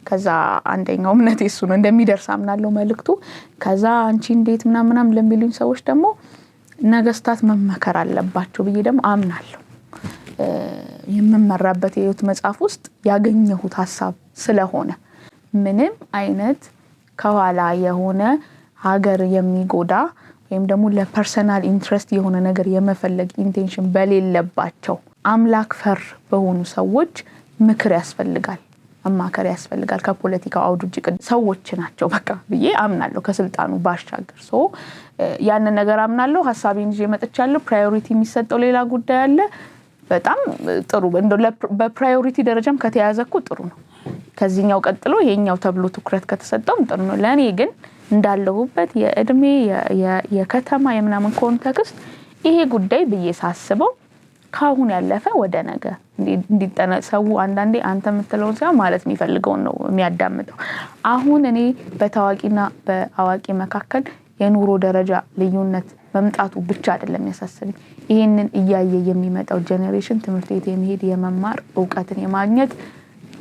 ከዛ አንደኛው እምነቴ እሱ ነው፣ እንደሚደርስ አምናለሁ መልእክቱ። ከዛ አንቺ እንዴት ምናምን ለሚሉኝ ሰዎች ደግሞ ነገስታት መመከር አለባቸው ብዬ ደግሞ አምናለሁ። የምመራበት የህይወት መጽሐፍ ውስጥ ያገኘሁት ሐሳብ ስለሆነ ምንም አይነት ከኋላ የሆነ ሀገር የሚጎዳ ወይም ደግሞ ለፐርሰናል ኢንትረስት የሆነ ነገር የመፈለግ ኢንቴንሽን በሌለባቸው አምላክ ፈር በሆኑ ሰዎች ምክር ያስፈልጋል፣ አማከር ያስፈልጋል። ከፖለቲካው አውድ ውጪ ሰዎች ናቸው በቃ ብዬ አምናለሁ። ከስልጣኑ ባሻገር ያንን ነገር አምናለሁ። ሐሳቤን ይዤ መጥቻለሁ። ፕራዮሪቲ የሚሰጠው ሌላ ጉዳይ አለ። በጣም ጥሩ በፕራዮሪቲ ደረጃም ከተያዘኩ ጥሩ ነው። ከዚህኛው ቀጥሎ ይሄኛው ተብሎ ትኩረት ከተሰጠው ጥሩ ነው። ለኔ ግን እንዳለሁበት የእድሜ የከተማ የምናምን ኮንቴክስት ይሄ ጉዳይ ብዬ ሳስበው ካሁን ያለፈ ወደ ነገ እንዲጠነሰው አንዳንዴ አንተ የምትለው ሳይሆን ማለት የሚፈልገው ነው የሚያዳምጠው። አሁን እኔ በታዋቂና በአዋቂ መካከል የኑሮ ደረጃ ልዩነት መምጣቱ ብቻ አይደለም ያሳስበኝ። ይሄንን እያየ የሚመጣው ጄኔሬሽን ትምህርት ቤት የሚሄድ የመማር እውቀትን የማግኘት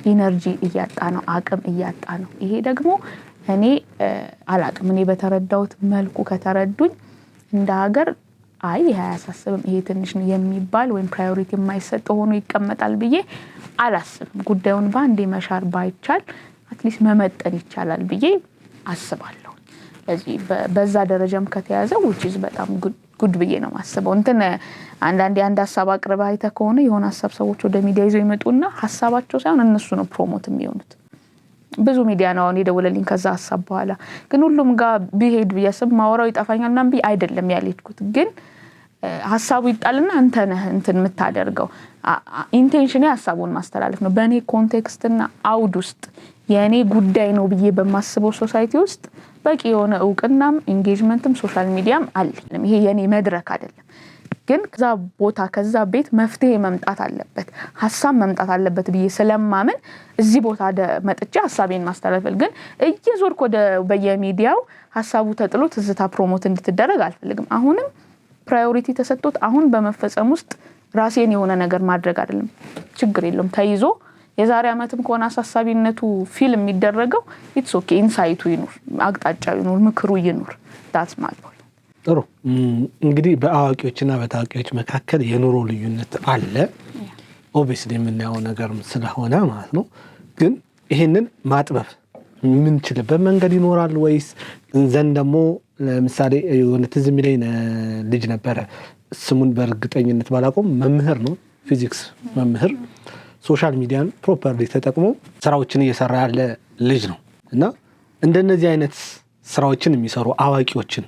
ኢነርጂ እያጣ ነው፣ አቅም እያጣ ነው። ይሄ ደግሞ እኔ አላቅም። እኔ በተረዳሁት መልኩ ከተረዱኝ እንደ ሀገር ይሄ አያሳስብም፣ ይሄ ትንሽ ነው የሚባል ወይም ፕራዮሪቲ የማይሰጥ ሆኖ ይቀመጣል ብዬ አላስብም። ጉዳዩን ባንዴ መሻር ባይቻል አትሊስት መመጠን ይቻላል ብዬ አስባለሁ። ስለዚህ በዛ ደረጃም ከተያዘ which is በጣም ጉድ ብዬ ነው ማስበው። አንዳንዴ አንድ ሐሳብ አቅርበህ አይተህ ከሆነ የሆነ ሐሳብ ሰዎች ወደ ሚዲያ ይዘው ይመጡና ሐሳባቸው ሳይሆን እነሱ ነው ፕሮሞት የሚሆኑት። ብዙ ሚዲያ ነው አሁን የደወለልኝ ከዛ ሐሳብ በኋላ ግን ሁሉም ጋር ቢሄድ ቢያስብ ማወራው ይጣፋኛል ምናምን ብዬ አይደለም ያልሄድኩት። ግን ሐሳቡ ይጣልና አንተ ነህ እንትን የምታደርገው። ኢንቴንሽኔ ሐሳቡን ማስተላለፍ ነው። በእኔ ኮንቴክስትና አውድ ውስጥ የእኔ ጉዳይ ነው ብዬ በማስበው ሶሳይቲ ውስጥ በቂ የሆነ እውቅናም ኢንጌጅመንትም ሶሻል ሚዲያም አለ። ይሄ የኔ መድረክ አይደለም። ግን ከዛ ቦታ ከዛ ቤት መፍትሄ መምጣት አለበት፣ ሐሳብ መምጣት አለበት ብዬ ስለማመን እዚህ ቦታ መጥቼ ሐሳቤን ማስተላለፍ። ግን እየዞርኩ ወደ በየሚዲያው ሐሳቡ ተጥሎ ትዝታ ፕሮሞት እንድትደረግ አልፈልግም። አሁንም ፕራዮሪቲ ተሰጥቶት አሁን በመፈጸም ውስጥ ራሴን የሆነ ነገር ማድረግ አይደለም። ችግር የለውም ተይዞ የዛሬ ዓመትም ከሆነ አሳሳቢነቱ ፊልም የሚደረገው ኢትስ ኦኬ። ኢንሳይቱ ይኑር፣ አቅጣጫው ይኑር፣ ምክሩ ይኑር። ዳትስ ማይ ፖይንት። ጥሩ እንግዲህ በአዋቂዎችና በታዋቂዎች መካከል የኑሮ ልዩነት አለ። ኦብቪስሊ የምናየው ነገር ስለሆነ ማለት ነው። ግን ይሄንን ማጥበብ የምንችልበት መንገድ ይኖራል ወይስ ዘንድ ደግሞ ለምሳሌ የሆነ ትዝ የሚለኝ ልጅ ነበረ፣ ስሙን በእርግጠኝነት ባላቆም መምህር ነው፣ ፊዚክስ መምህር። ሶሻል ሚዲያን ፕሮፐርሊ ተጠቅሞ ስራዎችን እየሰራ ያለ ልጅ ነው እና እንደነዚህ አይነት ስራዎችን የሚሰሩ አዋቂዎችን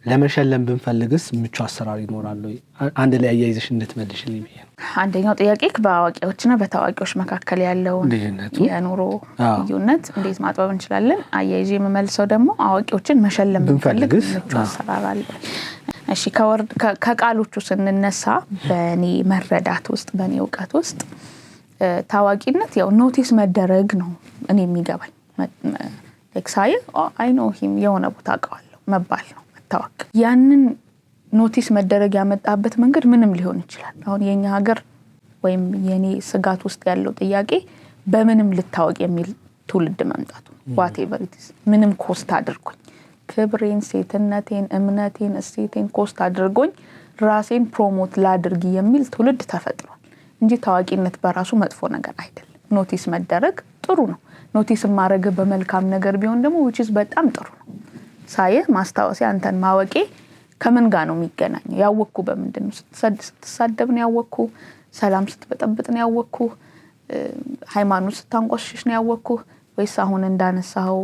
ለመሸለም ብንፈልግስ ምቹ አሰራር ይኖራል ወይ? አንድ ላይ አያይዘሽ እንድትመልሽልኝ ብዬ ነው። አንደኛው ጥያቄ በአዋቂዎችና በታዋቂዎች መካከል ያለው የኑሮ ልዩነት እንዴት ማጥበብ እንችላለን? አያይዤ የምመልሰው ደግሞ አዋቂዎችን መሸለም ብንፈልግ ምቹ አሰራር አለ። እሺ ከቃሎቹ ስንነሳ በእኔ መረዳት ውስጥ በእኔ እውቀት ውስጥ ታዋቂነት ያው ኖቲስ መደረግ ነው። እኔ የሚገባኝ ለክሳይ አይ ኖ ሂም የሆነ ቦታ አውቀዋለሁ መባል ነው መታወቅ። ያንን ኖቲስ መደረግ ያመጣበት መንገድ ምንም ሊሆን ይችላል። አሁን የኛ ሀገር ወይም የኔ ስጋት ውስጥ ያለው ጥያቄ በምንም ልታወቅ የሚል ትውልድ መምጣቱ whatever it is ምንም ኮስት አድርጎኝ ክብሬን፣ ሴትነቴን፣ እምነቴን፣ እሴቴን ኮስት አድርጎኝ ራሴን ፕሮሞት ላድርግ የሚል ትውልድ ተፈጥሯል እንጂ ታዋቂነት በራሱ መጥፎ ነገር አይደለም። ኖቲስ መደረግ ጥሩ ነው። ኖቲስ ማድረግ በመልካም ነገር ቢሆን ደግሞ which is በጣም ጥሩ ነው። ሳይህ ማስታወሴ አንተን ማወቄ ከምን ጋር ነው የሚገናኘው? ያወቅኩ በምንድን ነው? ስትሳደብ ነው ያወቅኩ፣ ሰላም ስትበጠብጥ ነው ያወቅኩ፣ ሃይማኖት ስታንቆሽሽ ነው ያወቅኩ፣ ወይስ አሁን እንዳነሳው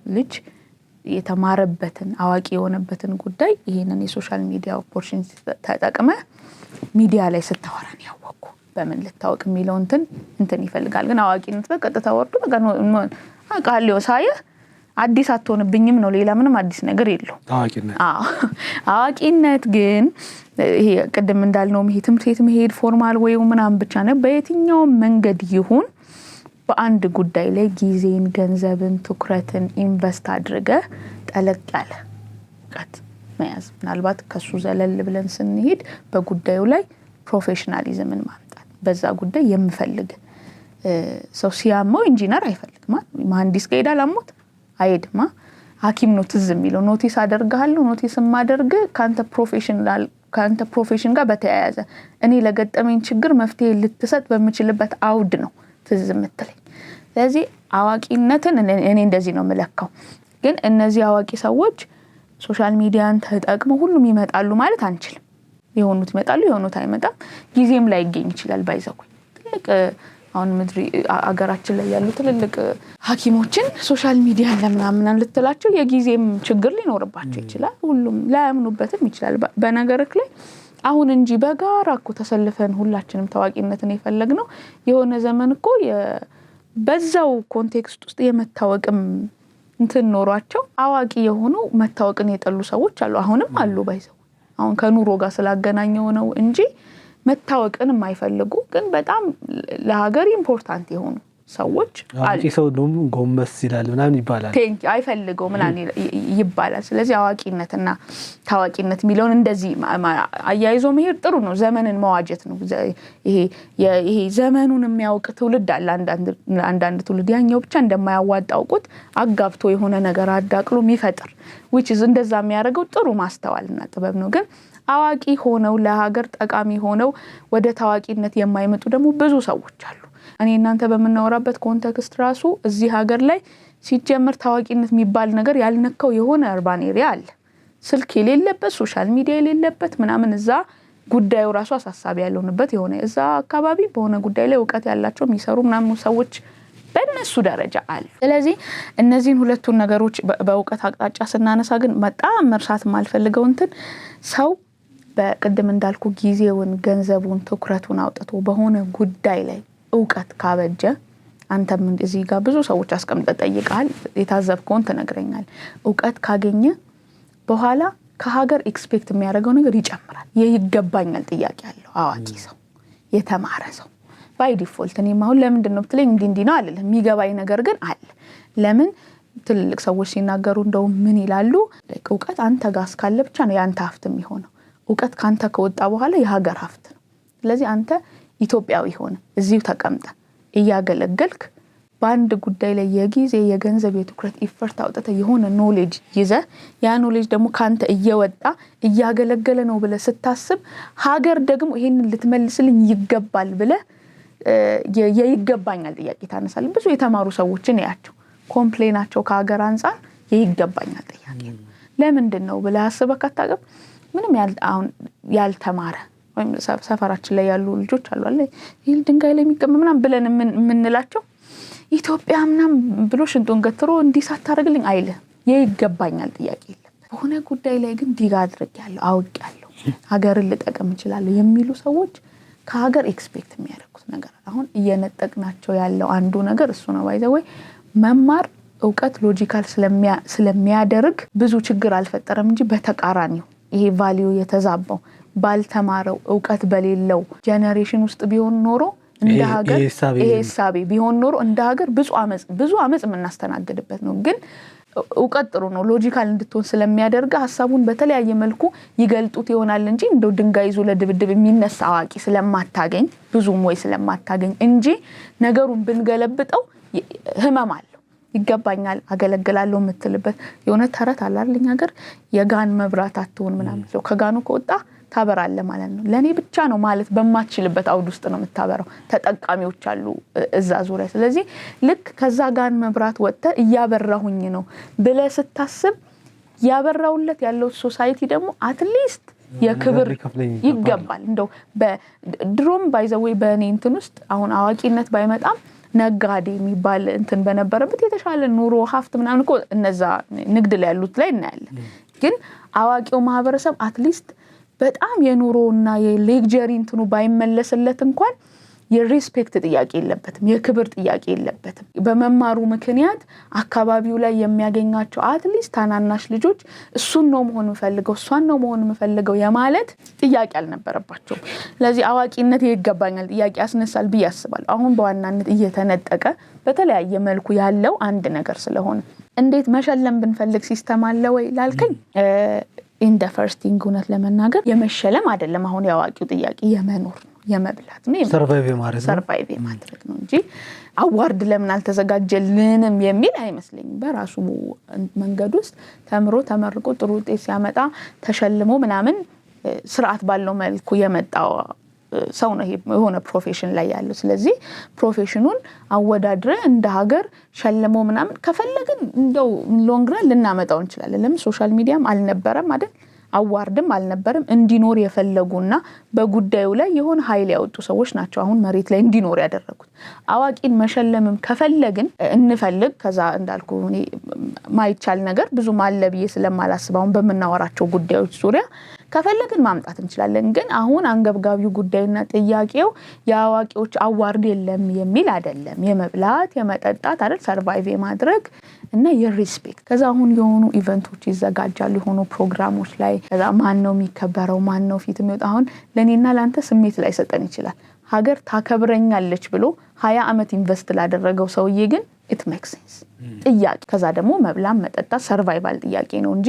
ልጅ የተማረበትን አዋቂ የሆነበትን ጉዳይ ይሄንን የሶሻል ሚዲያ ኦፖርቹኒቲ ተጠቅመ ሚዲያ ላይ ስታወራ ነው ያወቅኩ? በምን ልታወቅ የሚለው እንትን ይፈልጋል። ግን አዋቂነት በቀጥታ ወርዶ አቃሊዮ ሳይህ አዲስ አትሆንብኝም ነው ሌላ ምንም አዲስ ነገር የለው አዋቂነት ግን ይሄ ቀደም እንዳልነው ይሄ ትምህርት ቤት መሄድ ፎርማል ወይ ምናምን ብቻ ነው በየትኛው መንገድ ይሁን በአንድ ጉዳይ ላይ ጊዜን ገንዘብን ትኩረትን ኢንቨስት አድርገ ጠለቅ ያለ እውቀት መያዝ ምናልባት ከሱ ዘለል ብለን ስንሄድ በጉዳዩ ላይ ፕሮፌሽናሊዝምን ማምጣት በዛ ጉዳይ የምፈልግ ሰው ሲያመው ኢንጂነር አይፈልግማ መሐንዲስ ጋር ሄዳል አሞት አይድማ ሐኪም ነው ትዝ የሚለው ኖቲስ አደርጋለሁ ኖቲስ ማደርግ ካንተ ፕሮፌሽን ጋር በተያያዘ እኔ ለገጠመኝ ችግር መፍትሄ ልትሰጥ በመችልበት አውድ ነው ትዝ የምትለኝ ስለዚህ አዋቂነትን እኔ እንደዚህ ነው መለካው ግን እነዚህ አዋቂ ሰዎች ሶሻል ሚዲያን ተጠቅመው ሁሉም ይመጣሉ ማለት አንችልም የሆኑት ይመጣሉ የሆኑት አይመጣም ጊዜም ላይ ይገኝ ይችላል ባይዘው ትልቅ አሁን ምድሪ አገራችን ላይ ያሉ ትልልቅ ሐኪሞችን ሶሻል ሚዲያ ለምናምን ልትላቸው የጊዜም ችግር ሊኖርባቸው ይችላል ሁሉም ላያምኑበትም ይችላል በነገርክ ላይ አሁን እንጂ በጋራ እኮ ተሰልፈን ሁላችንም ታዋቂነትን የፈለግነው የሆነ ዘመን እኮ በዛው ኮንቴክስት ውስጥ የመታወቅም እንትን ኖሯቸው አዋቂ የሆኑ መታወቅን የጠሉ ሰዎች አሉ አሁንም አሉ ባይዘው አሁን ከኑሮ ጋር ስላገናኘው ነው እንጂ መታወቅን የማይፈልጉ ግን በጣም ለሀገር ኢምፖርታንት የሆኑ ሰዎች አዋቂ ሰው ነው ጎመስ ይላል ምናምን ይባላል አይፈልገው ምናምን ይባላል ስለዚህ አዋቂነትና ታዋቂነት ሚሊዮን እንደዚህ አያይዞ መሄድ ጥሩ ነው ዘመንን መዋጀት ነው ይሄ ዘመኑን የሚያውቅ ትውልድ አለ አንዳንድ ትውልድ ያኛው ብቻ እንደማያዋጣውቁት አጋብቶ የሆነ ነገር አዳቅሎ የሚፈጥር which is እንደዛ የሚያደርገው ጥሩ ማስተዋልና ጥበብ ነው ግን አዋቂ ሆነው ለሀገር ጠቃሚ ሆነው ወደ ታዋቂነት የማይመጡ ደግሞ ብዙ ሰዎች አሉ እኔ እናንተ በመናወራበት ኮንቴክስት ራሱ እዚህ ሀገር ላይ ሲጀምር ታዋቂነት የሚባል ነገር ያልነካው የሆነ አርባን ኤሪያ አለ ስልክ የሌለበት ሶሻል ሚዲያ የሌለበት ምናምን እዛ ጉዳዩ ራሱ አሳሳቢ ያለውንበት የሆነ እዛ አካባቢ በሆነ ጉዳይ ላይ ዕውቀት ያላቸው የሚሰሩ ምናምን ሰዎች በእነሱ ደረጃ አለ ስለዚህ እነዚህን ሁለቱን ነገሮች በዕውቀት አቅጣጫ ስናነሳ ግን በጣም መርሳት ማልፈልገው እንትን ሰው በቅድም እንዳልኩ ጊዜውን ገንዘቡን ትኩረቱን አውጥቶ በሆነ ጉዳይ ላይ ዕውቀት ካበጀ አንተም እዚህ ጋር ብዙ ሰዎች አስቀምጠ ጠይቃል የታዘብከውን ተነግረኛል ዕውቀት ካገኘ በኋላ ከሀገር ኤክስፔክት የሚያደርገው ነገር ይጨምራል ይገባኛል ጥያቄ ያለው አዋቂ ሰው የተማረ ሰው ባይ ዲፎልት እኔ ማሁን ለምንድነው ብትለኝ እንዲህ ነው አይደለም የሚገባኝ ነገር ግን አለ ለምን ትልልቅ ሰዎች ሲናገሩ እንደው ምን ይላሉ ዕውቀት አንተ ጋር እስካለ ብቻ ነው ያንተ ሀብት የሚሆነው ዕውቀት ካንተ ከወጣ በኋላ የሀገር ሀብት ነው ስለዚህ አንተ ኢትዮጵያዊ ሆነ እዚሁ ተቀምጠ እያገለገልክ በአንድ ጉዳይ ላይ የጊዜ የገንዘብ የትኩረት ኢፈርት አውጥተ የሆነ ኖሌጅ ይዘ ያ ኖሌጅ ደግሞ ካንተ እየወጣ እያገለገለ ነው ብለ ስታስብ ሀገር ደግሞ ይሄንን ልትመልስልኝ ይገባል ብለ የይገባኛል ጥያቄ ታነሳለህ ብዙ የተማሩ ሰዎችን ያያቸው ኮምፕሌናቸው ከሀገር አንፃር የይገባኛል ጥያቄ ለምንድነው ብለ አስበህ ካታገብ ምንም ያልተማረ ወይም ሰፈራችን ላይ ያሉ ልጆች አሉ አይደል ይሄ ድንጋይ ላይ የሚቀመጥ ምናምን ብለን ምንላቸው ኢትዮጵያ ምናምን ብሎ ሽንጡን ገትሮ እንዲሳታረግልኝ አይለ የይገባኛል ጥያቄ የለም በሆነ ጉዳይ ላይ ግን ዲጋ አድርጌያለሁ አውቄያለሁ ሀገርን ልጠቀም እችላለሁ የሚሉ ሰዎች ከሀገር ኤክስፔክት የሚያደርጉት ነገር አሁን እየነጠቅናቸው ያለው አንዱ ነገር እሱ ነው ባይዘው መማር ዕውቀት ሎጂካል ስለሚያደርግ ብዙ ችግር አልፈጠረም እንጂ በተቃራኒው ይሄ ቫልዩ የተዛባው ባልተማረው ዕውቀት በሌለው ጄነሬሽን ውስጥ ቢሆን ኖሮ እንደ ሀገር ይሄ ሐሳቤ ቢሆን ኖሮ እንደ ሀገር ብዙ አመጽ የምናስተናግድበት ነው ግን ዕውቀት ጥሩ ነው ሎጂካል እንድትሆን ስለሚያደርግ ሐሳቡን በተለያየ መልኩ ይገልጡት ይሆናል እንጂ እንደው ድንጋይ ይዞ ለድብድብ የሚነሳ አዋቂ ስለማታገኝ ብዙም ወይ ስለማታገኝ እንጂ ነገሩን ብንገለብጠው ህመም አለው ይገባኛል አገለግላለሁ የምትልበት የሆነ ተረት አለ አይደል ሀገር የጋን መብራት አትሆን ምናምን ሰው ከጋኑ ከወጣ ታበራለ ማለት ነው ለኔ ብቻ ነው ማለት በማትችልበት አውድ ውስጥ ነው የምታበራው ተጠቃሚዎች አሉ እዛ ዙሪያ ስለዚህ ልክ ከዛ ጋር መብራት ወጣ እያበራሁኝ ነው ብለ ስታስብ ያበራውለት ያለው ሶሳይቲ ደግሞ አትሊስት የክብር ይገባል እንደው በድሮም ባይዘው በእኔ እንትን ውስጥ አሁን አዋቂነት ባይመጣም ነጋዴ የሚባል እንትን በነበረበት የተሻለ ኑሮ ሀፍት ምናምን እኮ እነዛ ንግድ ላይ ያሉት ላይ እናያለን ግን አዋቂው ማህበረሰብ አትሊስት በጣም የኑሮና የሌግጀሪ እንትኑ ባይመለስለት እንኳን የሪስፔክት ጥያቄ የለበትም፣ የክብር ጥያቄ የለበትም። በመማሩ ምክንያት አካባቢው ላይ የሚያገኛቸው አትሊስት ታናናሽ ልጆች እሱን ነው መሆን የምፈልገው እሷን ነው መሆን የምፈልገው የማለት ጥያቄ አልነበረባቸውም። ስለዚህ አዋቂነት ይገባኛል ጥያቄ ያስነሳል ብዬ አስባለሁ። አሁን በዋናነት እየተነጠቀ በተለያየ መልኩ ያለው አንድ ነገር ስለሆነ እንዴት መሸለም ብንፈልግ ሲስተም አለ ወይ ላልከኝ ኢን ዘ ፈርስት ቲንግ እውነት ለመናገር የመሸለም አይደለም አሁን ያዋቂው ጥያቄ የመኖር ነው የመብላት ነው ሰርቫይቭ ማድረግ ነው እንጂ አዋርድ ለምን አልተዘጋጀልንም የሚል አይመስለኝም። በራሱ መንገድ ውስጥ ተምሮ ተመርቆ ጥሩ ውጤት ሲያመጣ ተሸልሞ ምናምን ስርዓት ባለው መልኩ የመጣው ሰው ነው የሆነ ፕሮፌሽን ላይ ያለው። ስለዚህ ፕሮፌሽኑን አወዳድረ እንደ ሀገር ሸልሞ ምናምን ከፈለግን እንደው ሎንግ ረን ልናመጣው እንችላለን። ለምን ሶሻል ሚዲያም አልነበረም አይደል አዋርድም አልነበረም እንዲኖር የፈለጉና በጉዳዩ ላይ የሆነ ኃይል ያወጡ ሰዎች ናቸው አሁን መሬት ላይ እንዲኖር ያደረጉት። አዋቂን መሸለምም ከፈለግን እንፈልግ ከዛ እንዳልኩ እኔ ማይቻል ነገር ብዙ ማለብዬ ስለማላስብ አሁን በመናወራቸው ጉዳዮች ዙሪያ ከፈለግን ማምጣት እንችላለን። ግን አሁን አንገብጋቢው ጉዳይና ጥያቄው የአዋቂዎች አዋርድ የለም የሚል አይደለም። የመብላት የመጠጣት አይደል ሰርቫይቭ ማድረግ እና የሪስፔክት ከዛ አሁን የሆኑ ኢቨንቶች ይዘጋጃሉ የሆኑ ፕሮግራሞች ላይ ከዛ ማን ነው የሚከበረው ማን ነው ፊት የሚወጣ አሁን ለኔና ላንተ ስሜት ላይ ሰጠን ይችላል። ሀገር ታከብረኛለች ብሎ 20 ዓመት ኢንቨስት ላደረገው ሰውዬ ግን it makes sense ጥያቄ ከዛ ደግሞ መብላም መጠጣት ሰርቫይቫል ጥያቄ ነው እንጂ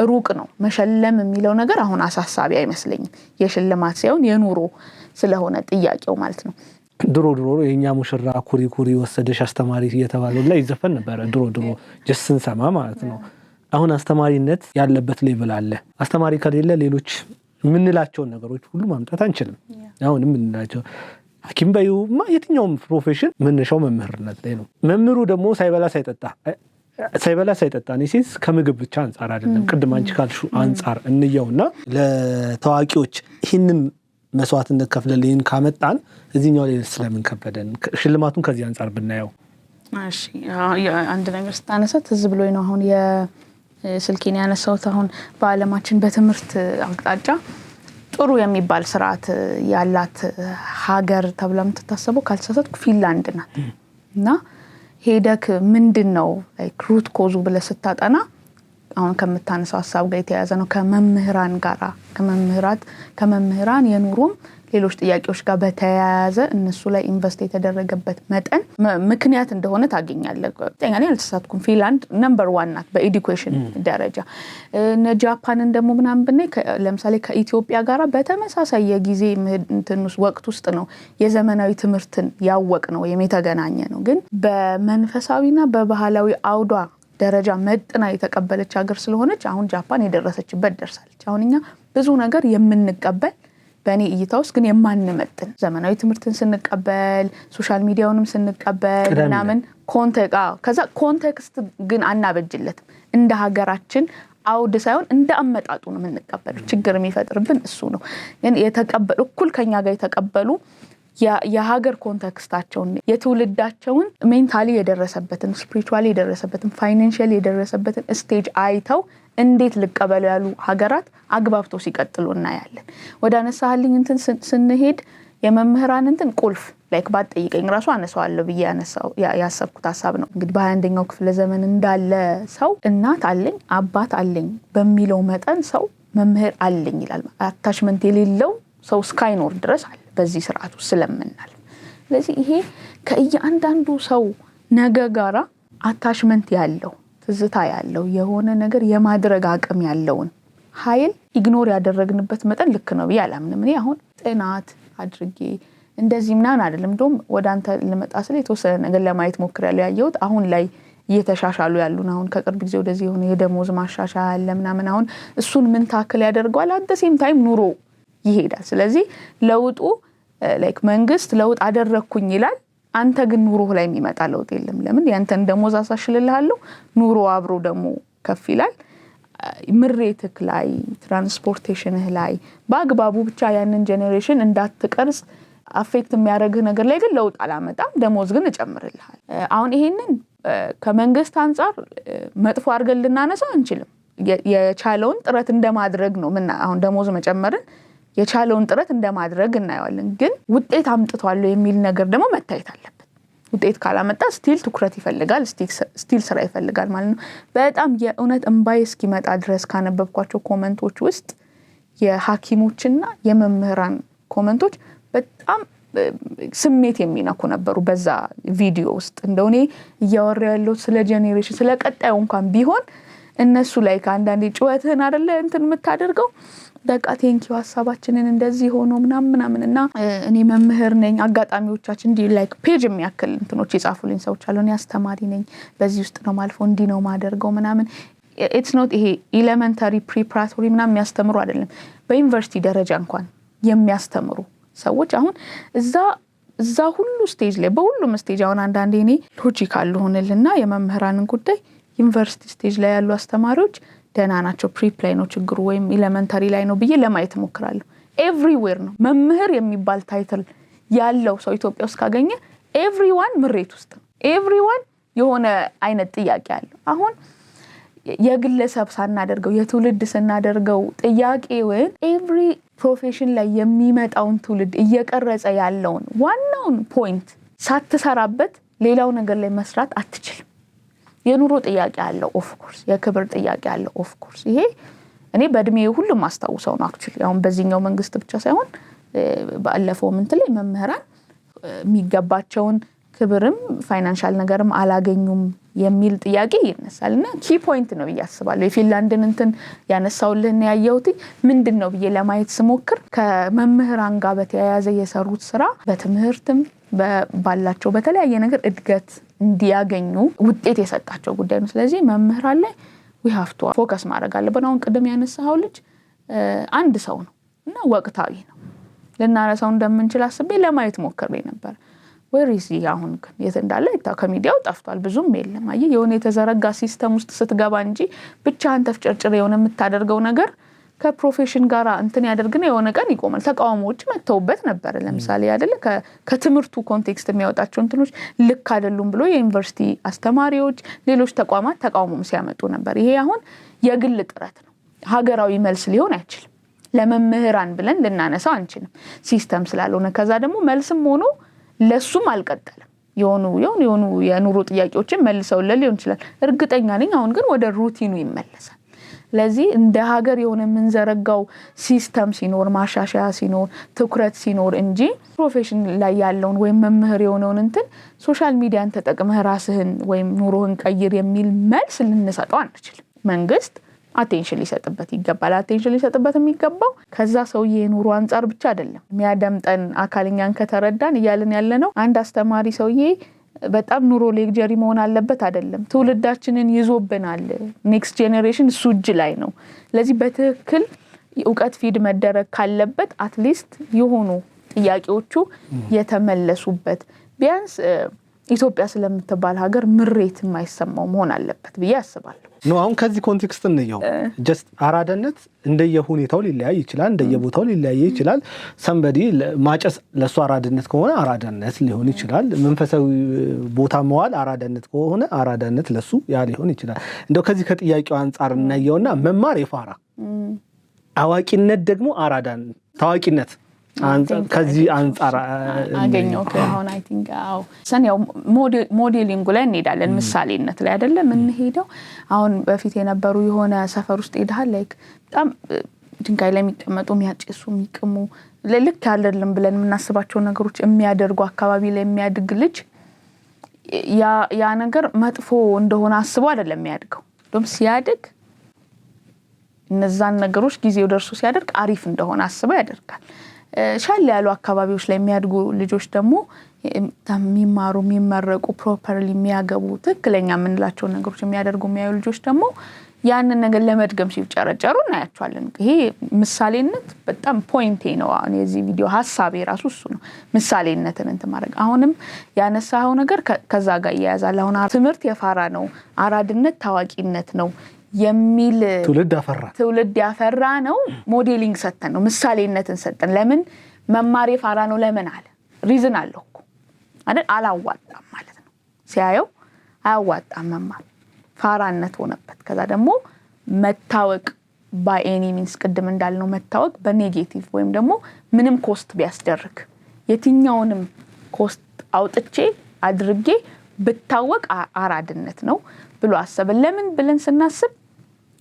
ሩቅ ነው። መሸለም የሚለው ነገር አሁን አሳሳቢ አይመስለኝም። የሽልማት ሳይሆን የኑሮ ስለሆነ ጥያቄው ማለት ነው። ድሮ የኛ ሙሽራ ኩሪ ወሰደሽ አስተማሪ እየተባለው ላይ ይዘፈን ነበር ድሮ ጀስን ሰማ ማለት ነው። አሁን አስተማሪነት ያለበት ሌቭል አለ። አስተማሪ ከሌለ ሌሎች ምንላቸው ነገሮች ሁሉ ማምጣት አንችልም። አሁን ምንላቸው ሐኪም በዩማ የትኛውም ፕሮፌሽን መነሻው መምህርነት ላይ ነው። መምህሩ ደግሞ ሳይበላ ሳይጠጣ ነሲስ ከምግብ ብቻ አንፃር አይደለም። ቅድም አንቺ ካልሹ አንፃር እንየውና ለታዋቂዎች ይህንን መስዋዕትነት ከፍለልን ካመጣን እዚህኛው ላይ ስለምን ከበደን ሽልማቱን ከዚህ አንፃር ብናየው። እሺ አንድ ነገር ስታነሳ ትዝ ብሎኝ ነው አሁን የስልኬን ያነሳሁት። አሁን በአለማችን በትምህርት አቅጣጫ ጥሩ የሚባል ስርዓት ያላት ሀገር ተብላ የምትታሰበው ካልተሳሳትኩ ፊንላንድ ናት። እና ሄደክ ምንድነው ላይክ ሩት ኮዙ ብለህ ስታጠና አሁን ከምታነሳው ሐሳብ ጋር የተያያዘ ነው። ከመምህራን የኑሮም ሌሎች ጥያቄዎች ጋር በተያያዘ እነሱ ላይ ኢንቨስት የተደረገበት መጠን ምክንያት እንደሆነ ታገኛለህ። ጠኛኔ አልተሳሳትኩም ፊንላንድ ነምበር 1 ናት በኤዱኬሽን ደረጃ። ጃፓንን ደግሞ ምናምን ብናይ ለምሳሌ ከኢትዮጵያ ጋራ በተመሳሳይ የጊዜ ወቅት ውስጥ ነው የዘመናዊ ትምህርትን ያወቅ ነው የተገናኘ ነው። ግን በመንፈሳዊና በባህላዊ አውዷ ደረጃ መጥና የተቀበለች ሀገር ስለሆነች አሁን ጃፓን የደረሰችበት ደርሳለች። አሁን እኛ ብዙ ነገር የምንቀበል በእኔ እይታ ውስጥ ግን የማንመጥን ዘመናዊ ትምህርትን ስንቀበል ሶሻል ሚዲያውንም ስንቀበል ምናምን ኮንቴክስት ግን አናበጅለትም። እንደ ሀገራችን አውድ ሳይሆን እንደ አመጣጡ ነው የምንቀበለው። ችግር የሚፈጥርብን እሱ ነው። ግን የተቀበሉ እኩል ከኛ ጋር የተቀበሉ የሀገር ኮንቴክስታቸውን የትውልዳቸውን ሜንታሊ የደረሰበትን ስፒሪቹዋሊ የደረሰበትን ፋይናንሻሊ የደረሰበትን ስቴጅ አይተው እንዴት ልቀበሉ ያሉ ሀገራት አግባብተው ሲቀጥሉ እናያለን። ወደ አነሳህልኝ እንትን ስንሄድ የመምህራን እንትን ቁልፍ ላይክ ባጠይቀኝ ራሱ አነሳዋለሁ ብዬ ያሰብኩት ሐሳብ ነው። እንግዲህ በ21ኛው ክፍለ ዘመን እንዳለ ሰው እናት አለኝ አባት አለኝ በሚለው መጠን ሰው መምህር አለኝ ይላል። አታችመንት የሌለው ሰው እስካይኖር ድረስ አለ በዚህ ስርዓት ውስጥ ስለምናል። ስለዚህ ይሄ ከእያንዳንዱ ሰው ነገ ጋራ አታችመንት ያለው ትዝታ ያለው የሆነ ነገር የማድረግ አቅም ያለውን ኃይል ኢግኖር ያደረግንበት መጠን ልክ ነው ብዬ አላምንም። እኔ አሁን ጥናት አድርጌ እንደዚህ ምናምን አይደለም። እንደውም ወደ አንተ ልመጣ ስለ የተወሰነ ነገር ለማየት ሞክሬያለሁ። ያየሁት አሁን ላይ እየተሻሻሉ ያሉን አሁን ከቅርብ ጊዜ ወደዚህ የሆነ የደሞዝ ማሻሻያ አለ ምናምን አሁን እሱን ምን ታክል ያደርገዋል አት ዘ ሴም ታይም ኑሮ ይሄዳል። ስለዚህ ለውጡ ላይክ መንግስት ለውጥ አደረኩኝ ይላል። አንተ ግን ኑሮ ላይ የሚመጣ ለውጥ የለም። ለምን ያንተን ደሞዝ አሳሽልልሃለሁ ኑሮ አብሮ ደግሞ ከፍ ይላል። ምሬትክ ላይ ትራንስፖርቴሽንህ ላይ በአግባቡ ብቻ ያንን ጄኔሬሽን እንዳትቀርጽ አፌክት የሚያደርግ ነገር ላይ ግን ለውጥ አላመጣም። ደሞዝ ግን እጨምርልሃል። አሁን ይሄንን ከመንግስት አንፃር መጥፎ አድርገን ልናነሳው አንችልም። የቻለውን ጥረት እንደማድረግ ነው። አሁን ደሞዝ መጨመርን የቻለውን ጥረት እንደማድረግ እናየዋለን። ግን ውጤት አምጥቷል የሚል ነገር ደግሞ መታየት አለበት። ውጤት ካላመጣ ስቲል ትኩረት ይፈልጋል፣ ስቲል ስራ ይፈልጋል ማለት ነው። በጣም የእውነት እንባይ እስኪመጣ ድረስ ካነበብኳቸው ኮሜንቶች ውስጥ የሐኪሞችና የመምህራን ኮሜንቶች በጣም ስሜት የሚነኩ ነበሩ በዛ ቪዲዮ ውስጥ። እንደው እኔ እያወራ ያለው ስለ ጄኔሬሽን ስለ ቀጣዩ እንኳን ቢሆን እነሱ ላይ ከአንዳንዴ ጩኸትህን አይደለ እንትን የምታደርገው በቃ ቴንኪው ሐሳባችንን እንደዚህ ሆኖ ምናምን እና እኔ መምህር ነኝ አጋጣሚዎቻችን እንዲ ላይክ ፔጅ የሚያክል እንትኖች የጻፉልኝ ሰዎች አሉ። እኔ አስተማሪ ነኝ በዚህ ውስጥ ነው ማልፎ እንዲ ነው ማደርገው ምናምን ኢትስ ኖት ይሄ ኤሌመንታሪ ፕሪፓራቶሪ ምናምን የሚያስተምሩ አይደለም በዩኒቨርሲቲ ደረጃ እንኳን የሚያስተምሩ ሰዎች አሁን እዛ ሁሉ ስቴጅ ላይ በሁሉም ስቴጅ አሁን አንዳንዴ እኔ ሎጂካል ሆነልና የመምህራንን ጉዳይ ዩኒቨርሲቲ ስቴጅ ላይ ያሉ አስተማሪዎች ደህና ናቸው ፕሪፕ ላይ ነው ችግሩ ወይም ኤሌመንታሪ ላይ ነው ብዬ ለማየት ሞክራለሁ። ኤቭሪዌር ነው መምህር የሚባል ታይትል ያለው ሰው ኢትዮጵያ ውስጥ ካገኘ ኤቭሪዋን ምሬት ውስጥ ነው። ኤቭሪዋን የሆነ አይነት ጥያቄ አለው። አሁን የግለሰብ ሳናደርገው የትውልድ ስናደርገው ጥያቄ ወይ ኤቭሪ ፕሮፌሽን ላይ የሚመጣውን ትውልድ እየቀረጸ ያለውን ዋናውን ፖይንት ሳትሰራበት ሌላው ነገር ላይ መስራት አትችልም። የኑሮ ጥያቄ አለው ኦፍ ኮርስ፣ የክብር ጥያቄ አለው ኦፍ ኮርስ። ይሄ እኔ በእድሜ ሁሉ ማስተዋውሰው ነው አክቹሊ አሁን በዚህኛው መንግስት ብቻ ሳይሆን ባለፈው ላይ መምህራን የሚገባቸውን ክብርም ፋይናንሻል ነገርም አላገኙም የሚል ጥያቄ ይነሳልና ኪ ፖይንት ነው ያስባለሁ። የፊንላንድን እንትን ያነሳውልን ያየሁት ምንድነው ብዬ ለማየት ስሞክር ከመምህራን ጋር በተያያዘ የሰሩት ስራ በትምህርትም ባላቸው በተለያየ ነገር እድገት እንዲያገኙ ውጤት የሰጣቸው ጉዳይ ነው። ስለዚህ መምህራን ላይ we have to ፎከስ ማድረግ አለብን። አሁን ቅድም ያነሳው ልጅ አንድ ሰው ነው እና ወቅታዊ ነው ልናነሳው እንደምንችል አስቤ ለማየት ሞክሬ ነበር። ወሪሲ አሁን የት እንዳለ ከሚዲያው ጠፍቷል፣ ብዙም የለም። አይ የሆነ የተዘረጋ ሲስተም ውስጥ ስትገባ እንጂ ብቻህን ተፍጨርጭር የሆነ የምታደርገው ነገር ከፕሮፌሽን ጋር እንትን ያደርግና የሆነ ቀን ይቆማል። ተቃውሞዎች መተውበት ነበር ለምሳሌ አይደለ ከትምህርቱ ኮንቴክስት የሚያወጣቸው እንትኖች ልክ አይደሉም ብሎ የዩኒቨርሲቲ አስተማሪዎች ሌሎች ተቋማት ተቃውሞም ሲያመጡ ነበር። ይሄ አሁን የግል ጥረት ነው፣ ሀገራዊ መልስ ሊሆን አይችልም። ለመምህራን ብለን ልናነሳው አንችልም ሲስተም ስላልሆነ። ከዛ ደግሞ መልስም ሆኖ ለሱም አልቀጠለም። የሆኑ የኑሮ ጥያቄዎችን መልሰው ሊሆን ይችላል እርግጠኛ ነኝ። አሁን ግን ወደ ሩቲኑ ይመለሳል። ለዚህ እንደ ሀገር የሆነ የምንዘረጋው ሲስተም ሲኖር ማሻሻያ ሲኖር ትኩረት ሲኖር እንጂ ፕሮፌሽን ላይ ያለውን ወይም መምህር የሆነውን እንትን ሶሻል ሚዲያን ተጠቅመህ ራስህን ወይም ኑሮህን ቀይር የሚል መልስ ልንሰጠው አንችልም። መንግስት አቴንሽን ሊሰጥበት ይገባል። አቴንሽን ሊሰጥበት የሚገባው ከዛ ሰውዬ ኑሮ አንፃር ብቻ አይደለም። የሚያደምጠን አካልኛን ከተረዳን እያልን ያለነው አንድ አስተማሪ ሰውዬ በጣም ኑሮ ሌክጀሪ መሆን አለበት አይደለም። ትውልዳችንን ይዞብናል። ኔክስት ጄኔሬሽን እሱ እጅ ላይ ነው። ለዚህ በትክክል ዕውቀት ፊድ መደረግ ካለበት አትሊስት የሆኑ ጥያቄዎቹ የተመለሱበት ቢያንስ ኢትዮጵያ ስለምትባል ሀገር ምሬት የማይሰማው መሆን አለበት ብዬ አስባለሁ። ነው አሁን ከዚህ ኮንቴክስት እንየው። ጀስት አራዳነት እንደየሁኔታው ሊለያይ ይችላል፣ እንደየቦታው ሊለያይ ይችላል። ሰንበዲ ማጨስ ለሱ አራዳነት ከሆነ አራዳነት ሊሆን ይችላል። መንፈሳዊ ቦታ መዋል አራዳነት ከሆነ አራዳነት ለሱ ያ ሊሆን ይችላል። እንደው ከዚህ ከጥያቄው አንፃር እናየውና መማር የፋራ አዋቂነት ደግሞ አራዳን ታዋቂነት ከዚህ አንፃር አገኘው ከሆነ አይ ቲንክ ሰንያው ሞዴሊንግ ላይ እንሄዳለን። ምሳሌነት ላይ አይደለም እንሄደው። አሁን በፊት የነበሩ የሆነ ሰፈር ውስጥ ይዳል ላይክ በጣም ድንጋይ ላይ የሚቀመጡ የሚያጨሱ የሚቅሙ ልክ አይደለም ብለን የምናስባቸው ነገሮች የሚያደርጉ አካባቢ ላይ የሚያድግ ልጅ ያ ነገር መጥፎ እንደሆነ አስቦ አይደለም የሚያድገው። ደም ሲያድግ እነዛን ነገሮች ጊዜው ደርሶ ሲያደርግ አሪፍ እንደሆነ አስቦ ያደርጋል። ሻል ያሉ አካባቢዎች ላይ የሚያድጉ ልጆች ደግሞ የሚማሩ የሚመረቁ ፕሮፐርሊ የሚያገቡ ትክክለኛ የምንላቸው ነገሮች የሚያደርጉ የሚያዩ ልጆች ደግሞ ያንን ነገር ለመድገም ሲጨረጨሩ እናያቸዋለን። ይሄ ምሳሌነት በጣም ፖይንቴ ነው። አሁን የዚህ ቪዲዮ ሐሳቤ ራሱ እሱ ነው፣ ምሳሌነትን እንትን ማድረግ። አሁንም ያነሳው ነገር ከዛ ጋር ይያያዛል። አሁን ትምህርት የፋራ ነው፣ አራድነት ታዋቂነት ነው የሚል ትውልድ ያፈራ ነው። ሞዴሊንግ ሰጠን ነው፣ ምሳሌነትን ሰጠን። ለምን መማር የፋራ ነው ለምን አለ? ሪዝን አለው እኮ አይደል? አላዋጣም ማለት ነው። ሲያየው አያዋጣም መማር ፋራነት ሆነበት። ከዛ ደግሞ መታወቅ by any means ቅድም እንዳልነው መታወቅ በኔጌቲቭ ወይም ደግሞ ምንም ኮስት ቢያስደርግ የትኛውንም ኮስት አውጥቼ አድርጌ ብታወቅ አራድነት ነው ብሎ አሰበ። ለምን ብለን ስናስብ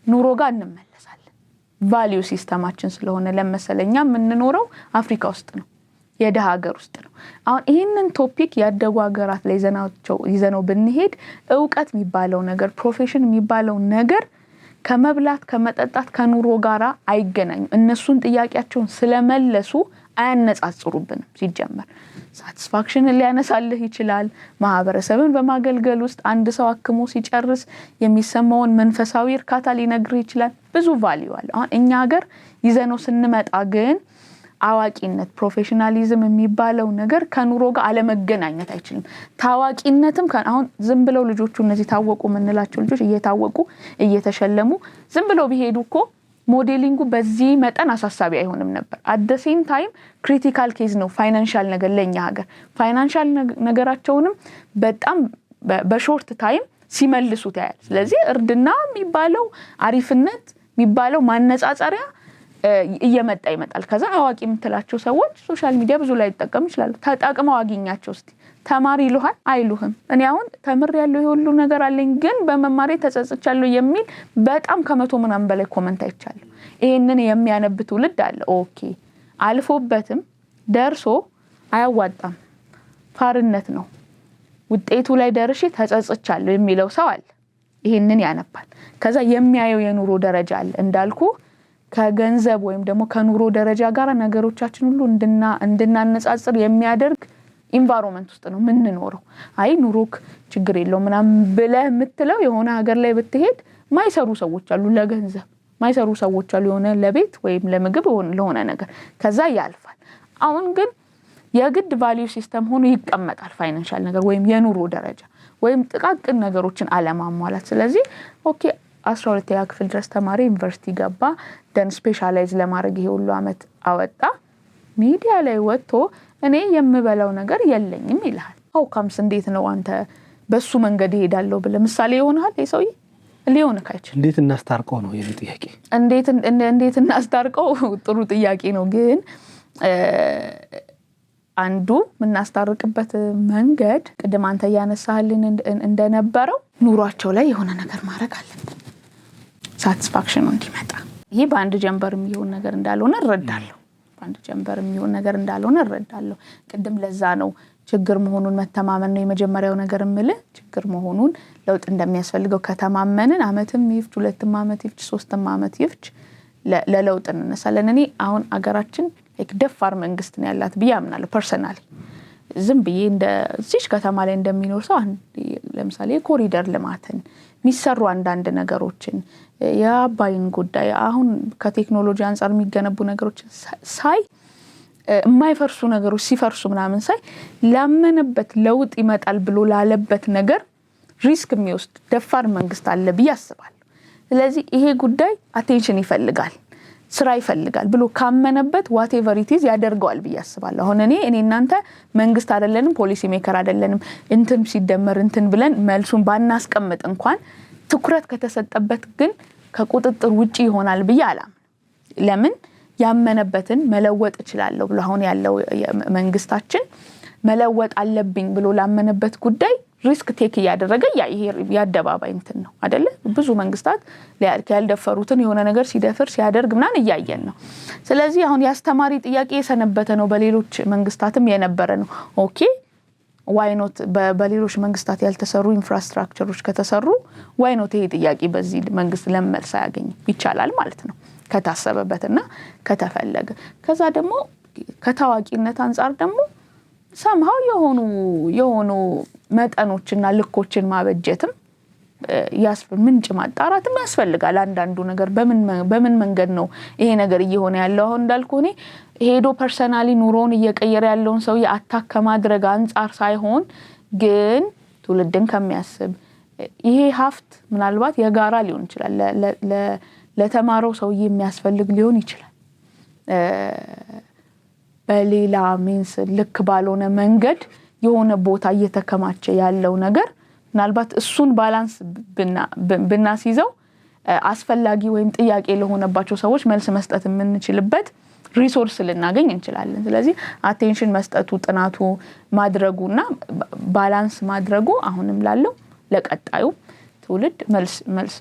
ኑሮ ጋር እንመለሳለን። ቫልዩ ሲስተማችን ስለሆነ ለመሰለኛ የምንኖረው አፍሪካ ውስጥ ነው፣ የደሃ ሀገር ውስጥ ነው። አሁን ይሄንን ቶፒክ ያደጉ ሀገራት ላይ ይዘነው ብንሄድ ዕውቀት የሚባለው ነገር ፕሮፌሽን የሚባለው ነገር ከመብላት ከመጠጣት ከኑሮ ጋራ አይገናኙም። እነሱን ጥያቄያቸውን ስለመለሱ አያነጻጽሩብንም። ሲጀመር ሳቲስፋክሽን ሊያነሳልህ ይችላል። ማህበረሰብን በማገልገል ውስጥ አንድ ሰው አክሞ ሲጨርስ የሚሰማውን መንፈሳዊ እርካታ ሊነግርህ ይችላል። ብዙ ቫልዩ አለ። አሁን እኛ ሀገር ይዘነው ስንመጣ ግን አዋቂነት ፕሮፌሽናሊዝም የሚባለው ነገር ከኑሮ ጋር አለመገናኘት አይችልም። ታዋቂነትም አሁን ዝም ብለው ልጆቹ እነዚህ ታወቁ ምንላቸው ልጆች እየታወቁ እየተሸለሙ ዝም ብለው ቢሄዱ እኮ ሞዴሊንጉ በዚህ መጠን አሳሳቢ አይሆንም ነበር። at the same time critical case ነው ፋይናንሻል ነገር ለኛ ሀገር ፋይናንሻል ነገራቸውንም በጣም በሾርት ታይም ሲመልሱት ያያል። ስለዚህ እርድና የሚባለው አሪፍነት የሚባለው ማነጻጸሪያ እየመጣ ይመጣል። ከዛ አዋቂ የምትላቸው ሰዎች ሶሻል ሚዲያ ብዙ ላይ ተጠቀሙ ይችላል። ተጣቅመው አግኛቸው እስቲ ተማሪ ይሉሃል አይሉህም። እኔ አሁን ተምር ያለው ይሁሉ ነገር አለኝ ግን በመማሬ ተጸጽቻለሁ የሚል በጣም ከመቶ ምናምን በላይ ኮሜንት አይቻለሁ። ይሄንን የሚያነብ ትውልድ አለ። ኦኬ አልፎበትም ደርሶ አያዋጣም ፋርነት ነው ውጤቱ ላይ ደርሼ ተጸጽቻለሁ የሚለው ሰው አለ። ይሄንን ያነባል። ከዛ የሚያየው የኑሮ ደረጃ አለ እንዳልኩ ከገንዘብ ወይም ደግሞ ከኑሮ ደረጃ ጋር ነገሮቻችን ሁሉ እንድናነጻጽር የሚያደርግ ኢንቫይሮንመንት ውስጥ ነው ምንኖረው። አይ ኑሮክ ችግር የለው ምናምን ብለህ የምትለው የሆነ ሀገር ላይ ብትሄድ ማይሰሩ ሰዎች አሉ፣ ለገንዘብ ማይሰሩ ሰዎች አሉ፣ የሆነ ለቤት ወይም ለምግብ ለሆነ ነገር ከዛ ያልፋል። አሁን ግን የግድ ቫልዩ ሲስተም ሆኖ ይቀመጣል ፋይናንሻል ነገር ወይም የኑሮ ደረጃ ወይም ጥቃቅን ነገሮችን አለማሟላት። ስለዚህ ኦኬ 12ኛ ክፍል ድረስ ተማሪ ዩኒቨርሲቲ ገባ ደን ስፔሻላይዝ ለማድረግ ይሄ ሁሉ አመት አወጣ ሚዲያ ላይ ወጥቶ እኔ የምበላው ነገር የለኝም ይላል። አው ካምስ እንዴት ነው አንተ በሱ መንገድ ይሄዳለው ብለ ምሳሌ ይሆናል ይሰውይ ሊሆን ካይችል እንዴት እናስታርቀው ነው የኔ ጥያቄ። እንዴት እናስታርቀው ጥሩ ጥያቄ ነው። ግን አንዱ ምናስታርቅበት መንገድ ቅድም አንተ ያነሳህልን እንደነበረው ኑሯቸው ላይ የሆነ ነገር ማድረግ አለብን ሳቲስፋክሽን እንዲመጣ። ይሄ በአንድ ጀንበር የሚሆን ነገር እንዳልሆነ እረዳለሁ። በአንድ ጀንበር የሚሆን ነገር እንዳልሆነ እረዳለሁ። ቅድም ለዛ ነው ችግር መሆኑን መተማመን ነው የመጀመሪያው ነገር እምልህ። ችግር መሆኑን ለውጥ እንደሚያስፈልገው ከተማመንን አመትም ይፍጅ 2 አመት ይፍጅ 3 አመት ይፍጅ ለለውጥ እንነሳለን። እኔ አሁን አገራችን ደፋር መንግስት ነው ያላት ብዬ አምናለሁ ፐርሰናሊ። ዝም ብዬ እዚች ከተማ ላይ እንደሚኖር ሰው ለምሳሌ ኮሪደር ልማትን የሚሰሩ አንዳንድ ነገሮችን የአባይን ጉዳይ አሁን ከቴክኖሎጂ አንፃር የሚገነቡ ነገሮችን ሳይ የማይፈርሱ ነገሮች ሲፈርሱ ምናምን ሳይ ላመነበት ለውጥ ይመጣል ብሎ ላለበት ነገር ሪስክ የሚወስድ ደፋር መንግስት አለ ብዬ አስባለሁ። ስለዚህ ይሄ ጉዳይ አቴንሽን ይፈልጋል፣ ስራ ይፈልጋል ብሎ ካመነበት whatever it is ያደርገዋል ብዬ አስባለሁ። አሁን እኔ እናንተ መንግስት አይደለንም፣ ፖሊሲ ሜከር አይደለንም፣ እንትን ሲደመር እንትን ብለን መልሱን ባናስቀምጥ እንኳን ትኩረት ከተሰጠበት ግን ከቁጥጥር ውጪ ይሆናል ብዬ አላምን። ለምን ያመነበትን መለወጥ ይችላል ብሎ አሁን ያለው መንግስታችን መለወጥ አለብኝ ብሎ ላመነበት ጉዳይ ሪስክ ቴክ ያደረገ ይሄ ያደባባይ እንትን ነው አይደለ? ብዙ መንግስታት ያልደፈሩትን የሆነ ነገር ሲደፍር ሲያደርግ ምናን እያየን ነው። ስለዚህ አሁን ያስተማሪ ጥያቄ የሰነበተ ነው፣ በሌሎች መንግስታትም የነበረ ነው። ኦኬ why not በሌሎች መንግስታት ያልተሰሩ ኢንፍራስትራክቸሮች ከተሰሩ why not ይሄ ጥያቄ በዚህ መንግስት ለመልስ ያገኝ ይቻላል ማለት ነው ከታሰበበትና ከተፈለገ። ከዛ ደግሞ ከታዋቂነት አንፃር ደግሞ somehow የሆኑ መጠኖችና ልኮችን ማበጀትም ምንጭ ማጣራትም ያስፈልጋል። አንዳንዱ ነገር በምን መንገድ ነው ይሄ ነገር እየሆነ ያለው? አሁን እንዳልኩ እኔ ሄዶ ፐርሰናሊ ኑሮውን እየቀየረ ያለውን ሰው ያታክ ከማድረግ አንፃር ሳይሆን ግን ትውልድን ከሚያስብ ይሄ ሀፍት ምናልባት የጋራ ሊሆን ይችላል፣ ለተማረው ሰው የሚያስፈልግ ሊሆን ይችላል። በሌላ ሚንስ ልክ ባልሆነ መንገድ የሆነ ቦታ እየተከማቸ ያለው ነገር ምናልባት እሱን ባላንስ ብናስይዘው አስፈላጊ ወይም ጥያቄ ለሆነባቸው ሰዎች መልስ መስጠት የምንችልበት ሪሶርስ ልናገኝ እንችላለን። ስለዚህ አቴንሽን መስጠቱ ጥናቱ ማድረጉና ባላንስ ማድረጉ አሁንም ላለው ለቀጣዩ ትውልድ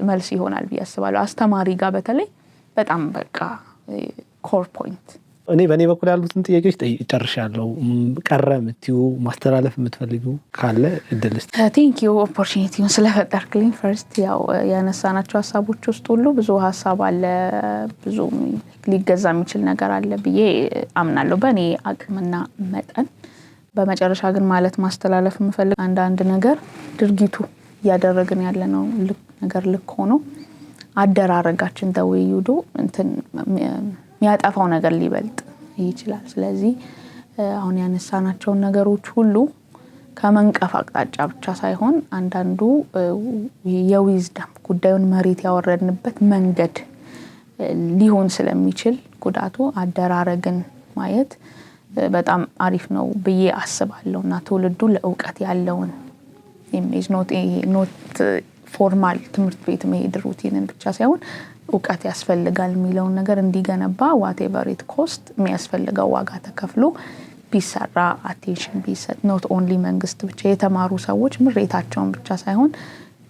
መልስ ይሆናል ብዬ አስባለሁ። አስተማሪ ጋር በተለይ በጣም በቃ ኮር ፖይንት። እኔ በእኔ በኩል ያሉትን ጥያቄዎች ጨርሻለሁ። ቀረ የምትዩ ማስተላለፍ የምትፈልጉ ካለ እድል እስቲ። ቴንክ ዩ ኦፖርቹኒቲውን ስለፈጠርክልኝ። ፈርስት ያው ያነሳናቸው ሀሳቦች ውስጥ ሁሉ ብዙ ሀሳብ አለ፣ ብዙ ሊገዛ የሚችል ነገር አለ ብዬ አምናለሁ በእኔ አቅምና መጠን። በመጨረሻ ግን ማለት ማስተላለፍ የምፈልግ አንዳንድ ነገር ድርጊቱ እያደረግን ያለነው ነገር ልክ ሆኖ አደራረጋችን ተወይዶ እንትን የሚያጠፋው ነገር ሊበልጥ ይችላል። ስለዚህ አሁን ያነሳናቸውን ነገሮች ሁሉ ከመንቀፍ አቅጣጫ ብቻ ሳይሆን አንዳንዱ የዊዝደም ጉዳዩን መሬት ያወረድንበት መንገድ ሊሆን ስለሚችል ጉዳቱ አደራረግን ማየት በጣም አሪፍ ነው ብዬ አስባለሁና ትውልዱ ለእውቀት ያለውን ኢሜጅ ኖት ፎርማል ትምህርት ቤት መሄድ ሩቲንን ብቻ ሳይሆን እውቀት ያስፈልጋል የሚለውን ነገር እንዲገነባ whatever it cost የሚያስፈልገው ዋጋ ተከፍሎ ቢሰራ አቴንሽን ቢሰጥ ኖት ኦንሊ መንግስት ብቻ የተማሩ ሰዎች ምሬታቸውን ብቻ ሳይሆን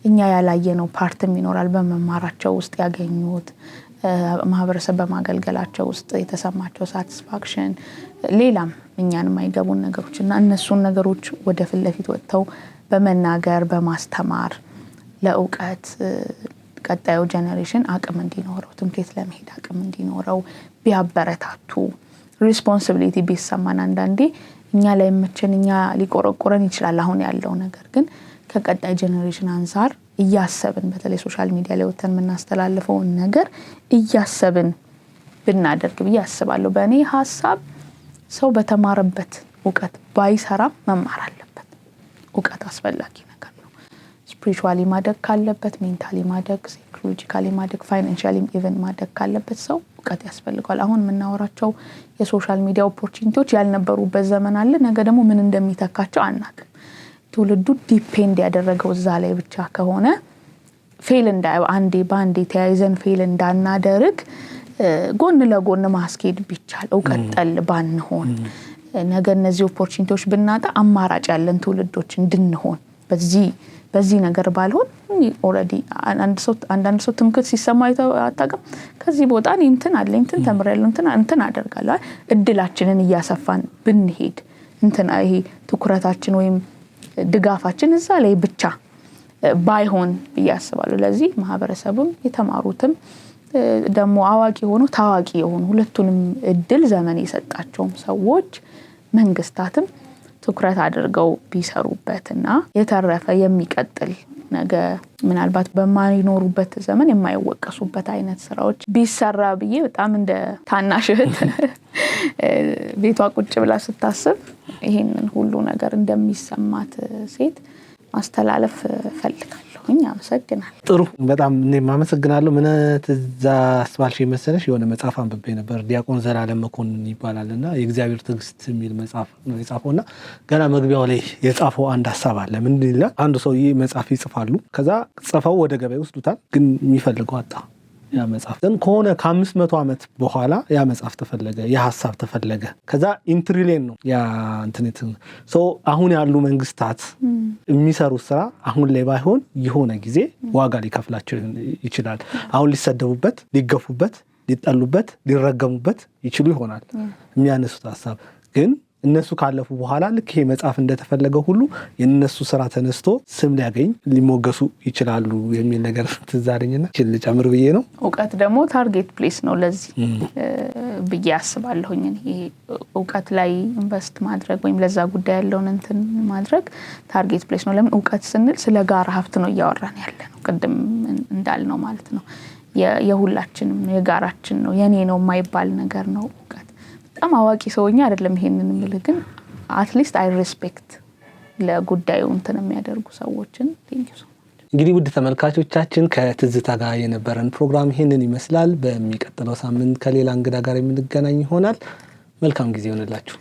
እኛ ያላየነው ፓርትም ይኖራል በመማራቸው ውስጥ ያገኙት ማህበረሰብ በማገልገላቸው ውስጥ የተሰማቸው ሳቲስፋክሽን ሌላም እኛን የማይገቡን ነገሮችና እነሱን ነገሮች ወደ ፊት ለፊት ወጥተው በመናገር በማስተማር ለእውቀት ቀጣዩ ጄኔሬሽን አቅም እንዲኖረው ትምክህት ለመሄድ አቅም እንዲኖረው ቢያበረታቱ ሪስፖንሲቢሊቲ ቢሰማን አንዳንዴ እኛ ላይ መቸን እኛ ሊቆረቆረን ይችላል አሁን ያለው ነገር ግን ከቀጣይ ጄኔሬሽን አንፃር እያሰብን በተለይ ሶሻል ሚዲያ ላይ ወተን የምናስተላልፈው ነገር እያሰብን ብናደርግ ብዬ አስባለሁ። በእኔ ሐሳብ ሰው በተማረበት እውቀት ባይሰራ መማር አለበት። እውቀት አስፈላጊ ነገር ነው። ስፒሪቹዋሊ ማደግ ካለበት ሜንታሊ ማደግ፣ ሳይኮሎጂካሊ ማደግ፣ ፋይናንሻሊ ኢቨን ማደግ ካለበት ሰው እውቀት ያስፈልጋል። አሁን የምናወራቸው የሶሻል ሚዲያ ኦፖርቹኒቲዎች ያልነበሩበት ዘመን አለ። ነገ ደግሞ ምን እንደሚተካቸው አናውቅም። ትውልዱ ዲፔንድ ያደረገው እዛ ላይ ብቻ ከሆነ ፌል አንዴ ባንዴ ተያይዘን ፌል እንዳናደርግ ጎን ለጎን ማስኬድ ቢቻል እውቀት ጠል ባንሆን ነገ እነዚህ ኦፖርቹኒቲዎች ብናጣ አማራጭ ያለን ትውልዶች እንድንሆን በዚህ ነገር ባልሆን ኦሬዲ አንዳንድ ሰው ትምክህት ሲሰማው አታውቅም ከዚህ ቦታ እንትን አለ እንትን ተምሬያለሁ እንትን አደርጋለሁ እድላችንን እያሰፋን ብንሄድ እንትን ይሄ ትኩረታችን ወይም ድጋፋችን እዛ ላይ ብቻ ባይሆን ያስባሉ። ለዚህ ማህበረሰቡም የተማሩትም ደግሞ አዋቂ ሆኖ ታዋቂ የሆኑ ሁለቱንም እድል ዘመን የሰጣቸው ሰዎች መንግስታትም ትኩረት አድርገው ቢሰሩበትና የተረፈ የሚቀጥል ነገ ምናልባት በማይኖሩበት ዘመን የማይወቀሱበት አይነት ስራዎች ቢሰራ ብዬ በጣም እንደ ታናሽ እህት ቤቷ ቁጭ ብላ ስታስብ ይሄንን ሁሉ ነገር እንደሚሰማት ሴት ማስተላለፍ ፈልጋለሁ። አመሰግናለሁ። ጥሩ በጣም እኔም አመሰግናለሁ። ምን ትዝ አስባልሽ መሰለሽ የሆነ መጽሐፍ አንብቤ ነበር። ዲያቆን ዘላለም መኮንን ይባላልና የእግዚአብሔር ትዕግስት የሚል መጽሐፍ ነው የጻፈውና ገና መግቢያው ላይ የጻፈው አንድ ሐሳብ አለ። ምን ይላል? አንድ ሰውዬ መጽሐፍ ይጽፋሉ። ከዛ ጽፈው ወደ ገበያ ይወስዱታል። ግን የሚፈልገው አጣ። ያ መጽሐፍ ግን ከሆነ ከ500 ዓመት በኋላ ያ መጽሐፍ ተፈለገ፣ ያ ሐሳብ ተፈለገ። ከዛ ኢንትሪሊየን ነው ያ እንትነት ሶ አሁን ያሉ መንግስታት የሚሰሩት ስራ አሁን ላይ ባይሆን የሆነ ጊዜ ዋጋ ሊከፍላቸው ይችላል። አሁን ሊሰደቡበት፣ ሊገፉበት፣ ሊጠሉበት፣ ሊረገሙበት ይችሉ ይሆናል የሚያነሱት ሐሳብ ግን እነሱ ካለፉ በኋላ ልክ ይሄ መጽሐፍ እንደተፈለገው ሁሉ የነሱ ስራ ተነስቶ ስም ሊያገኝ ሊሞገሱ ይችላሉ የሚል ነገር ትዛረኝና ልጨምር ብዬ ነው። እውቀት ደግሞ ታርጌት ፕሌስ ነው ለዚህ ብዬ አስባለሁኝ። ይሄ እውቀት ላይ ኢንቨስት ማድረግ ወይም ለዛ ጉዳይ ያለውን እንትን ማድረግ ታርጌት ፕሌስ ነው። ለምን እውቀት ስንል ስለ ጋራ ሀብት ነው እያወራን ያለ ነው። ቅድም እንዳልነው ማለት ነው የሁላችንም የጋራችን ነው የኔ ነው የማይባል ነገር ነው እውቀት። በጣም አዋቂ ሰውኛ አይደለም ይሄንን ምልህ ግን አትሊስት አይ ሪስፔክት ለጉዳዩ እንትን የሚያደርጉ ሰዎችን ቴንኪው ሶ ማች። እንግዲህ ውድ ተመልካቾቻችን ከትዝታ ጋር የነበረን ፕሮግራም ይሄንን ይመስላል። በሚቀጥለው ሳምንት ከሌላ እንግዳ ጋር የምንገናኝ ይሆናል። መልካም ጊዜ ይሆንላችሁ።